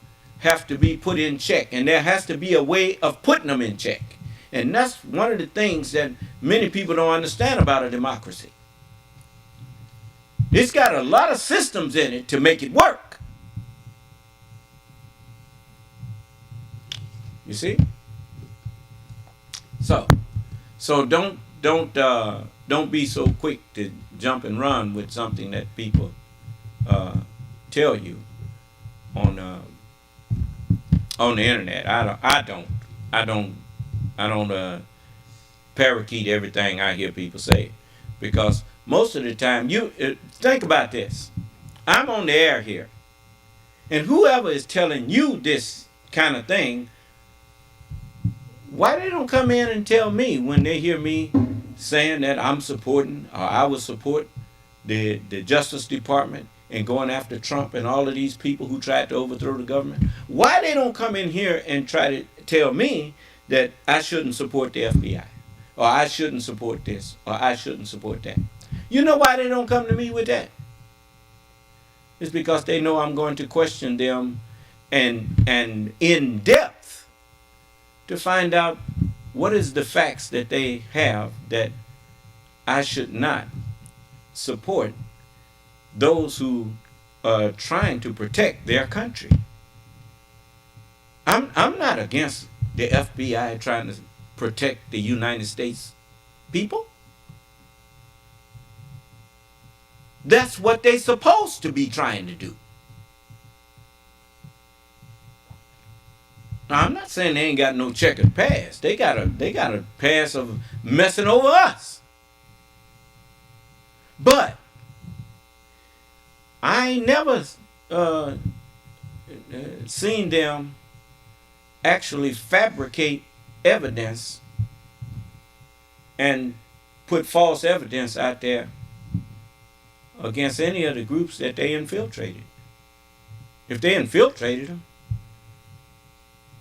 have to be put in check, and there has to be a way of putting them in check. And that's one of the things that many people don't understand about a democracy. It's got a lot of systems in it to make it work. You see? So don't be so quick to jump and run with something that people tell you on the internet. I don't parakeet everything I hear people say, because most of the time, you think about this. I'm on the air here, and whoever is telling you this kind of thing, why they don't come in and tell me when they hear me saying that I'm supporting, or I would support the Justice Department and going after Trump and all of these people who tried to overthrow the government? Why they don't come in here and try to tell me that I shouldn't support the FBI, or I shouldn't support this, or I shouldn't support that? You know why they don't come to me with that? It's because they know I'm going to question them and in depth to find out what is the facts that they have that I should not support those who are trying to protect their country. I'm not against the FBI trying to protect the United States people. That's what they're supposed to be trying to do. Now, I'm not saying they ain't got no checkered past. They got a past of messing over us. But I ain't never seen them actually fabricate evidence and put false evidence out there against any of the groups that they infiltrated. If they infiltrated them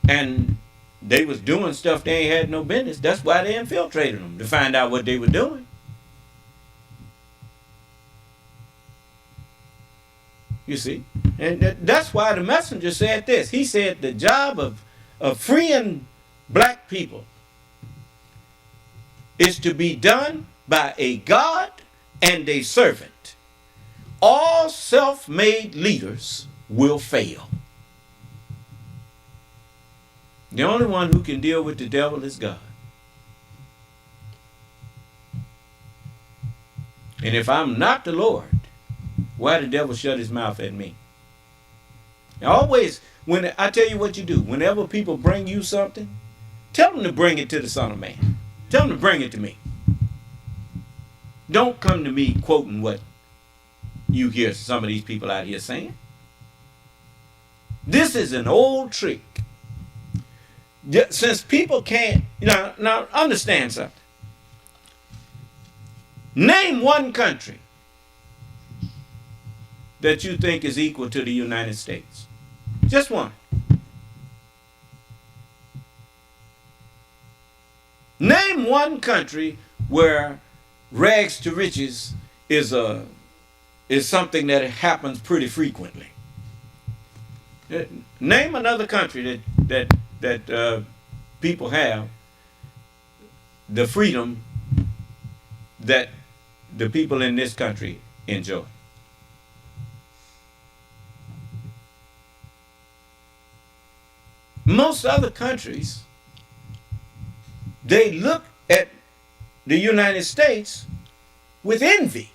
and they was doing stuff they ain't had no business, that's why they infiltrated them, to find out what they were doing. You see? And that's why the messenger said this. He said the job of freeing black people is to be done by a God and a servant. All self-made leaders will fail. The only one who can deal with the devil is God. And if I'm not the Lord, why the devil shut his mouth at me? Always, when I tell you what you do, whenever people bring you something, tell them to bring it to the Son of Man. Tell them to bring it to me. Don't come to me quoting what you hear some of these people out here saying. This is an old trick. Since people can't, now understand something. Name one country that you think is equal to the United States. Just one. Name one country where rags to riches is something that happens pretty frequently. Name another country that people have the freedom that the people in this country enjoy. Most other countries, they look at the United States with envy.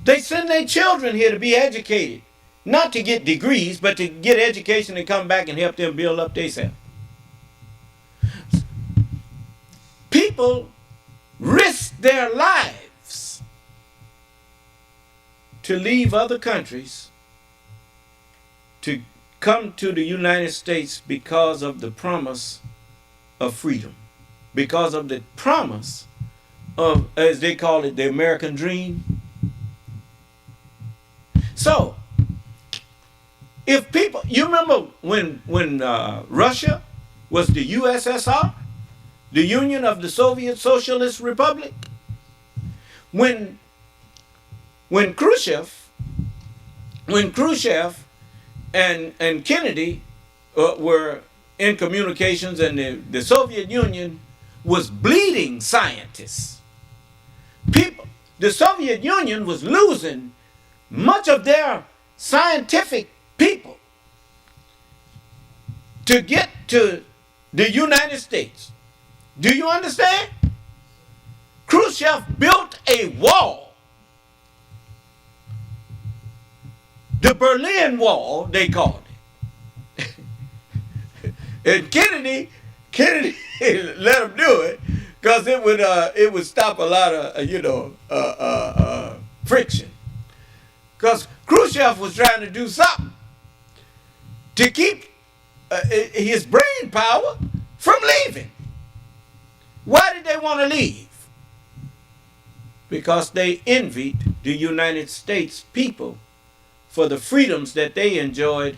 They send their children here to be educated not to get degrees, but to get education and come back and help them build up themselves. People risk their lives to leave other countries to come to the United States because of the promise of freedom, because of the promise of, as they call it, the American dream. So, if people, you remember when Russia was the USSR, the Union of the Soviet Socialist Republic, when Khrushchev and Kennedy were in communications, and the Soviet Union was bleeding scientists. The Soviet Union was losing much of their scientific people to get to the United States. Do you understand? Khrushchev built a wall. The Berlin Wall, they called it. And Kennedy let him do it because it would stop a lot of friction. Because Khrushchev was trying to do something to keep his brain power from leaving. Why did they want to leave? Because they envied the United States people for the freedoms that they enjoyed.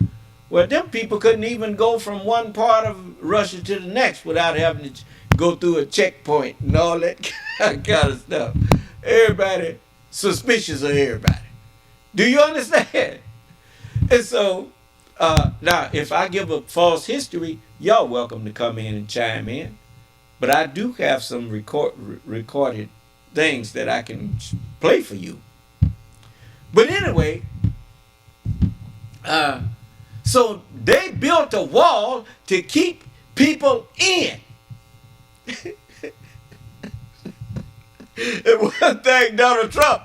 Well, them people couldn't even go from one part of Russia to the next without having to go through a checkpoint and all that kind of stuff. Everybody suspicious of everybody. Do you understand? And so, now, if I give a false history, y'all welcome to come in and chime in. But I do have some recorded things that I can play for you. But anyway, so they built a wall to keep people in. And one thing Donald Trump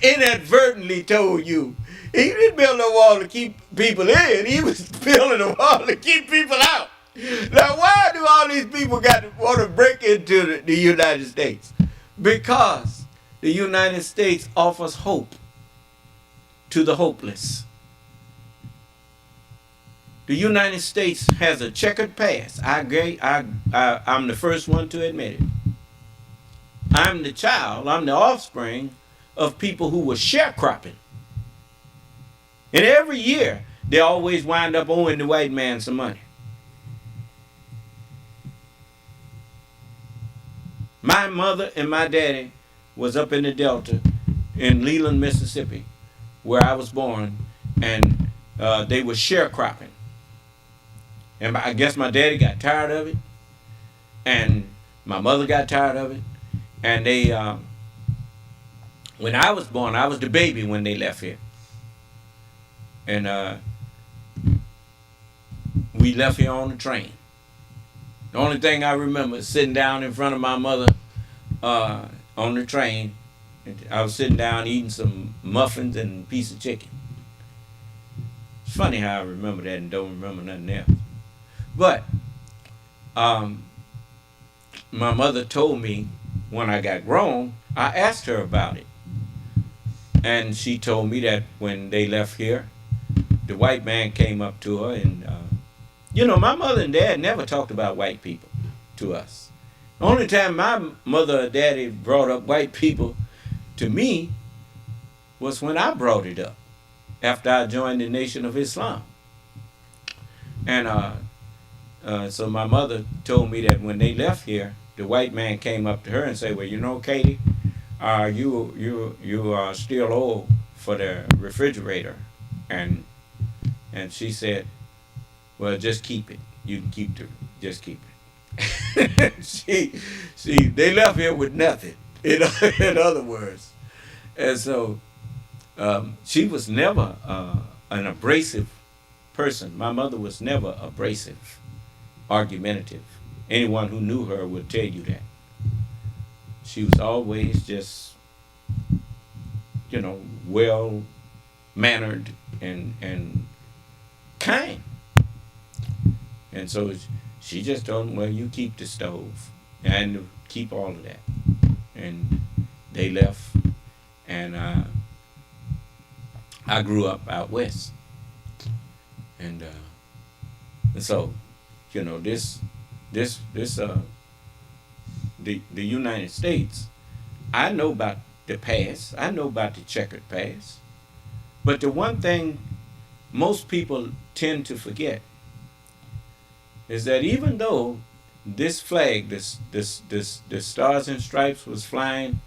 inadvertently told you, he didn't build a wall to keep people in, he was building a wall to keep people out. Now, why do all these people want to break into the United States? Because the United States offers hope to the hopeless. The United States has a checkered past. I agree. I'm the first one to admit it. I'm the offspring of people who were sharecropping. And every year, they always wind up owing the white man some money. My mother and my daddy was up in the Delta in Leland, Mississippi, where I was born, and they were sharecropping. And I guess my daddy got tired of it, and my mother got tired of it, and they, when I was born, I was the baby when they left here. And we left here on the train. The only thing I remember is sitting down in front of my mother on the train. I was sitting down eating some muffins and a piece of chicken. It's funny how I remember that and don't remember nothing else. But my mother told me when I got grown, I asked her about it. And she told me that when they left here, the white man came up to her and, my mother and dad never talked about white people to us. The only time my mother or daddy brought up white people to me was when I brought it up after I joined the Nation of Islam. And so my mother told me that when they left here, the white man came up to her and said, well, Katie, you are still old for the refrigerator. And she said, well, just keep it. You can just keep it. They left here with nothing, in other words. And so she was never an abrasive person. My mother was never abrasive, argumentative. Anyone who knew her would tell you that. She was always just, well-mannered and kind. And so she just told him, well, you keep the stove and keep all of that. And they left, and I grew up out west. And so, you know, the United States, I know about the past. I know about the checkered past. But the one thing most people tend to forget is that even though this flag, this stars and stripes was flying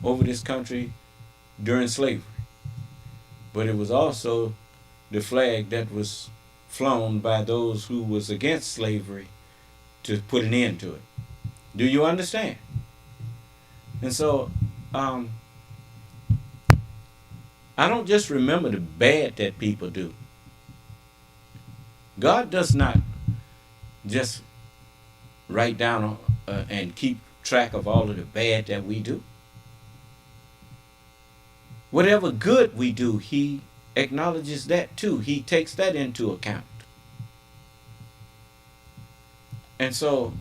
over this country during slavery, but it was also the flag that was flown by those who was against slavery to put an end to it. Do you understand? And so I don't just remember the bad that people do. God does not just write down and keep track of all of the bad that we do. Whatever good we do, he acknowledges that too. He takes that into account. And so,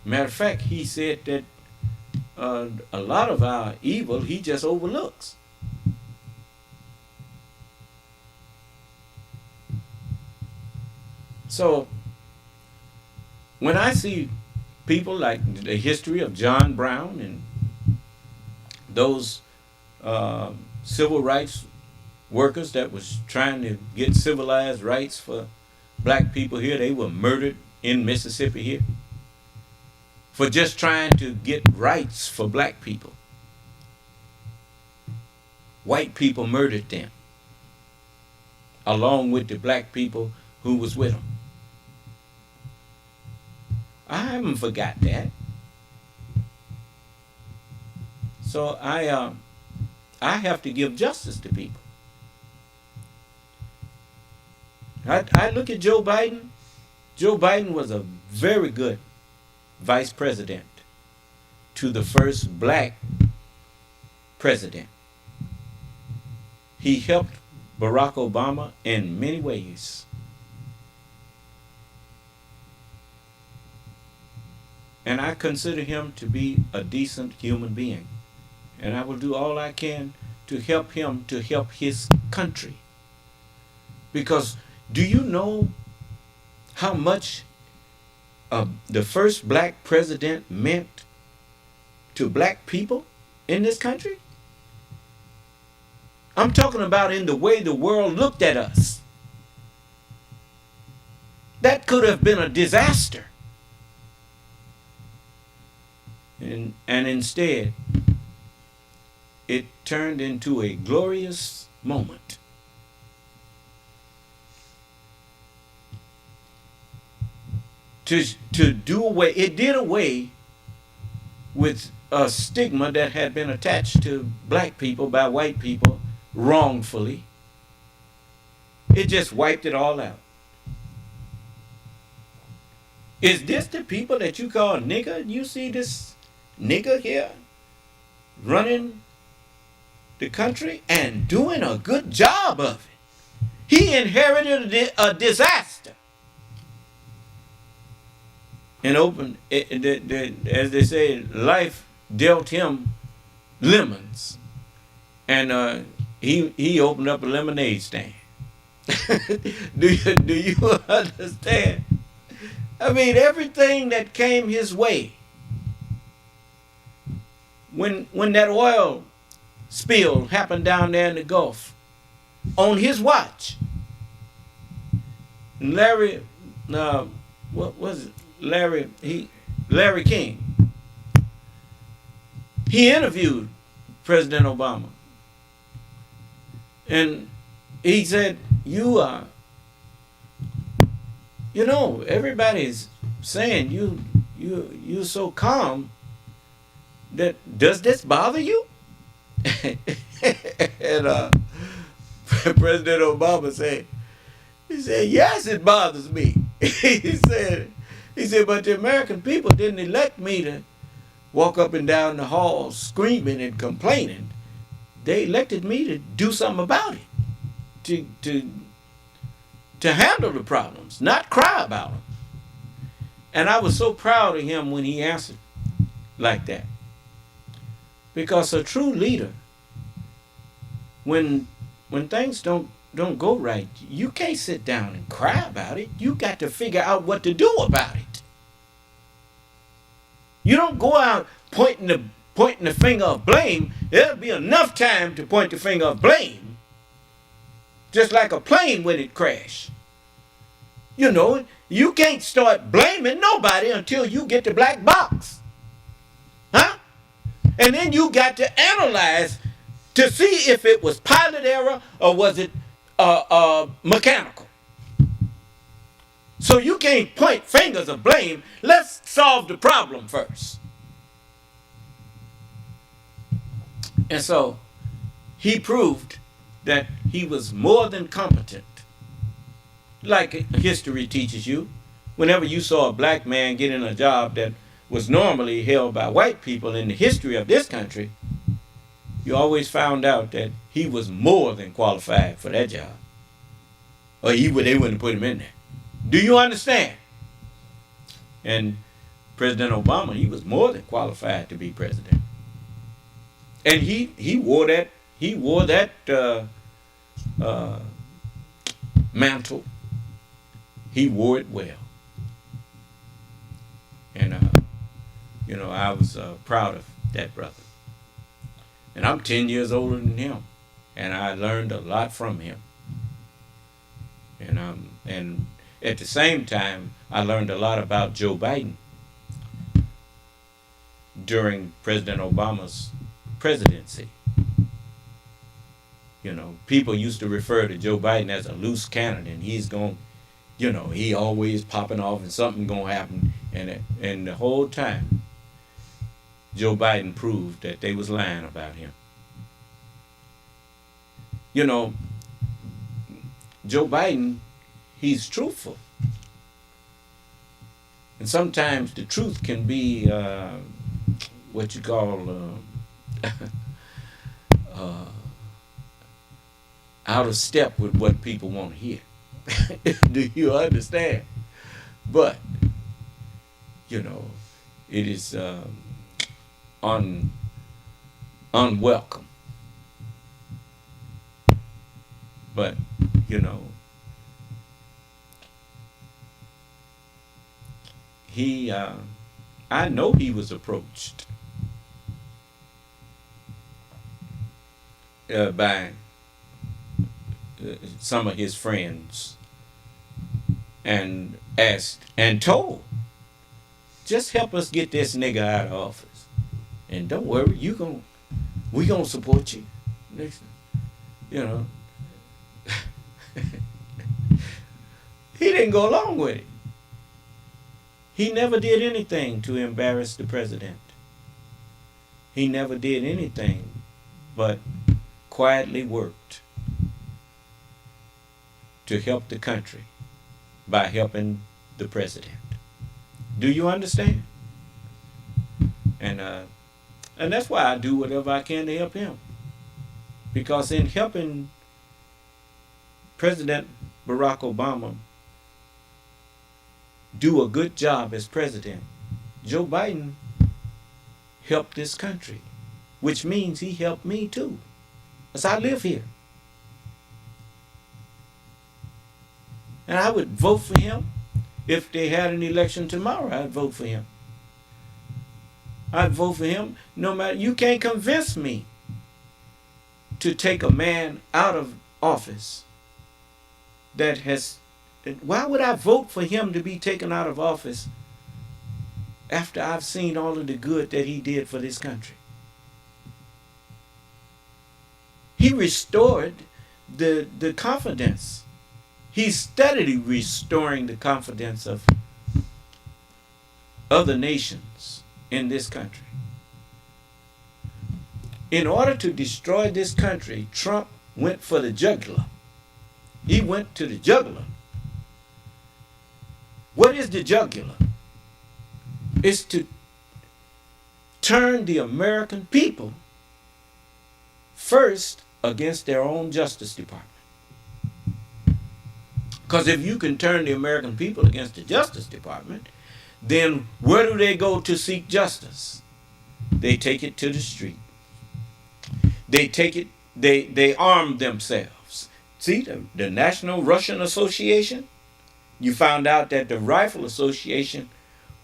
matter of fact, he said that a lot of our evil he just overlooks. So, when I see people like the history of John Brown and those civil rights workers that was trying to get civilized rights for black people here, they were murdered in Mississippi here for just trying to get rights for black people. White people murdered them along with the black people who was with them. I haven't forgot that. So I have to give justice to people. I look at Joe Biden. Joe Biden was a very good vice president to the first black president. He helped Barack Obama in many ways. And I consider him to be a decent human being. And I will do all I can to help him to help his country. Because do you know how much the first black president meant to black people in this country? I'm talking about in the way the world looked at us. That could have been a disaster. And instead, it turned into a glorious moment. To do away, it did away with a stigma that had been attached to black people by white people wrongfully. It just wiped it all out. Is this the people that you call nigger? You see this nigger here running the country and doing a good job of it. He inherited a disaster. And as they say, life dealt him lemons. And he opened up a lemonade stand. Do you understand? I mean, everything that came his way. When that oil spill happened down there in the Gulf, on his watch, Larry, what was it? Larry King. He interviewed President Obama, and he said, "You know, everybody's saying you're so calm. That does this bother you?" And President Obama said, "Yes, it bothers me." He said, "But the American people didn't elect me to walk up and down the hall screaming and complaining. They elected me to do something about it." to handle the problems, not cry about them. And I was so proud of him when he answered like that. Because a true leader, when things don't go right, you can't sit down and cry about it. You got to figure out what to do about it. You don't go out pointing the finger of blame. There'll be enough time to point the finger of blame. Just like a plane when it crashed. You know, you can't start blaming nobody until you get the black box. Huh? And then you got to analyze to see if it was pilot error or was it mechanical. So you can't point fingers of blame. Let's solve the problem first. And so he proved that he was more than competent. Like history teaches you, whenever you saw a black man getting a job that was normally held by white people in the history of this country, you always found out that he was more than qualified for that job. Or they wouldn't put him in there. Do you understand? And President Obama, he was more than qualified to be president. And he wore that mantle. He wore it well. And I was proud of that brother. And I'm 10 years older than him, and I learned a lot from him. And at the same time, I learned a lot about Joe Biden during President Obama's presidency. You know, people used to refer to Joe Biden as a loose cannon, and he's going, he always popping off and something going to happen. And the whole time, Joe Biden proved that they was lying about him. You know, Joe Biden, he's truthful. And sometimes the truth can be what you call out of step with what people want to hear. Do you understand? But, it is unwelcome. But, I know he was approached by some of his friends and asked and told, just help us get this nigga out of office. And don't worry, we gonna support you. He didn't go along with it. He never did anything to embarrass the president. He never did anything but quietly worked to help the country by helping the president. Do you understand? And that's why I do whatever I can to help him. Because in helping President Barack Obama do a good job as president, Joe Biden helped this country, which means he helped me too, because I live here. And I would vote for him. If they had an election tomorrow, I'd vote for him. I'd vote for him no matter. You can't convince me to take a man out of office that has. Why would I vote for him to be taken out of office after I've seen all of the good that he did for this country? He restored the confidence. He's steadily restoring the confidence of other nations in this country. In order to destroy this country, Trump went for the jugular. He went to the jugular. What is the jugular? It's to turn the American people first against their own Justice Department. Because if you can turn the American people against the Justice Department, then where do they go to seek justice? They take it to the street. They take it, they arm themselves. See, the National Russian Association, you found out that the Rifle Association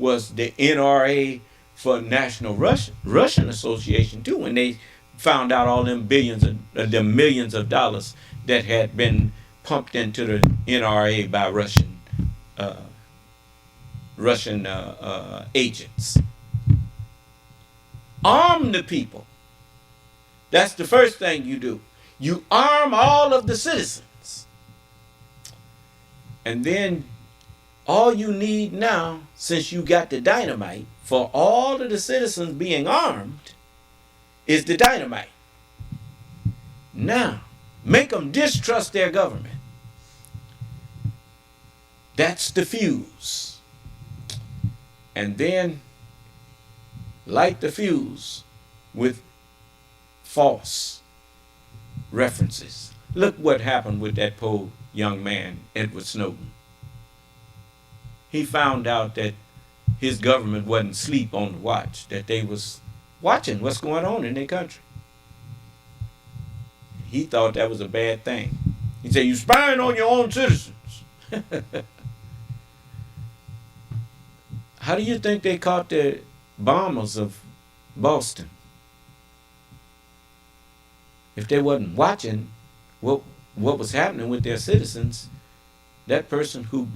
was the NRA for National Russian Association too, when they found out all them the millions of dollars that had been pumped into the NRA by Russian agents. Arm the people. That's the first thing you do. You arm all of the citizens. And then all you need now, since you got the dynamite, for all of the citizens being armed, is the dynamite. Now, make them distrust their government. That's the fuse. And then light the fuse with false references. Look what happened with that poor young man, Edward Snowden. He found out that his government wasn't asleep on the watch, that they was watching what's going on in their country. He thought that was a bad thing. He said, "You spying on your own citizens." How do you think they caught the bombers of Boston? If they wasn't watching what was happening with their citizens, that person who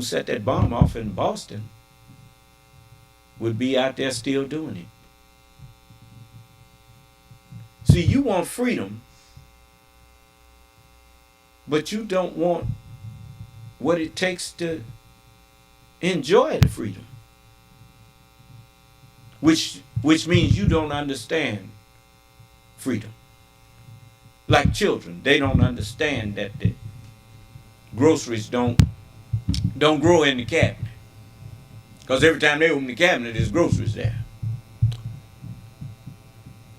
set that bomb off in Boston would be out there still doing it. See, you want freedom, but you don't want what it takes to enjoy the freedom. Which means you don't understand freedom. Like children, they don't understand that the groceries don't grow in the cabinet. Because every time they open the cabinet, there's groceries there.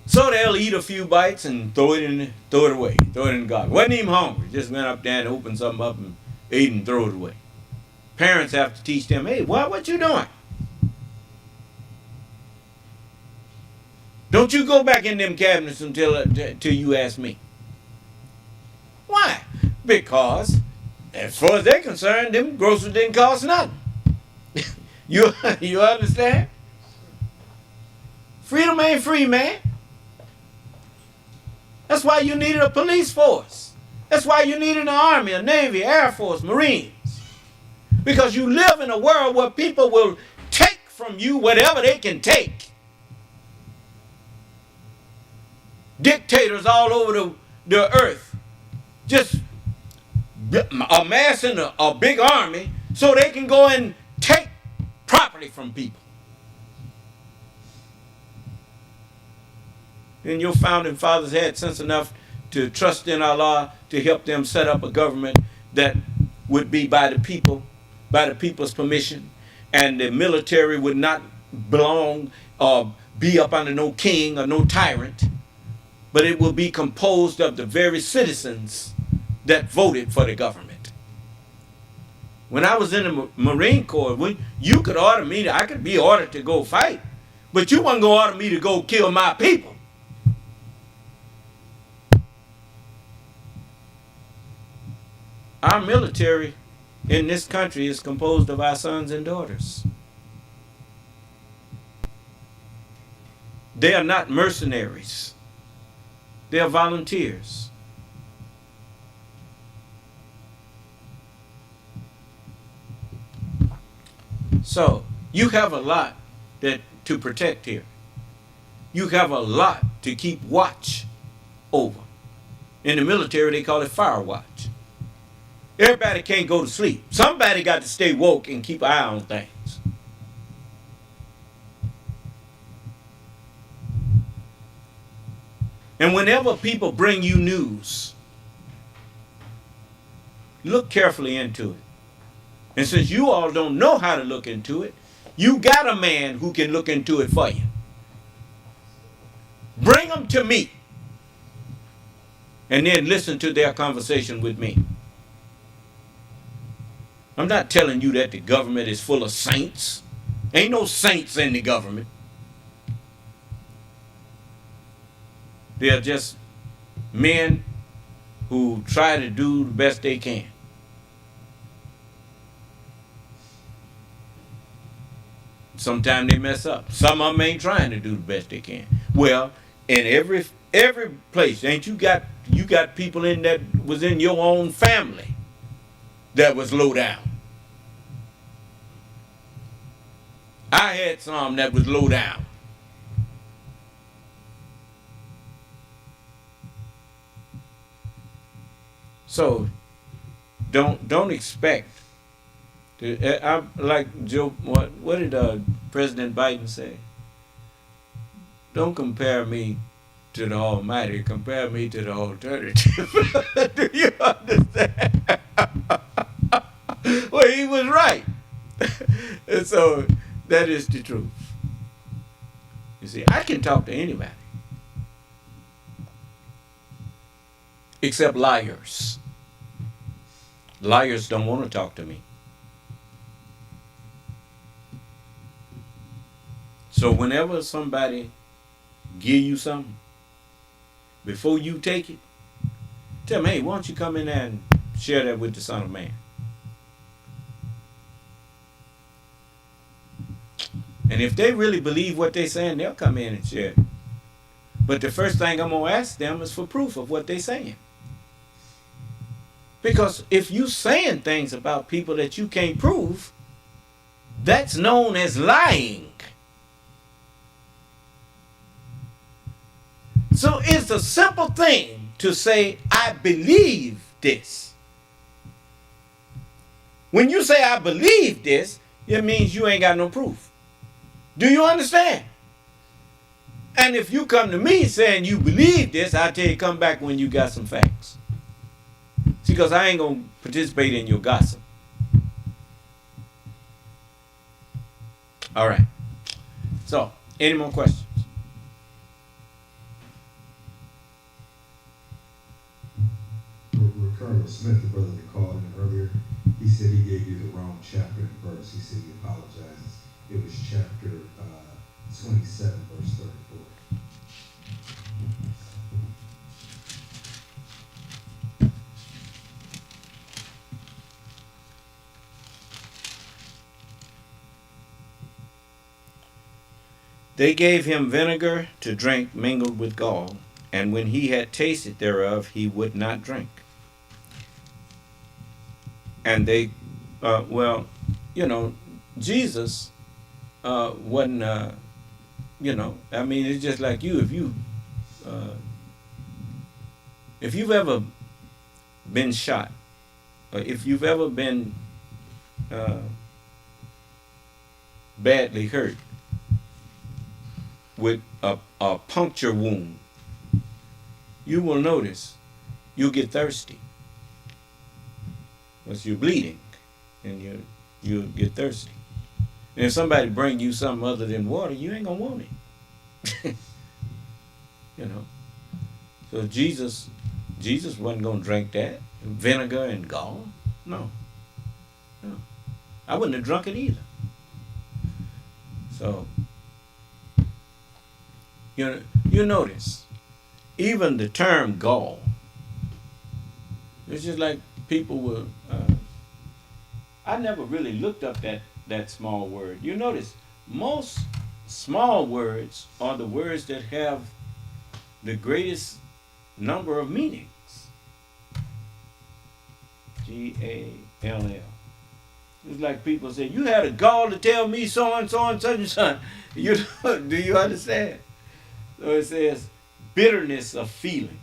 So they'll eat a few bites and throw it away, throw it in the garbage. Wasn't even hungry, just went up there and opened something up and ate and throw it away. Parents have to teach them, "Hey, what you doing? Don't you go back in them cabinets until you ask me." Why? Because as far as they're concerned, them groceries didn't cost nothing. You understand? Freedom ain't free, man. That's why you needed a police force. That's why you needed an army, a navy, air force, marines. Because you live in a world where people will take from you whatever they can take. Dictators all over the earth just amassing a big army so they can go and take property from people. And your founding fathers had sense enough to trust in Allah to help them set up a government that would be by the people, by the people's permission, and the military would not belong or be up under no king or no tyrant, but it will be composed of the very citizens that voted for the government. When I was in the Marine Corps, you could order me I could be ordered to go fight, but you weren't going to order me to go kill my people. Our military in this country is composed of our sons and daughters. They are not mercenaries. They are volunteers. So, you have a lot to protect here. You have a lot to keep watch over. In the military, they call it fire watch. Everybody can't go to sleep. Somebody got to stay woke and keep an eye on things. And whenever people bring you news, look carefully into it. And since you all don't know how to look into it, you got a man who can look into it for you. Bring them to me. And then listen to their conversation with me. I'm not telling you that the government is full of saints. Ain't no saints in the government. They're just men who try to do the best they can. Sometimes they mess up. Some of them ain't trying to do the best they can. Well, in every place, ain't you got people in that was in your own family that was low down. I had some that was low down. So don't expect. I like Joe. What did President Biden say? Don't compare me to the Almighty. Compare me to the alternative. Do you understand? Well, he was right. And so that is the truth. You see, I can talk to anybody except liars. Liars don't want to talk to me. So whenever somebody give you something, before you take it, tell them, hey, why don't you come in there and share that with the Son of Man? And if they really believe what they're saying, they'll come in and share it. But the first thing I'm going to ask them is for proof of what they're saying. Because if you saying things about people that you can't prove, that's known as lying. So it's a simple thing to say, I believe this. When you say, I believe this, it means you ain't got no proof. Do you understand? And if you come to me saying you believe this, I tell you, come back when you got some facts. See, because I ain't going to participate in your gossip. All right. So, any more questions? Colonel Smith, the brother that called in earlier, he said he gave you the wrong chapter and verse. He said he apologizes. It was chapter 27, verse 34. They gave him vinegar to drink mingled with gall, and when he had tasted thereof, he would not drink. And they, Jesus wasn't, I mean, it's just like you. If you've ever been shot, or if you've ever been badly hurt with a puncture wound, you will notice you'll get thirsty. Because you're bleeding and you'll get thirsty. And if somebody bring you something other than water, you ain't gonna want it. So Jesus wasn't gonna drink that. Vinegar and gall. No. I wouldn't have drunk it either. So you notice, even the term gall, it's just like people will, I never really looked up that small word. You notice, most small words are the words that have the greatest number of meanings. G-A-L-L. It's like people say, you had a gall to tell me so and so and such and such. Do you understand? So it says, bitterness of feelings,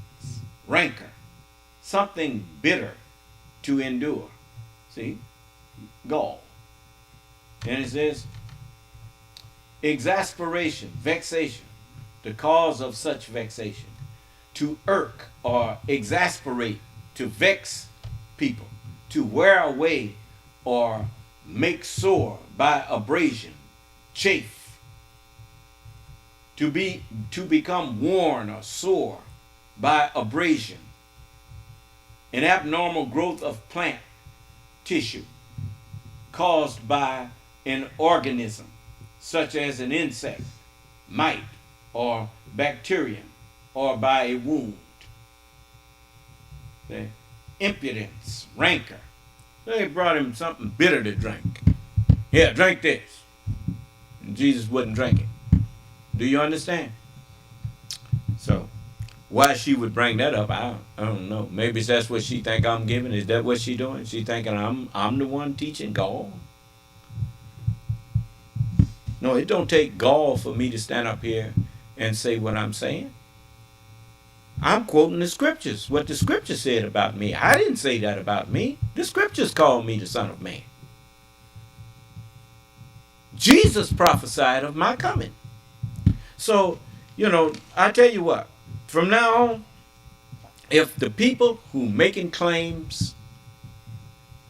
rancor, something bitter to endure. See? Gall. And it says, exasperation, vexation, the cause of such vexation. To irk or exasperate, to vex people, to wear away or make sore by abrasion, chafe. To become worn or sore by abrasion, an abnormal growth of plant tissue, caused by an organism, such as an insect, mite, or bacterium, or by a wound. The impudence, rancor. They brought him something bitter to drink. Here, drink this. And Jesus wouldn't drink it. Do you understand? So, why she would bring that up, I don't know. Maybe that's what she think I'm giving. Is that what she doing? She thinking I'm the one teaching gall? No, it don't take gall for me to stand up here and say what I'm saying. I'm quoting the scriptures, what the scripture said about me. I didn't say that about me. The scriptures called me the Son of Man. Jesus prophesied of my coming. So, I tell you what, from now on, if the people who making claims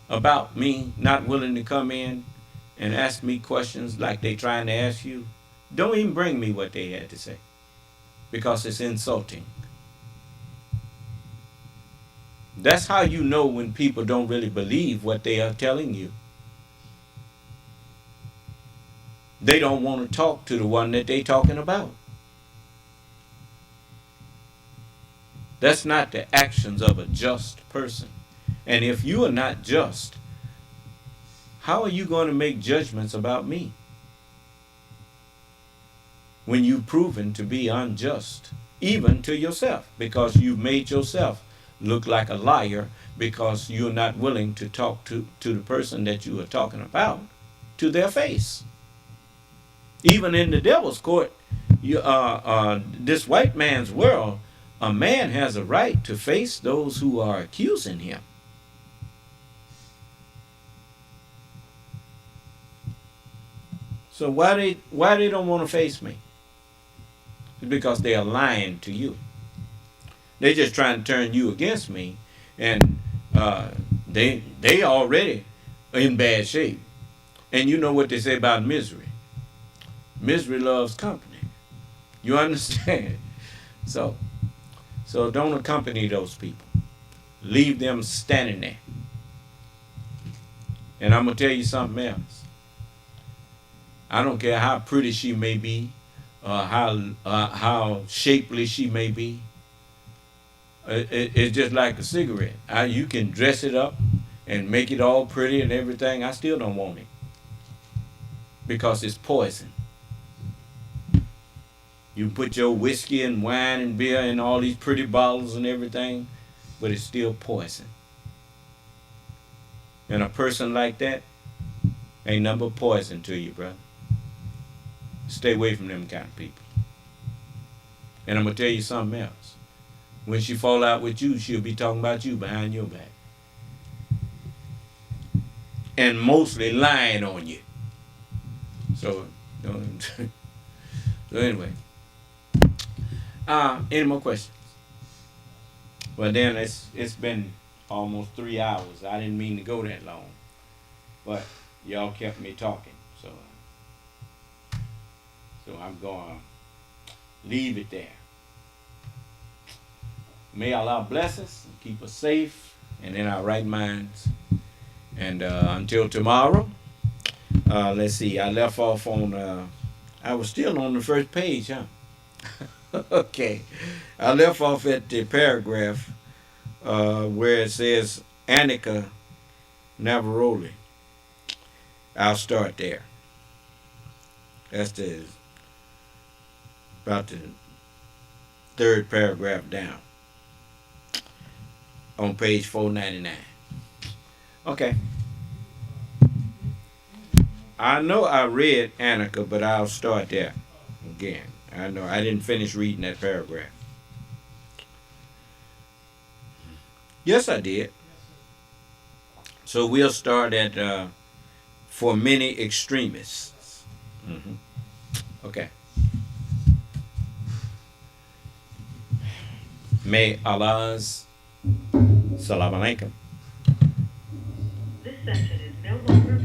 about me not willing to come in and ask me questions like they trying to ask you, don't even bring me what they had to say, because it's insulting. That's how you know when people don't really believe what they are telling you. They don't want to talk to the one that they talking about. That's not the actions of a just person. And if you are not just, how are you going to make judgments about me when you've proven to be unjust, even to yourself, because you've made yourself look like a liar because you're not willing to talk to the person that you are talking about to their face. Even in the devil's court, this white man's world, a man has a right to face those who are accusing him. So why they don't want to face me? It's because they are lying to you. They're just trying to turn you against me, and they already in bad shape. And you know what they say about misery. Misery loves company. You understand? So don't accompany those people. Leave them standing there. And I'm gonna tell you something else. I don't care how pretty she may be, how shapely she may be. It's just like a cigarette. You can dress it up and make it all pretty and everything. I still don't want it, because it's poison. You put your whiskey and wine and beer in all these pretty bottles and everything, but it's still poison. And a person like that ain't nothing but poison to you, brother. Stay away from them kind of people. And I'm going to tell you something else. When she fall out with you, she'll be talking about you behind your back. And mostly lying on you. So anyway. Any more questions? Well, then it's been almost 3 hours. I didn't mean to go that long, but y'all kept me talking, so I'm going to leave it there. May Allah bless us and keep us safe and in our right minds. And until tomorrow, let's see. I left off on. I was still on the first page, huh? Okay, I left off at the paragraph where it says Annika Navaroli. I'll start there. That's about the third paragraph down on page 499. Okay. I know I read Annika, but I'll start there again. I know I didn't finish reading that paragraph. Yes, I did. So we'll start at for many extremists. Okay. May Allah's Salam Alaikum. This session is no longer